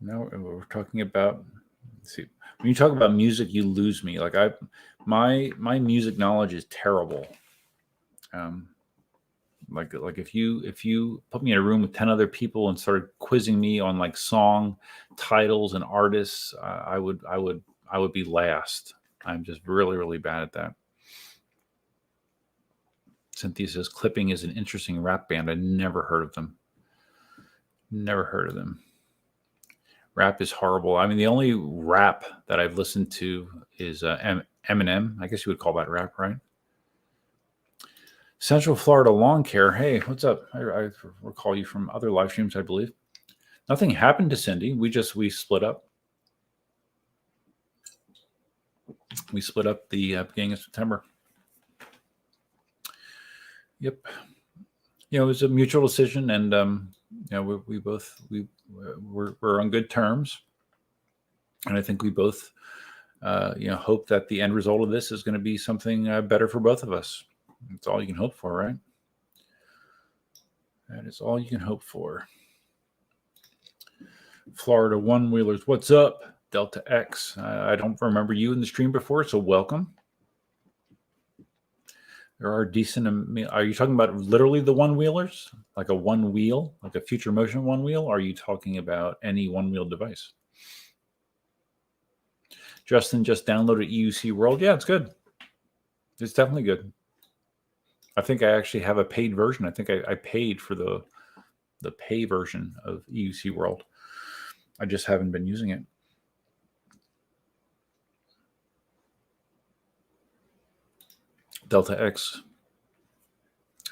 No, we're talking about. Let's see, when you talk about music, you lose me. Like my music knowledge is terrible. Like if you put me in a room with 10 other people and started quizzing me on like song titles and artists, I would be last. I'm just really, really bad at that. Cynthia says Clipping is an interesting rap band. I never heard of them. Never heard of them. Rap is horrible. I mean, the only rap that I've listened to is Eminem. I guess you would call that rap, right? Central Florida Lawn Care. Hey, what's up? I recall you from other live streams, I believe. Nothing happened to Cindy. We split up. We split up the beginning of September. Yep. It was a mutual decision, and we're on good terms, and I think we both hope that the end result of this is going to be something better for both of us. That's all you can hope for, right? That is all you can hope for. Florida one-wheelers, what's up? Delta X. I don't remember you in the stream before, so welcome. There are decent. Are you talking about literally the one-wheelers, like a one wheel, like a Future Motion one wheel? Or are you talking about any one-wheel device? Justin just downloaded EUC World. Yeah, it's good. It's definitely good. I think I actually have a paid version. I think I paid for the pay version of EUC World. I just haven't been using it. Delta X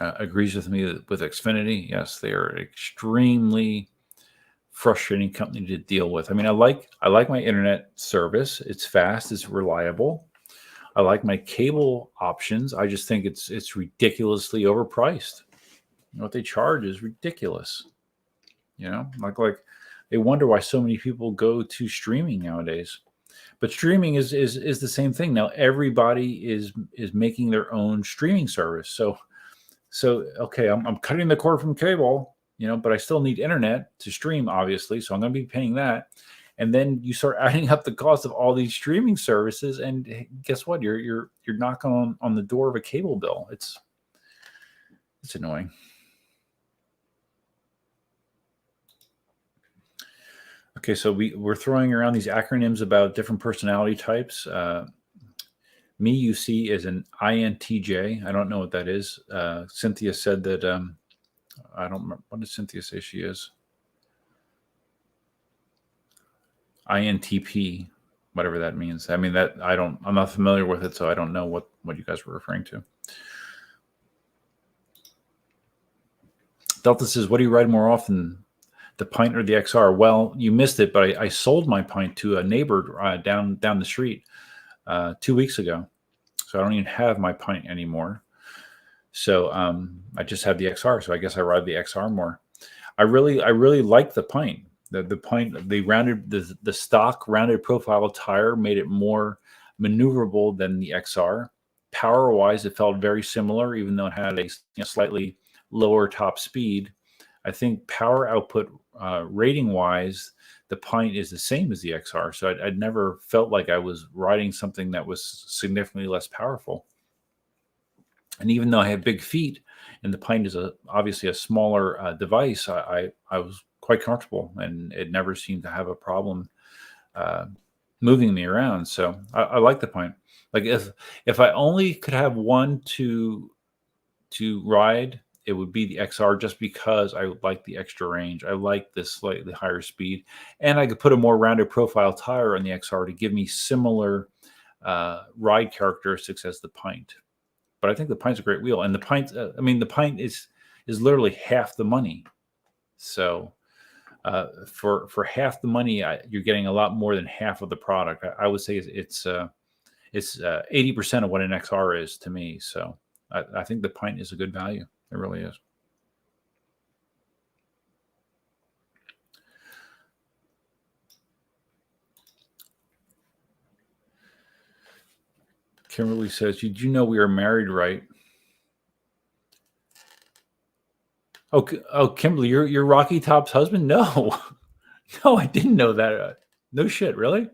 agrees with me with Xfinity. Yes, they are extremely frustrating company to deal with. I mean, I like my internet service. It's fast. It's reliable. I like my cable options. I just think it's ridiculously overpriced. What they charge is ridiculous. Like they wonder why so many people go to streaming nowadays. But streaming is the same thing now. Everybody is making their own streaming service. So okay, I'm cutting the cord from cable, but I still need internet to stream, obviously. So I'm going to be paying that. And then you start adding up the cost of all these streaming services, and guess what? You're knocking on the door of a cable bill. It's annoying. Okay, so we're throwing around these acronyms about different personality types. Me, you see, is an INTJ. I don't know what that is. Cynthia said that I don't remember. What did Cynthia say she is? INTP, whatever that means. I mean, I'm not familiar with it, so I don't know what you guys were referring to. Delta says, what do you ride more often, the Pint or the XR? Well, you missed it, but I sold my Pint to a neighbor down the street 2 weeks ago. So I don't even have my Pint anymore. So I just have the XR. So I guess I ride the XR more. I really like the Pint. The Pint, the stock rounded profile tire made it more maneuverable than the XR. Power wise, it felt very similar, even though it had a slightly lower top speed. I think power output rating wise, the Pint is the same as the XR. So I'd never felt like I was riding something that was significantly less powerful. And even though I have big feet, and the Pint is obviously a smaller device, I was quite comfortable, and it never seemed to have a problem moving me around. So I like the Pint. Like if I only could have one to ride, it would be the XR, just because I like the extra range. I like this slightly higher speed, and I could put a more rounded profile tire on the XR to give me similar ride characteristics as the Pint. But I think the Pint's a great wheel, and the Pint. The Pint is literally half the money. So for half the money, you're getting a lot more than half of the product. I would say it's 80% of what an XR is to me. So I think the Pint is a good value. It really is. Kimberly says, "Did you know we are married, right?" Oh, Kimberly, you're Rocky Top's husband? No, no, I didn't know that. No shit, really?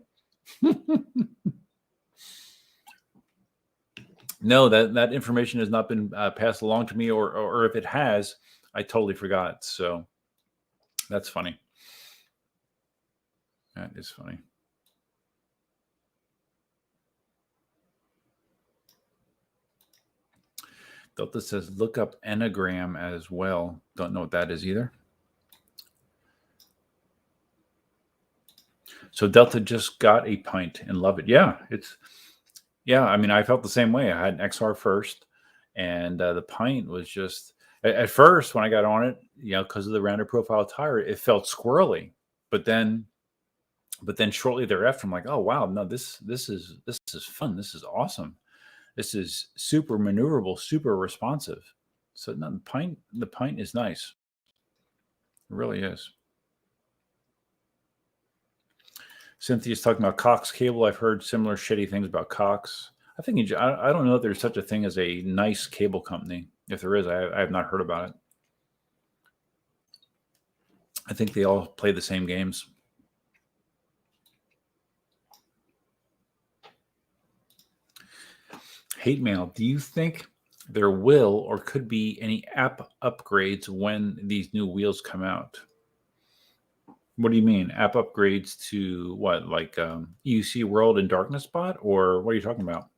No, that information has not been passed along to me, or if it has, I totally forgot. So that's funny. That is funny. Delta says, look up Enneagram as well. Don't know what that is either. So Delta just got a Pint and love it. Yeah, I felt the same way. I had an XR first, and the Pint was just, at first when I got on it, because of the rounded profile tire, it felt squirrely. But then shortly thereafter, I'm like, oh wow, no, this is fun. This is awesome. This is super maneuverable, super responsive. So no, the Pint is nice. It really is. Cynthia's talking about Cox Cable. I've heard similar shitty things about Cox. I think I don't know if there's such a thing as a nice cable company. If there is, I have not heard about it. I think they all play the same games. Hate mail. Do you think there will or could be any app upgrades when these new wheels come out? What do you mean? App upgrades to what? Like EUC World and Darkness Bot? Or what are you talking about?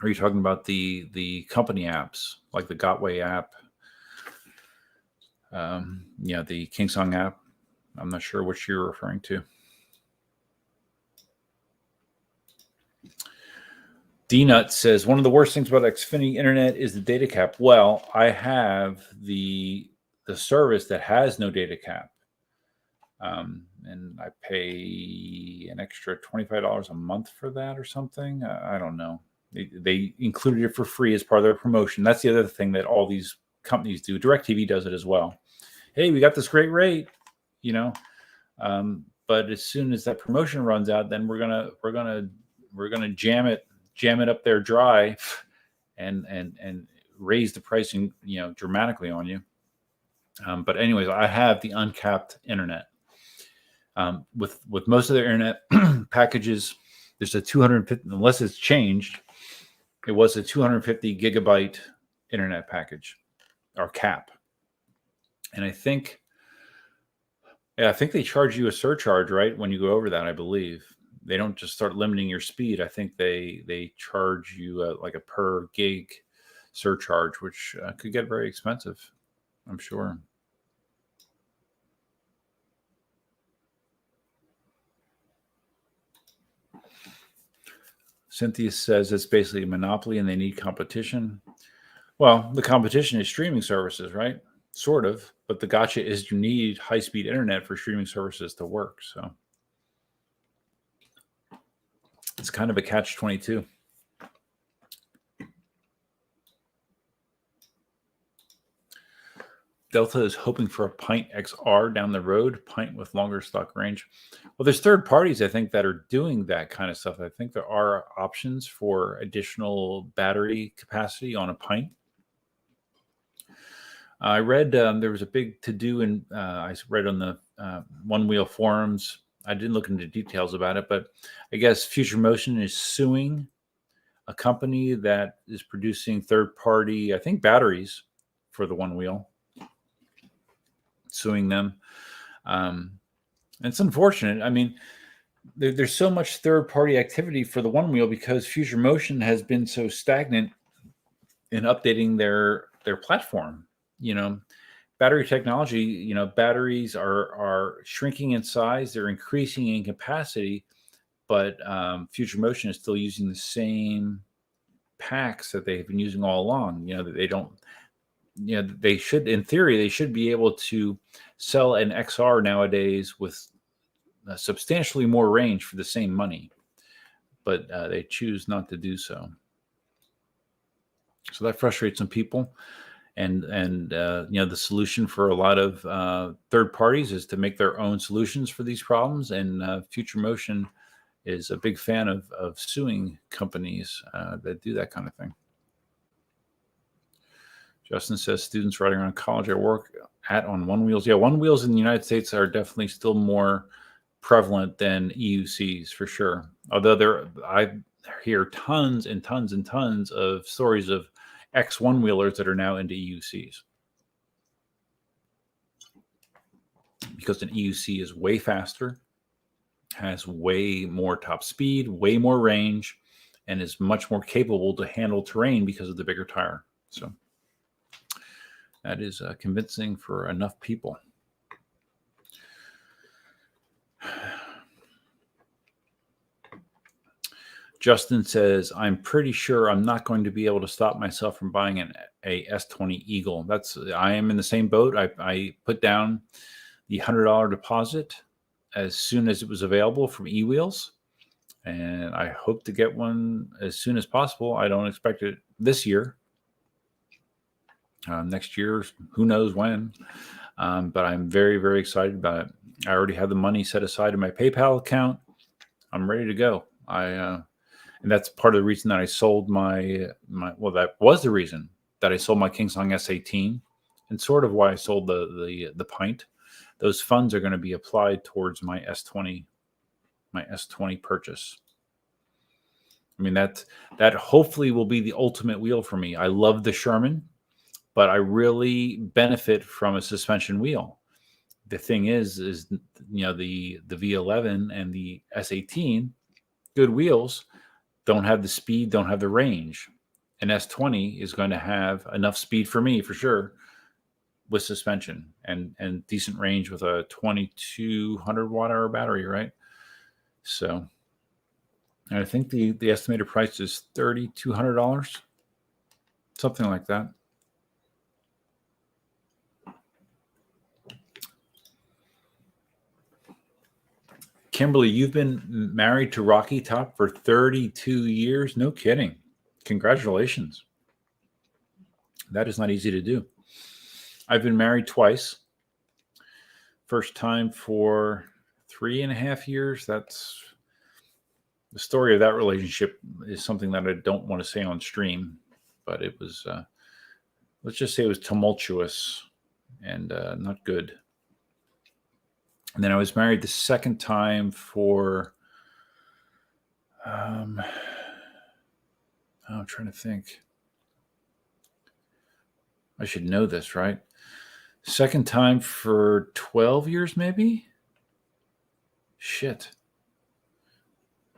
Are you talking about the company apps, like the Gotway app? The KingSong app? I'm not sure what you're referring to. D-Nut says, one of the worst things about Xfinity Internet is the data cap. Well, I have the service that has no data cap. And I pay an extra $25 a month for that or something. I don't know. They included it for free as part of their promotion. That's the other thing that all these companies do. DirecTV does it as well. Hey, we got this great rate, but as soon as that promotion runs out, then we're gonna jam it up there dry, and raise the pricing, dramatically on you. But anyways, I have the uncapped internet. With most of their internet packages, there's a 250, unless it's changed, it was a 250 gigabyte internet package or cap. And I think they charge you a surcharge, right? When you go over that, I believe they don't just start limiting your speed. I think they charge you like a per gig surcharge, which could get very expensive, I'm sure. Cynthia says it's basically a monopoly and they need competition. Well, the competition is streaming services, right? Sort of. But the gotcha is you need high-speed internet for streaming services to work. So it's kind of a catch-22. Delta is hoping for a Pint XR down the road, Pint with longer stock range. Well, there's third parties, I think, that are doing that kind of stuff. I think there are options for additional battery capacity on a Pint. I read there was a big to-do, and I read on the One Wheel forums. I didn't look into details about it, but I guess Future Motion is suing a company that is producing third-party, I think, batteries for the One Wheel, suing them. It's unfortunate. I mean, there's so much third-party activity for the One Wheel because Future Motion has been so stagnant in updating their platform. Battery technology, batteries are shrinking in size, they're increasing in capacity, but Future Motion is still using the same packs that they've been using all along. They don't, they should, in theory, they should be able to sell an XR nowadays with substantially more range for the same money, but they choose not to do so. So that frustrates some people. And the solution for a lot of third parties is to make their own solutions for these problems. And Future Motion is a big fan of suing companies that do that kind of thing. Justin says students riding around college at work on One Wheels. Yeah, One Wheels in the United States are definitely still more prevalent than EUCs for sure. Although I hear tons and tons and tons of stories of X one wheelers that are now into EUCs, because an EUC is way faster, has way more top speed, way more range, and is much more capable to handle terrain because of the bigger tire. So that is convincing for enough people. Justin says, I'm pretty sure I'm not going to be able to stop myself from buying a S20 Eagle. I am in the same boat. I put down the $100 deposit as soon as it was available from eWheels, and I hope to get one as soon as possible. I don't expect it this year. Next year, who knows when, but I'm very, very excited about it. I already have the money set aside in my PayPal account. I'm ready to go. And that's part of the reason that I sold that was the reason that I sold my KingSong S18, and sort of why I sold the Pint. Those funds are going to be applied towards my S20 purchase. I mean, that hopefully will be the ultimate wheel for me. I love the Sherman, but I really benefit from a suspension wheel. The thing is the V11 and the S18, good wheels, don't have the speed, don't have the range. An S20 is going to have enough speed for me, for sure, with suspension and decent range with a 2200 watt hour battery, right? So I think the estimated price is $3,200, something like that. Kimberly, you've been married to Rocky Top for 32 years. No kidding. Congratulations. That is not easy to do. I've been married twice. First time for 3.5 years. That's the story of that relationship is something that I don't want to say on stream, but it was, let's just say it was tumultuous and not good. And then I was married the second time for, I'm trying to think. I should know this, right? Second time for 12 years, maybe? Shit.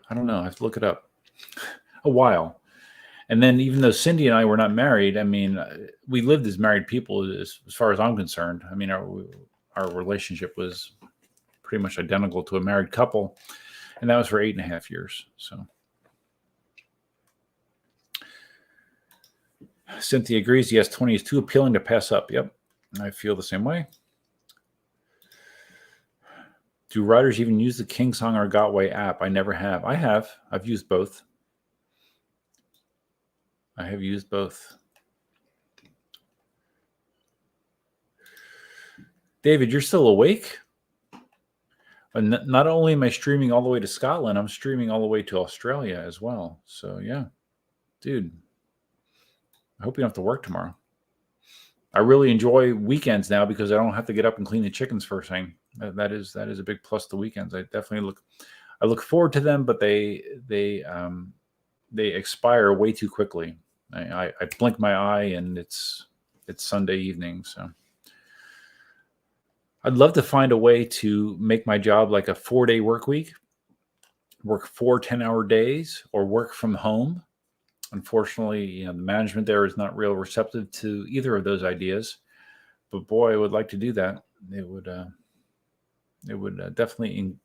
I don't know. I have to look it up. A while. And then even though Cindy and I were not married, I mean, we lived as married people as far as I'm concerned. I mean, our relationship was pretty much identical to a married couple, and that was for 8.5 years. So Cynthia agrees the S20 is too appealing to pass up. Yep, I feel the same way. Do riders even use the KingSong or Gotway app? I never have. I have. I've used both. I have used both. David, you're still awake? And not only am I streaming all the way to Scotland, I'm streaming all the way to Australia as well. So yeah, dude, I hope you don't have to work tomorrow. I really enjoy weekends now because I don't have to get up and clean the chickens first thing. That is a big plus to weekends. I look forward to them, but they expire way too quickly. I blink my eye and it's Sunday evening. So I'd love to find a way to make my job like a 4-day work week, work 4 10-hour days, or work from home. Unfortunately, the management there is not real receptive to either of those ideas. But boy, I would like to do that. It would definitely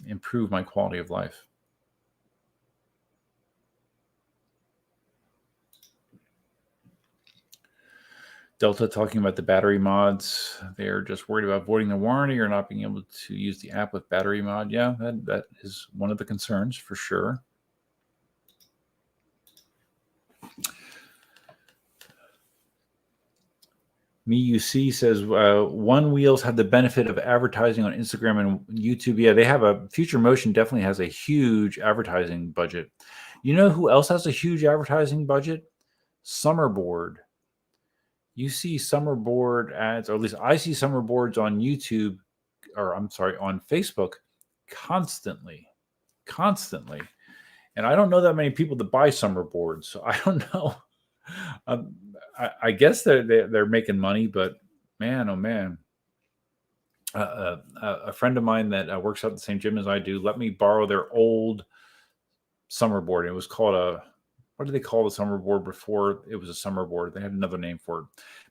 improve my quality of life. Delta talking about the battery mods. They're just worried about voiding the warranty or not being able to use the app with battery mod. Yeah, that is one of the concerns for sure. MeUC says One Wheels have the benefit of advertising on Instagram and YouTube. Yeah, they have Future Motion definitely has a huge advertising budget. You know who else has a huge advertising budget? Summerboard. You see Summerboard ads, or at least I see Summerboards on YouTube, or I'm sorry, on Facebook constantly. And I don't know that many people that buy Summerboards, so I don't know. I guess they're making money, but man, oh man. A friend of mine that works out at the same gym as I do let me borrow their old Summerboard. It was called what did they call the Summerboard before it was a Summerboard? They had another name for it,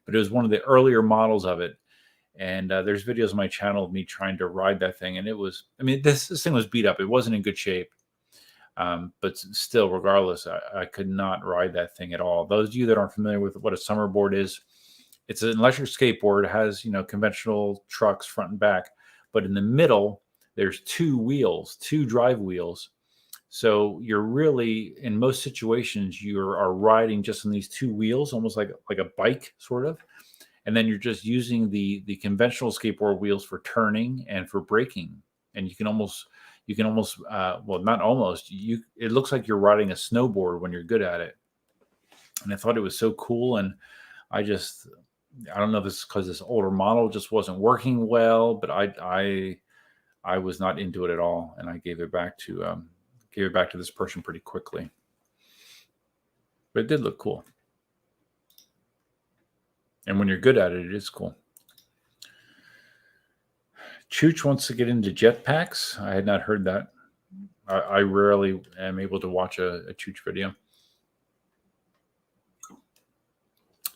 but it was one of the earlier models of it. And there's videos on my channel of me trying to ride that thing, and it was, I mean, this thing was beat up. It wasn't in good shape. But still, regardless, I could not ride that thing at all. Those of you that aren't familiar with what a Summerboard is, it's an electric skateboard. It has, conventional trucks front and back, but in the middle, there's 2 wheels, 2 drive wheels. So you're really, in most situations, you are riding just on these 2 wheels, almost like a bike, sort of. And then you're just using the conventional skateboard wheels for turning and for braking. And you can almost well, not almost, it looks like you're riding a snowboard when you're good at it. And I thought it was so cool. And I don't know if this is because this older model just wasn't working well, but I was not into it at all. And I gave it back to this person pretty quickly. But it did look cool. And when you're good at it, it is cool. Chooch wants to get into jetpacks. I had not heard that. I rarely am able to watch a Chooch video,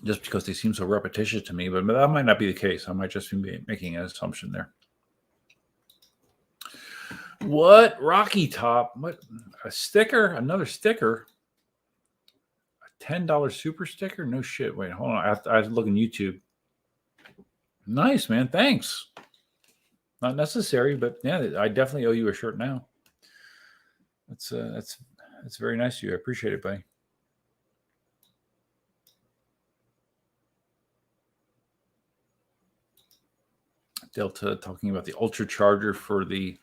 just because they seem so repetitious to me. But that might not be the case. I might just be making an assumption there. What? Rocky Top? What? A sticker? Another sticker? A $10 super sticker? No shit. Wait, hold on. I have to look on YouTube. Nice, man. Thanks. Not necessary, but yeah, I definitely owe you a shirt now. That's very nice of you. I appreciate it, buddy. Delta talking about the Ultra Charger for the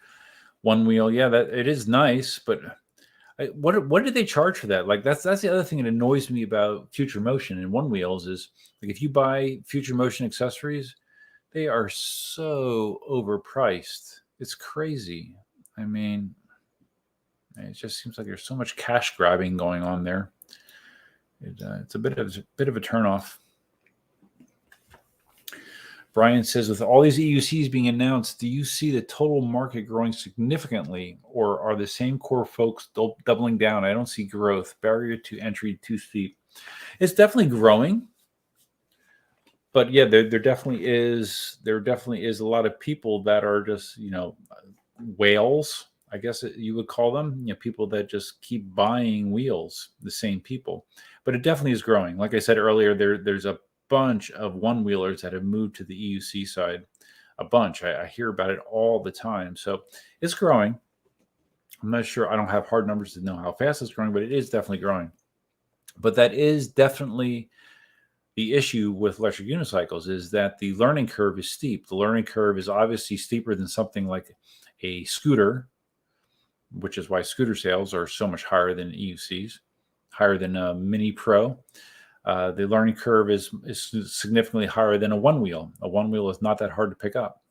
One Wheel. Yeah, that it is nice, but what did they charge for that? Like that's the other thing that annoys me about Future Motion and One Wheels is, like, if you buy Future Motion accessories, they are so overpriced. It's crazy. I mean, it just seems like there's so much cash grabbing going on there. It's a bit of a turnoff. Brian says, with all these EUCs being announced, do you see the total market growing significantly, or are the same core folks doubling down? I don't see growth. Barrier to entry too steep. It's definitely growing. But yeah, there definitely is a lot of people that are just, whales, I guess you would call them, people that just keep buying wheels, the same people. But it definitely is growing. Like I said earlier, there's a bunch of one-wheelers that have moved to the EUC side. A bunch. I hear about it all the time. So it's growing. I'm not sure. I don't have hard numbers to know how fast it's growing, but it is definitely growing. But that is definitely the issue with electric unicycles, is that the learning curve is steep. The learning curve is obviously steeper than something like a scooter, which is why scooter sales are so much higher than EUCs, higher than Mini Pro. the learning curve is significantly higher than a one wheel. A one wheel is not that hard to pick up.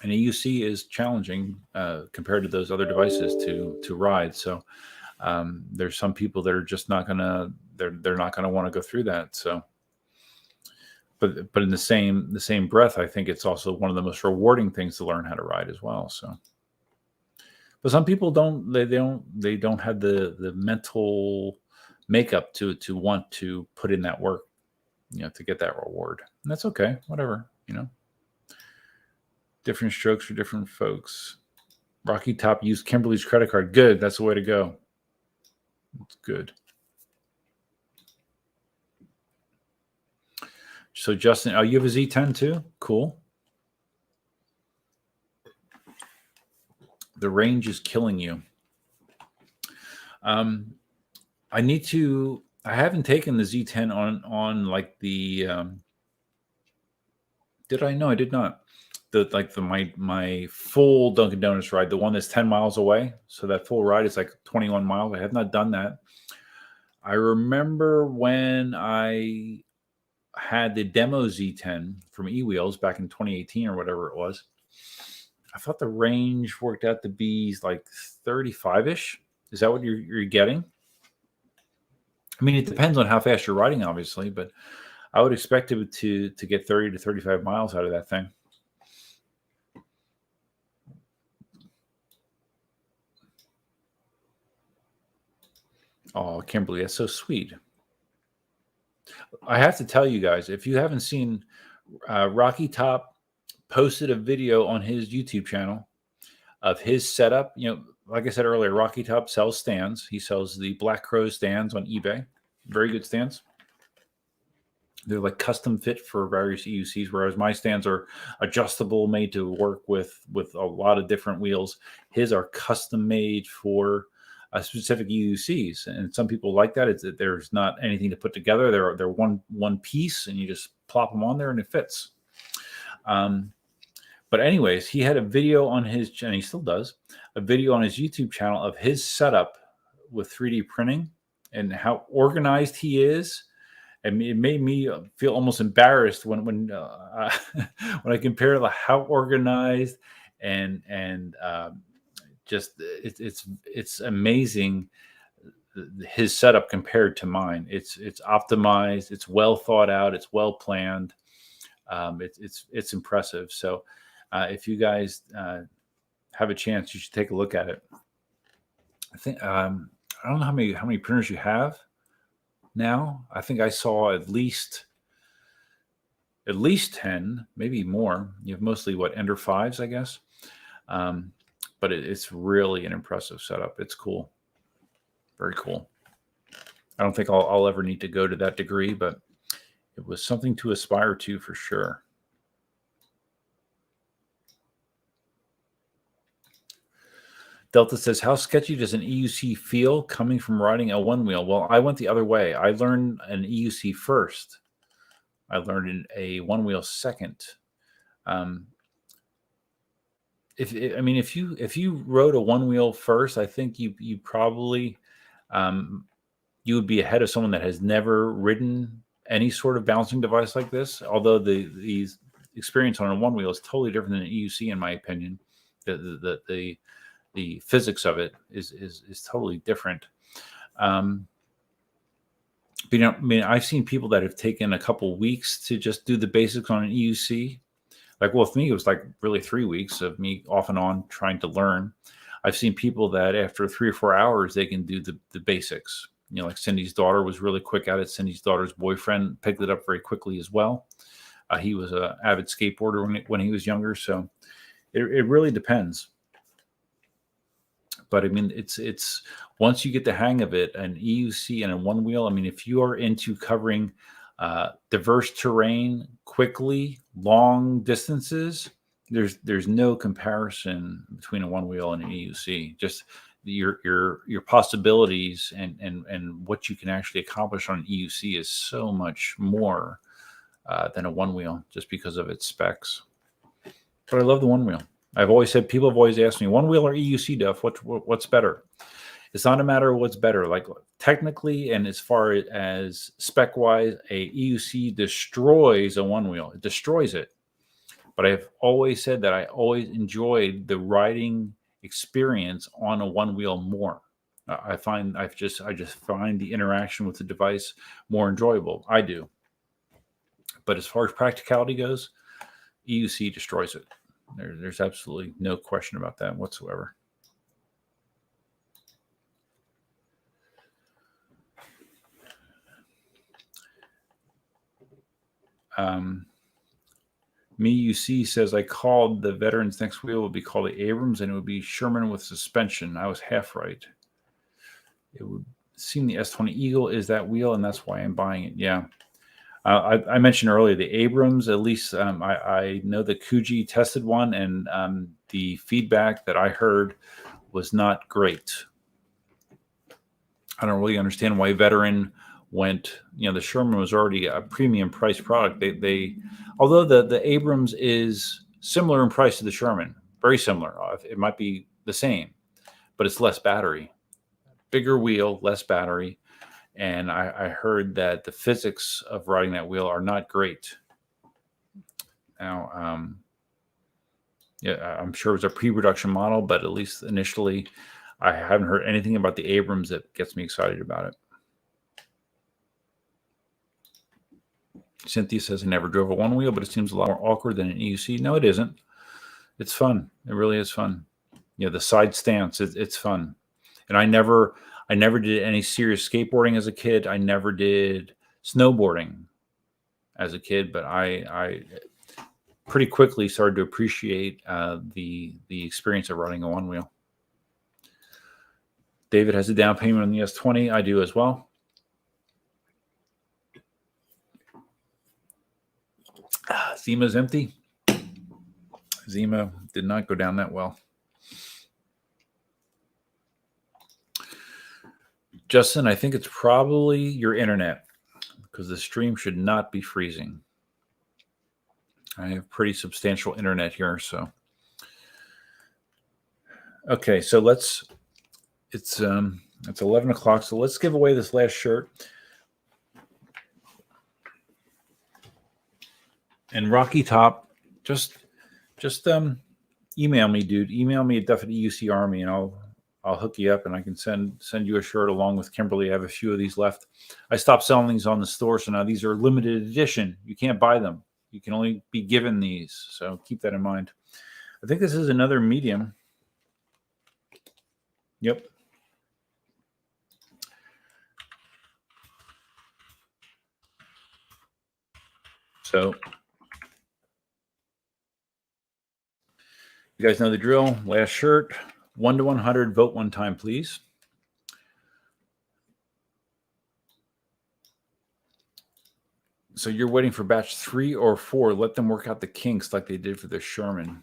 And EUC is challenging compared to those other devices to ride. So there's some people that are just not gonna they're not gonna want to go through that. So, but in the same breath, I think it's also one of the most rewarding things to learn how to ride as well. So, but some people don't have the mental makeup to want to put in that work, to get that reward. And that's okay. Whatever, different strokes for different folks. Rocky Top used Kimberly's credit card. Good. That's the way to go. It's good. So Justin, you have a Z10 too? Cool. The range is killing you. I haven't taken the Z10 on like the, did I? No, I did not. My full Dunkin' Donuts ride, the one that's 10 miles away. So that full ride is like 21 miles. I have not done that. I remember when I had the demo Z10 from eWheels back in 2018 or whatever it was. I thought the range worked out to be like 35-ish. Is that what you're getting? I mean, it depends on how fast you're riding, obviously, but I would expect it to get 30 to 35 miles out of that thing. Oh, Kimberly, that's so sweet. I have to tell you guys, if you haven't seen, Rocky Top posted a video on his YouTube channel of his setup. Like I said earlier, Rocky Top sells stands. He sells the Black Crow stands on eBay. Very good stands. They're like custom fit for various EUCs, whereas my stands are adjustable, made to work with a lot of different wheels. His are custom made for specific EUCs, and some people like that. It's that there's not anything to put together. They're one piece, and you just plop them on there, and it fits. But anyways, he had a video on his channel. He still does a video on his YouTube channel of his setup with 3D printing and how organized he is. And it made me feel almost embarrassed when I compare how organized and just it's amazing his setup compared to mine. It's optimized, it's well thought out, it's well planned. It's impressive. So if you guys have a chance, you should take a look at it. I think I don't know how many printers you have now. I think I saw at least 10, maybe more. You have mostly Ender 5s, I guess. But it's really an impressive setup. It's cool. Very cool. I don't think I'll ever need to go to that degree, but it was something to aspire to for sure. Delta says, how sketchy does an EUC feel coming from riding a one wheel? Well, I went the other way. I learned an EUC first. I learned a one wheel second. If you rode a one wheel first, I think you probably you would be ahead of someone that has never ridden any sort of balancing device like this. Although the experience on a one wheel is totally different than an EUC, in my opinion. The physics of it is totally different. But I've seen people that have taken a couple weeks to just do the basics on an EUC. Like, well, with me, it was like really 3 weeks of me off and on trying to learn. I've seen people that after 3 or 4 hours, they can do the basics. Like Cindy's daughter was really quick at it. Cindy's daughter's boyfriend picked it up very quickly as well. He was an avid skateboarder when he was younger. So it really depends. But it's once you get the hang of it, an EUC and a one wheel. If you are into covering diverse terrain quickly, long distances, there's no comparison between a one wheel and an EUC. Just your possibilities and what you can actually accomplish on an EUC is so much more than a one wheel, just because of its specs. But I love the one wheel. I've always said, people have always asked me, one wheel or EUC, Duff, what's better? It's not a matter of what's better. Like technically, and as far as spec wise, a EUC destroys a one wheel. It destroys it. But I've always said that I always enjoyed the riding experience on a one wheel more. I just find the interaction with the device more enjoyable. I do. But as far as practicality goes, EUC destroys it. There's absolutely no question about that whatsoever. MeUC says, I called the Veterans next wheel would be called the Abrams, and it would be Sherman with suspension. I was half right. It would seem the S20 Eagle is that wheel, and that's why I'm buying it. Yeah. I mentioned earlier the Abrams, at least I know the Kuji tested one, and the feedback that I heard was not great. I don't really understand why Veteran went, the Sherman was already a premium price product. Although the Abrams is similar in price to the Sherman, very similar. It might be the same, but it's less battery, bigger wheel, less battery. And I heard that the physics of riding that wheel are not great. Now, I'm sure it was a pre-production model, but at least initially, I haven't heard anything about the Abrams that gets me excited about it. Cynthia says, I never drove a one wheel, but it seems a lot more awkward than an EUC. No, it isn't. It's fun. It really is fun. The side stance, it's fun. And I never did any serious skateboarding as a kid. I never did snowboarding as a kid, but I pretty quickly started to appreciate the experience of riding a one wheel. David has a down payment on the S20. I do as well. Zima's empty. Zima did not go down that well. Justin, I think it's probably your internet because the stream should not be freezing. I have pretty substantial internet here, so. Okay, so it's 11 o'clock, so let's give away this last shirt. And Rocky Top, just email me, dude. Email me at Duff@EUC Army, and I'll hook you up, and I can send you a shirt along with Kimberly. I have a few of these left. I stopped selling these on the store, so now these are limited edition. You can't buy them. You can only be given these, so keep that in mind. I think this is another medium. Yep. So you guys know the drill. Last shirt, 1 to 100. Vote one time, please. So you're waiting for batch 3 or 4. Let them work out the kinks like they did for the Sherman,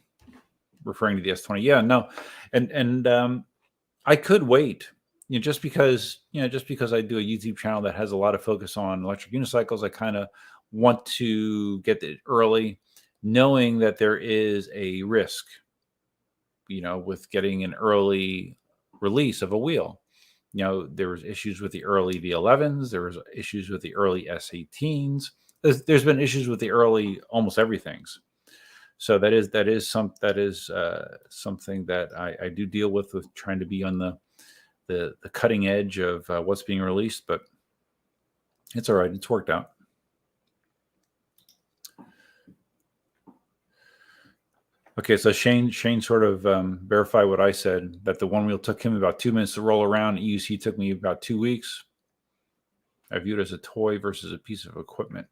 referring to the S20. Yeah, no, and I could wait. Just because I do a YouTube channel that has a lot of focus on electric unicycles, I kind of want to get it early, knowing that there is a risk, with getting an early release of a wheel. There was issues with the early V11s. There was issues with the early S18s. There's been issues with the early almost everything's. So that is something that I do deal with trying to be on the cutting edge of what's being released, but it's all right. It's worked out. Okay, so Shane sort of verified what I said, that the one wheel took him about 2 minutes to roll around. EUC took me about 2 weeks. I view it as a toy versus a piece of equipment.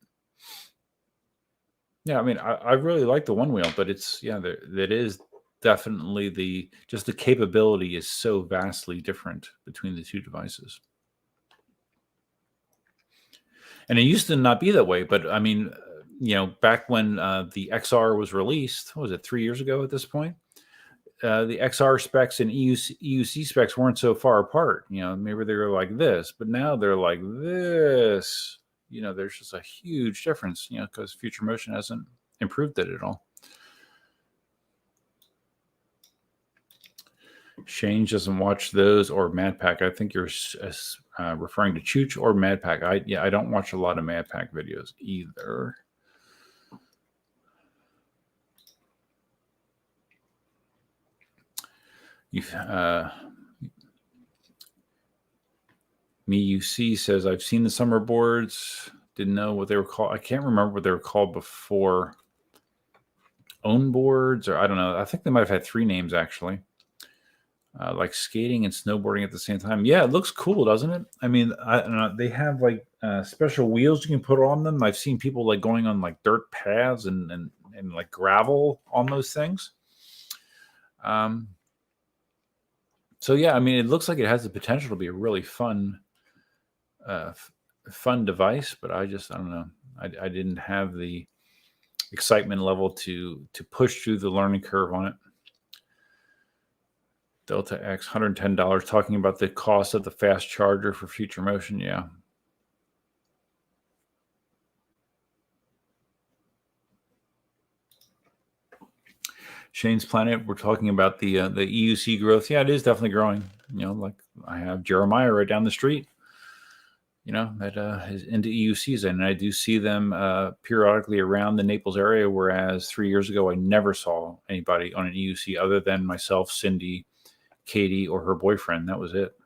Yeah, I mean, I really like the one wheel, but that is definitely the capability is so vastly different between the two devices. And it used to not be that way, but I mean, back when the XR was released, what was it, 3 years ago at this point? The XR specs and EUC specs weren't so far apart. Maybe they were like this, but now they're like this. There's just a huge difference, because Future Motion hasn't improved it at all. Shane doesn't watch those or Mad Pack. I think you're referring to Chooch or Mad Pack. I don't watch a lot of Mad Pack videos either. MeUC says, I've seen the summer boards. Didn't know what they were called. I can't remember what they were called before. Own boards, or I don't know. I think they might have had 3 names actually. Like skating and snowboarding at the same time. Yeah, it looks cool, doesn't it? I mean, they have like special wheels you can put on them. I've seen people like going on like dirt paths and like gravel on those things. So yeah, I mean, it looks like it has the potential to be a really fun device, but I don't know. I didn't have the excitement level to push through the learning curve on it. Delta X, $110, talking about the cost of the fast charger for future motion. Yeah. Shane's Planet, we're talking about the EUC growth. Yeah, it is definitely growing. Like I have Jeremiah right down the street, that is into EUCs, and I do see them periodically around the Naples area, whereas 3 years ago, I never saw anybody on an EUC other than myself, Cindy, Katie, or her boyfriend. That was it.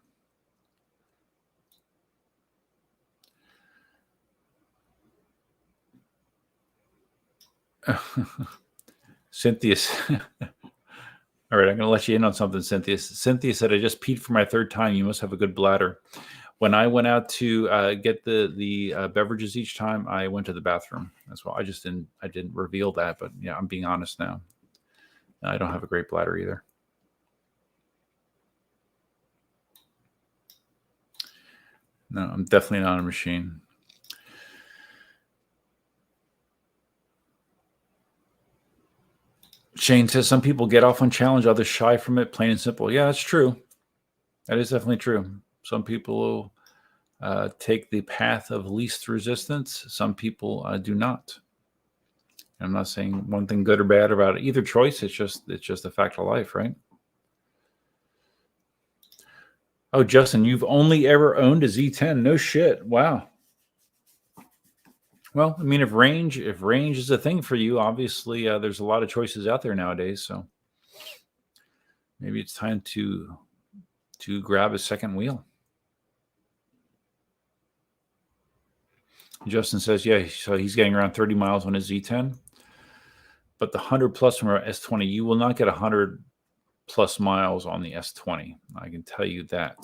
Cynthia. All right, I'm going to let you in on something, Cynthia. Cynthia said, I just peed for my 3rd time. You must have a good bladder. When I went out to get the beverages each time, I went to the bathroom as well. I didn't reveal that, but yeah, I'm being honest now. I don't have a great bladder either. No, I'm definitely not a machine. Shane says some people get off on challenge, others shy from it, plain and simple. Yeah, that's true. That is definitely true. Some people take the path of least resistance. Some people do not. I'm not saying one thing good or bad about either choice. It's just a fact of life, right? Oh, Justin, you've only ever owned a Z10. No shit. Wow. Well, I mean, if range is a thing for you, obviously there's a lot of choices out there nowadays. So maybe it's time to grab a second wheel. Justin says, yeah, so he's getting around 30 miles on his Z10, but the 100 plus from our S20, you will not get 100 plus miles on the S20. I can tell you that.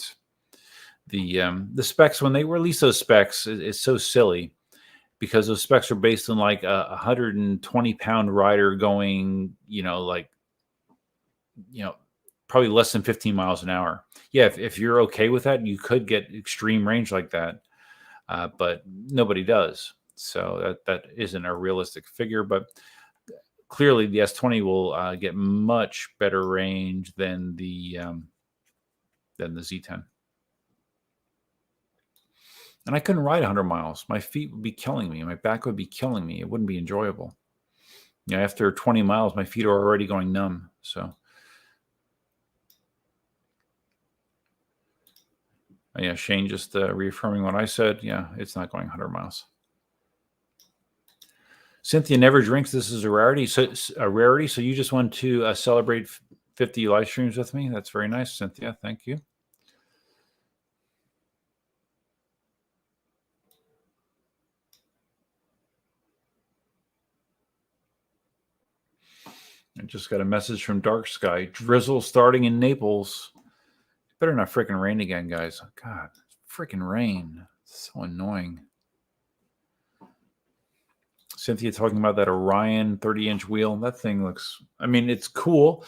The specs, when they release those specs, it's so silly because those specs are based on like a 120-pound rider going, probably less than 15 miles an hour. Yeah, if you're okay with that, you could get extreme range like that, but nobody does. So that isn't a realistic figure. But clearly, the S20 will get much better range than the Z10. And I couldn't ride 100 miles. My feet would be killing me. My back would be killing me. It wouldn't be enjoyable. After 20 miles, my feet are already going numb. So, yeah, Shane just reaffirming what I said. Yeah, it's not going 100 miles. Cynthia never drinks. This is a rarity. So you just want to celebrate 50 live streams with me? That's very nice, Cynthia. Thank you. I just got a message from Dark Sky. Drizzle starting in Naples. Better not freaking rain again, guys. God, freaking rain. It's so annoying. Cynthia talking about that Orion 30-inch wheel. That thing looks, I mean, it's cool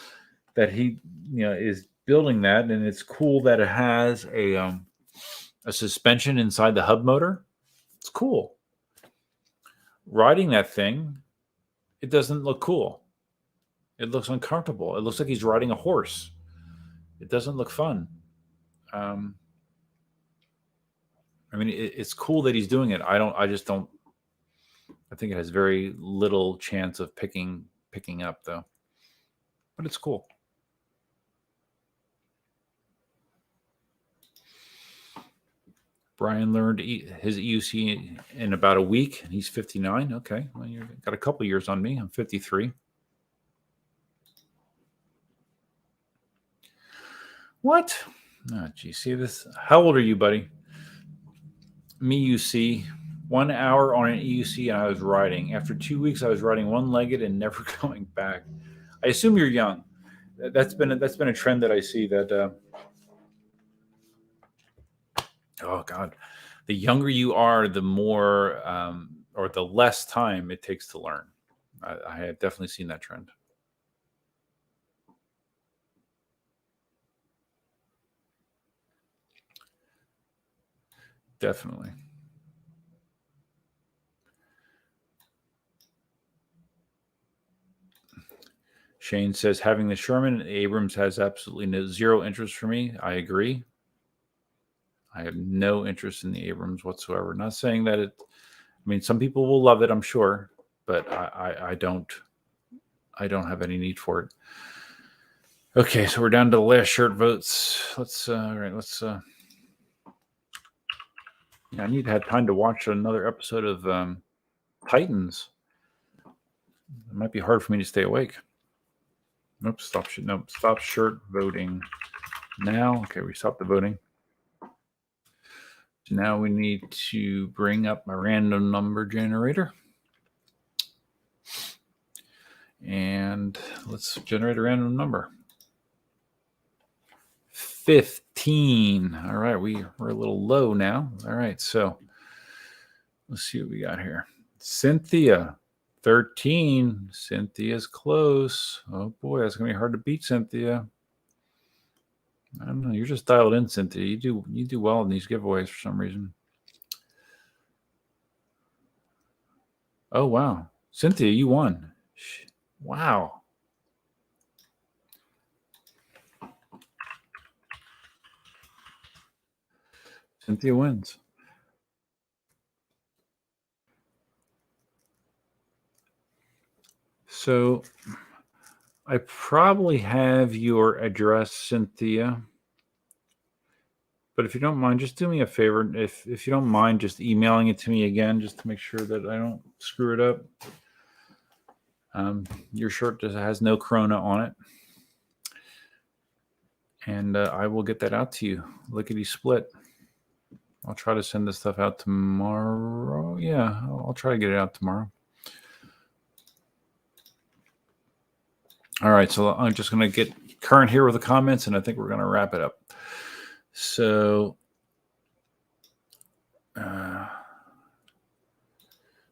that he, is building that, and it's cool that it has a suspension inside the hub motor. It's cool. Riding that thing, it doesn't look cool. It looks uncomfortable. It looks like he's riding a horse. It doesn't look fun. I mean, it's cool that he's doing it. I just don't. I think it has very little chance of picking up though. But it's cool. Brian learned his EUC in about a week, and he's 59. Okay, well, you've got a couple years on me. I'm 53. What? Oh, gee, see this? How old are you, buddy? Me, you see. 1 hour on an EUC, and I was riding. After 2 weeks, I was riding one-legged and never going back. I assume you're young. That's been a trend that I see. That oh God, the younger you are, the more or the less time it takes to learn. I have definitely seen that trend. Definitely. Shane says having the Sherman and Abrams has absolutely zero interest for me. I agree. I have no interest in the Abrams whatsoever. Not saying that it. I mean, some people will love it, I'm sure, but I don't. I don't have any need for it. Okay, so we're down to the last shirt votes. Let's all right. Let's. I need to have time to watch another episode of Titans. It might be hard for me to stay awake. Nope. Stop. Nope. Stop shirt voting now. Okay, we stopped the voting. So now we need to bring up my random number generator. And let's generate a random number. 15. All right, we're a little low now. All right, so let's see what we got here. Cynthia, 13. Cynthia's close. Oh boy, that's gonna be hard to beat, Cynthia. I don't know. You're just dialed in, Cynthia. You do well in these giveaways for some reason. Oh wow, Cynthia, you won. Wow. Cynthia wins. So I probably have your address, Cynthia. But if you don't mind, just do me a favor. If you don't mind just emailing it to me again, just to make sure that I don't screw it up. Your shirt has no Corona on it. And I will get that out to you. Lickety split. I'll try to send this stuff out tomorrow. Yeah, I'll try to get it out tomorrow. All right, so I'm just going to get current here with the comments, and I think we're going to wrap it up. So,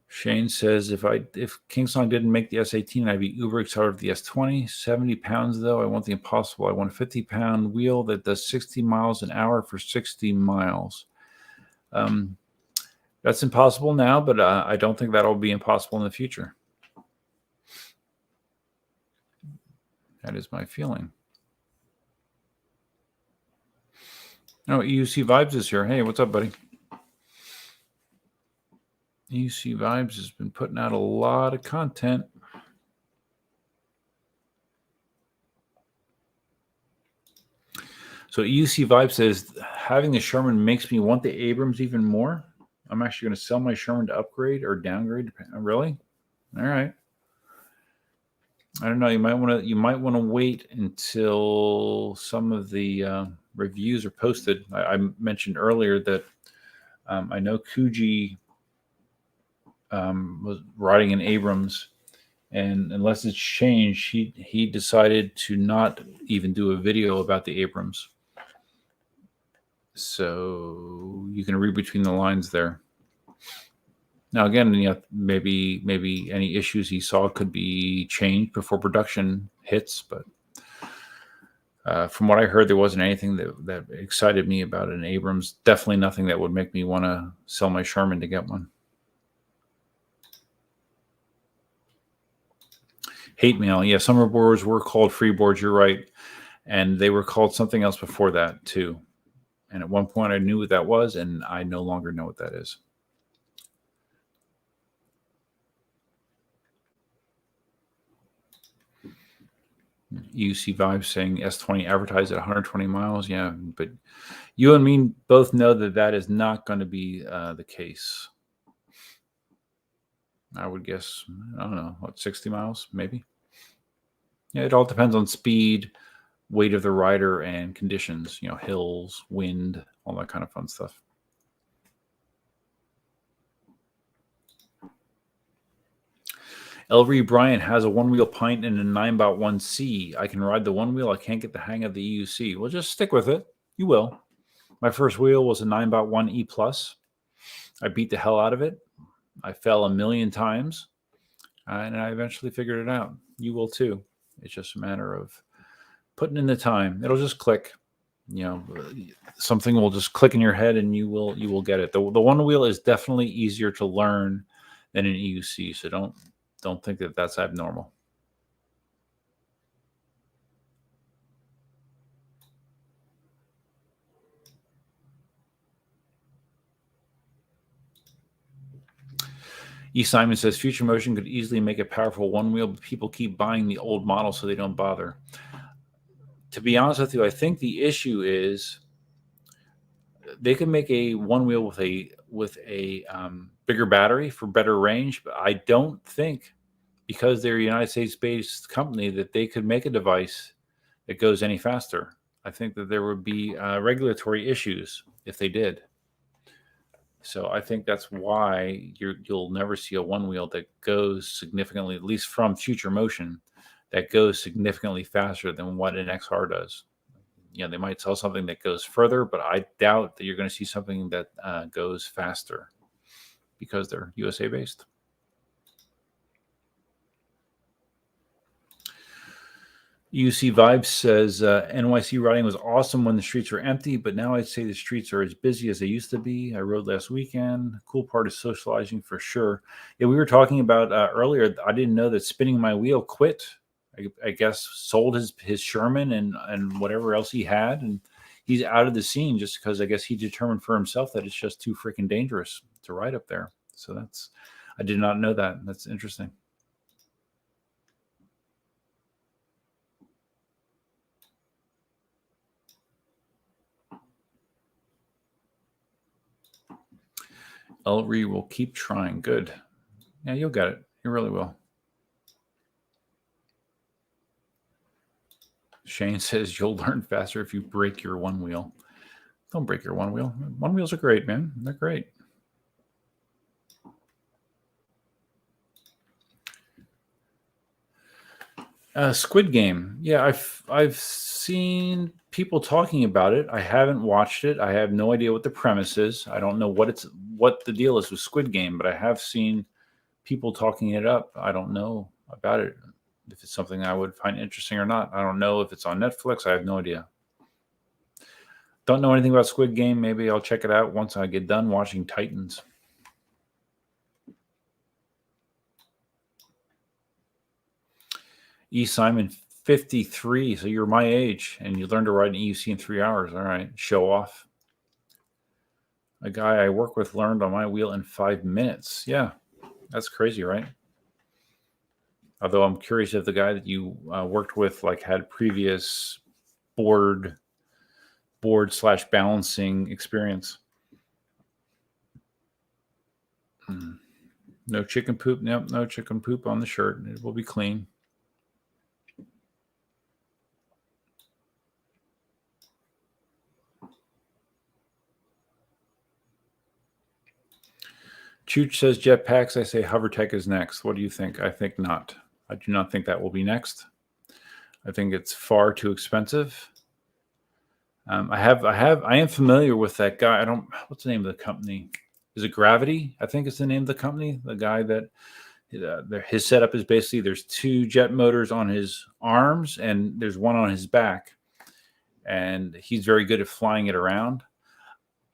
Shane says, if KingSong didn't make the S18, I'd be uber excited for the S20. 70 pounds, though. I want the impossible. I want a 50-pound wheel that does 60 miles an hour for 60 miles. That's impossible now, but I don't think that'll be impossible in the future. That is my feeling. Oh, EUC Vibes is here. Hey, what's up, buddy? EUC Vibes has been putting out a lot of content. So EUC Vibe says, having the Sherman makes me want the Abrams even more. I'm actually going to sell my Sherman to upgrade or downgrade. Really? All right. I don't know. You might want to wait until some of the reviews are posted. I mentioned earlier that I know Kuji was riding an Abrams, and unless it's changed, he decided to not even do a video about the Abrams. So you can read between the lines there. Now, again, maybe any issues he saw could be changed before production hits, but from what I heard, there wasn't anything that excited me about an Abrams. Definitely nothing that would make me want to sell my Sherman to get one. Hate mail. Yeah, summer boards were called free boards. You're right. And they were called something else before that, too. And at one point, I knew what that was, and I no longer know what that is. You see Vibes saying S20 advertised at 120 miles. Yeah, but You and me both know that that is not going to be the case. I would guess, I don't know, 60 miles, maybe? Yeah, it all depends on speed, weight of the rider, and conditions, hills, wind, all that kind of fun stuff. Ellery Bryant has a one-wheel pint and a Ninebot 1C. I can ride the one wheel. I can't get the hang of the EUC. Well, just stick with it. You will. My first wheel was a Ninebot 1E Plus. I beat the hell out of it. I fell a million times, and I eventually figured it out. You will too. It's just a matter of putting in the time. It'll just click. Something will just click in your head, and you will get it. The one wheel is definitely easier to learn than an EUC. So don't think that that's abnormal. E. Simon says Future Motion could easily make a powerful one wheel, but people keep buying the old model so they don't bother. To be honest with you, I think the issue is they can make a one wheel with a bigger battery for better range, but I don't think, because they're a United States-based company, that they could make a device that goes any faster. I think that there would be regulatory issues if they did. So I think that's why you'll never see a one wheel that goes significantly, at least from Future Motion, that goes significantly faster than what an XR does. They might sell something that goes further, but I doubt that you're going to see something that goes faster because they're USA based. UC Vibes says NYC riding was awesome when the streets were empty, but now I'd say the streets are as busy as they used to be. I rode last weekend. Cool part is socializing for sure. Yeah, we were talking about earlier. I didn't know that Spinning My Wheel quit. I guess sold his Sherman and whatever else he had, and he's out of the scene just because I guess he determined for himself that it's just too freaking dangerous to ride up there. So I did not know that. That's interesting. Ellery will keep trying. Good. Yeah, you'll get it. You really will. Shane says you'll learn faster if you break your one wheel. Don't break your one wheel. One wheels are great, man. They're great. Squid Game. Yeah, I've seen people talking about it. I haven't watched it. I have no idea what the premise is. I don't know what the deal is with Squid Game, but I have seen people talking it up. I don't know about it, if it's something I would find interesting or not. I don't know if it's on Netflix. I have no idea. Don't know anything about Squid Game. Maybe I'll check it out once I get done watching Titans. E. Simon, 53. So you're my age, and you learned to ride an EUC in 3 hours. All right, show off. A guy I work with learned on my wheel in 5 minutes. Yeah, that's crazy, right? Although I'm curious if the guy that you worked with had previous board/balancing experience. No chicken poop. Nope, no chicken poop on the shirt. It will be clean. Chooch says jetpacks. I say HoverTech is next. What do you think? I think not. I do not think that will be next. I think it's far too expensive. I am familiar with that guy. What's the name of the company? Is it Gravity? I think it's the name of the company. The guy that his setup is basically there's 2 jet motors on his arms and there's one on his back, and he's very good at flying it around.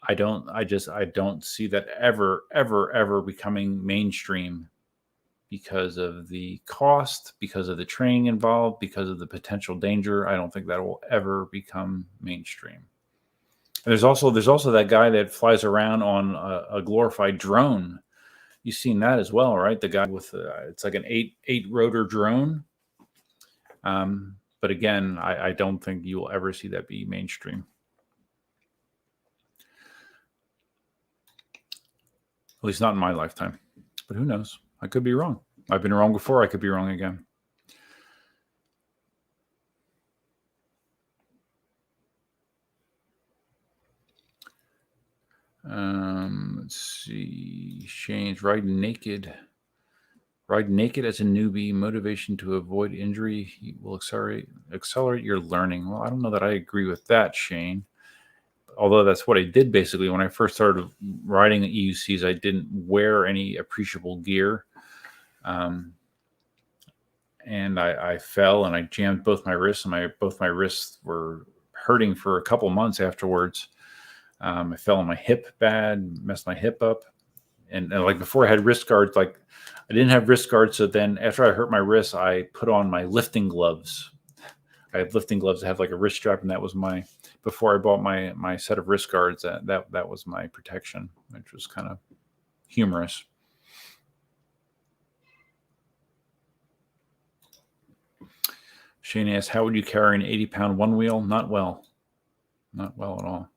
I don't see that ever becoming mainstream because of the cost, because of the training involved, because of the potential danger. I don't think that will ever become mainstream. And there's also that guy that flies around on a glorified drone. You've seen that as well, right? The guy with it's like an eight rotor drone. But again, I don't think you will ever see that be mainstream. At least not in my lifetime. But who knows? I could be wrong. I've been wrong before. I could be wrong again. Let's see. Shane's riding naked. Ride naked as a newbie. Motivation to avoid injury will accelerate your learning. Well, I don't know that I agree with that, Shane. Although that's what I did basically when I first started riding EUCs. I didn't wear any appreciable gear. And I fell and I jammed both my wrists, and both my wrists were hurting for a couple months afterwards. I fell on my hip bad, messed my hip up. And like before I had wrist guards, like I didn't have wrist guards. So then after I hurt my wrist, I put on my lifting gloves. I had lifting gloves that have like a wrist strap, and that was before I bought my set of wrist guards, that was my protection, which was kind of humorous. Shane asks, how would you carry an 80-pound one wheel? Not well. Not well at all.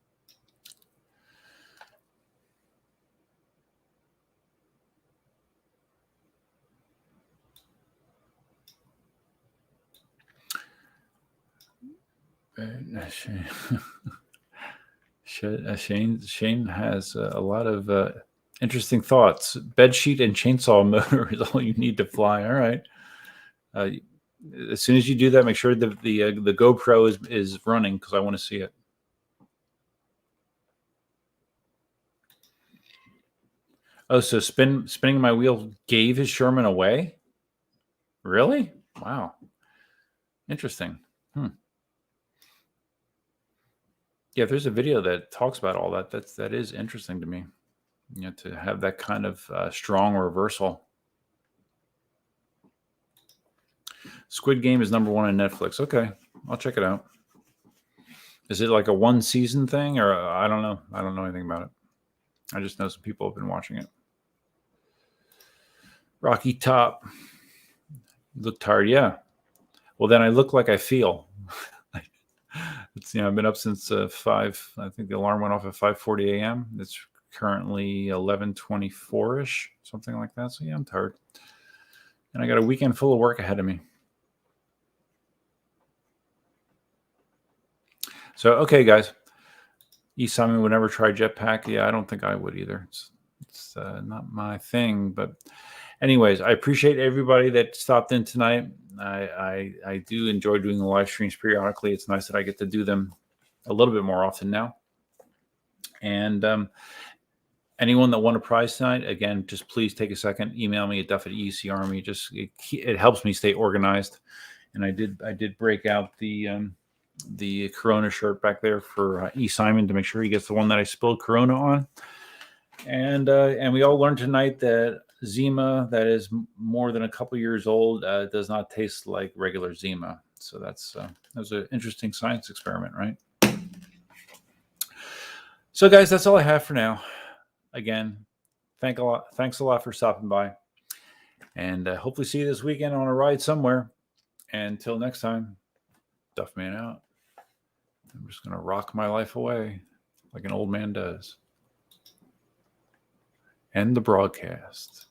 Shane has a lot of interesting thoughts. Bed sheet and chainsaw motor is all you need to fly. All right. As soon as you do that, make sure the GoPro is running, because I want to see it. Oh, so spinning my wheel gave his Sherman away? Really? Wow. Interesting. Yeah, there's a video that talks about all that. That is interesting to me. To have that kind of strong reversal. Squid Game is #1 on Netflix. Okay, I'll check it out. Is it like a one season thing, or I don't know? I don't know anything about it. I just know some people have been watching it. Rocky Top. You look tired, yeah. Well, then I look like I feel. I've been up since 5. I think the alarm went off at 5:40 a.m. It's currently 11:24ish, something like that. So yeah, I'm tired, and I got a weekend full of work ahead of me. So okay, guys. E. Simon would never try jetpack. Yeah, I don't think I would either. It's not my thing. But anyways, I appreciate everybody that stopped in tonight. I do enjoy doing the live streams periodically. It's nice that I get to do them a little bit more often now. And anyone that won a prize tonight, again, just please take a second, email me at duff@EUCArmy. Just it helps me stay organized. And I did break out the Corona shirt back there for E. Simon to make sure he gets the one that I spilled Corona on. And we all learned tonight that Zima, that is more than a couple years old, does not taste like regular Zima. So that was an interesting science experiment, right? So guys, that's all I have for now. Again, thanks a lot for stopping by, and hopefully see you this weekend on a ride somewhere. And until next time, Duffman out. I'm just going to rock my life away like an old man does. End the broadcast.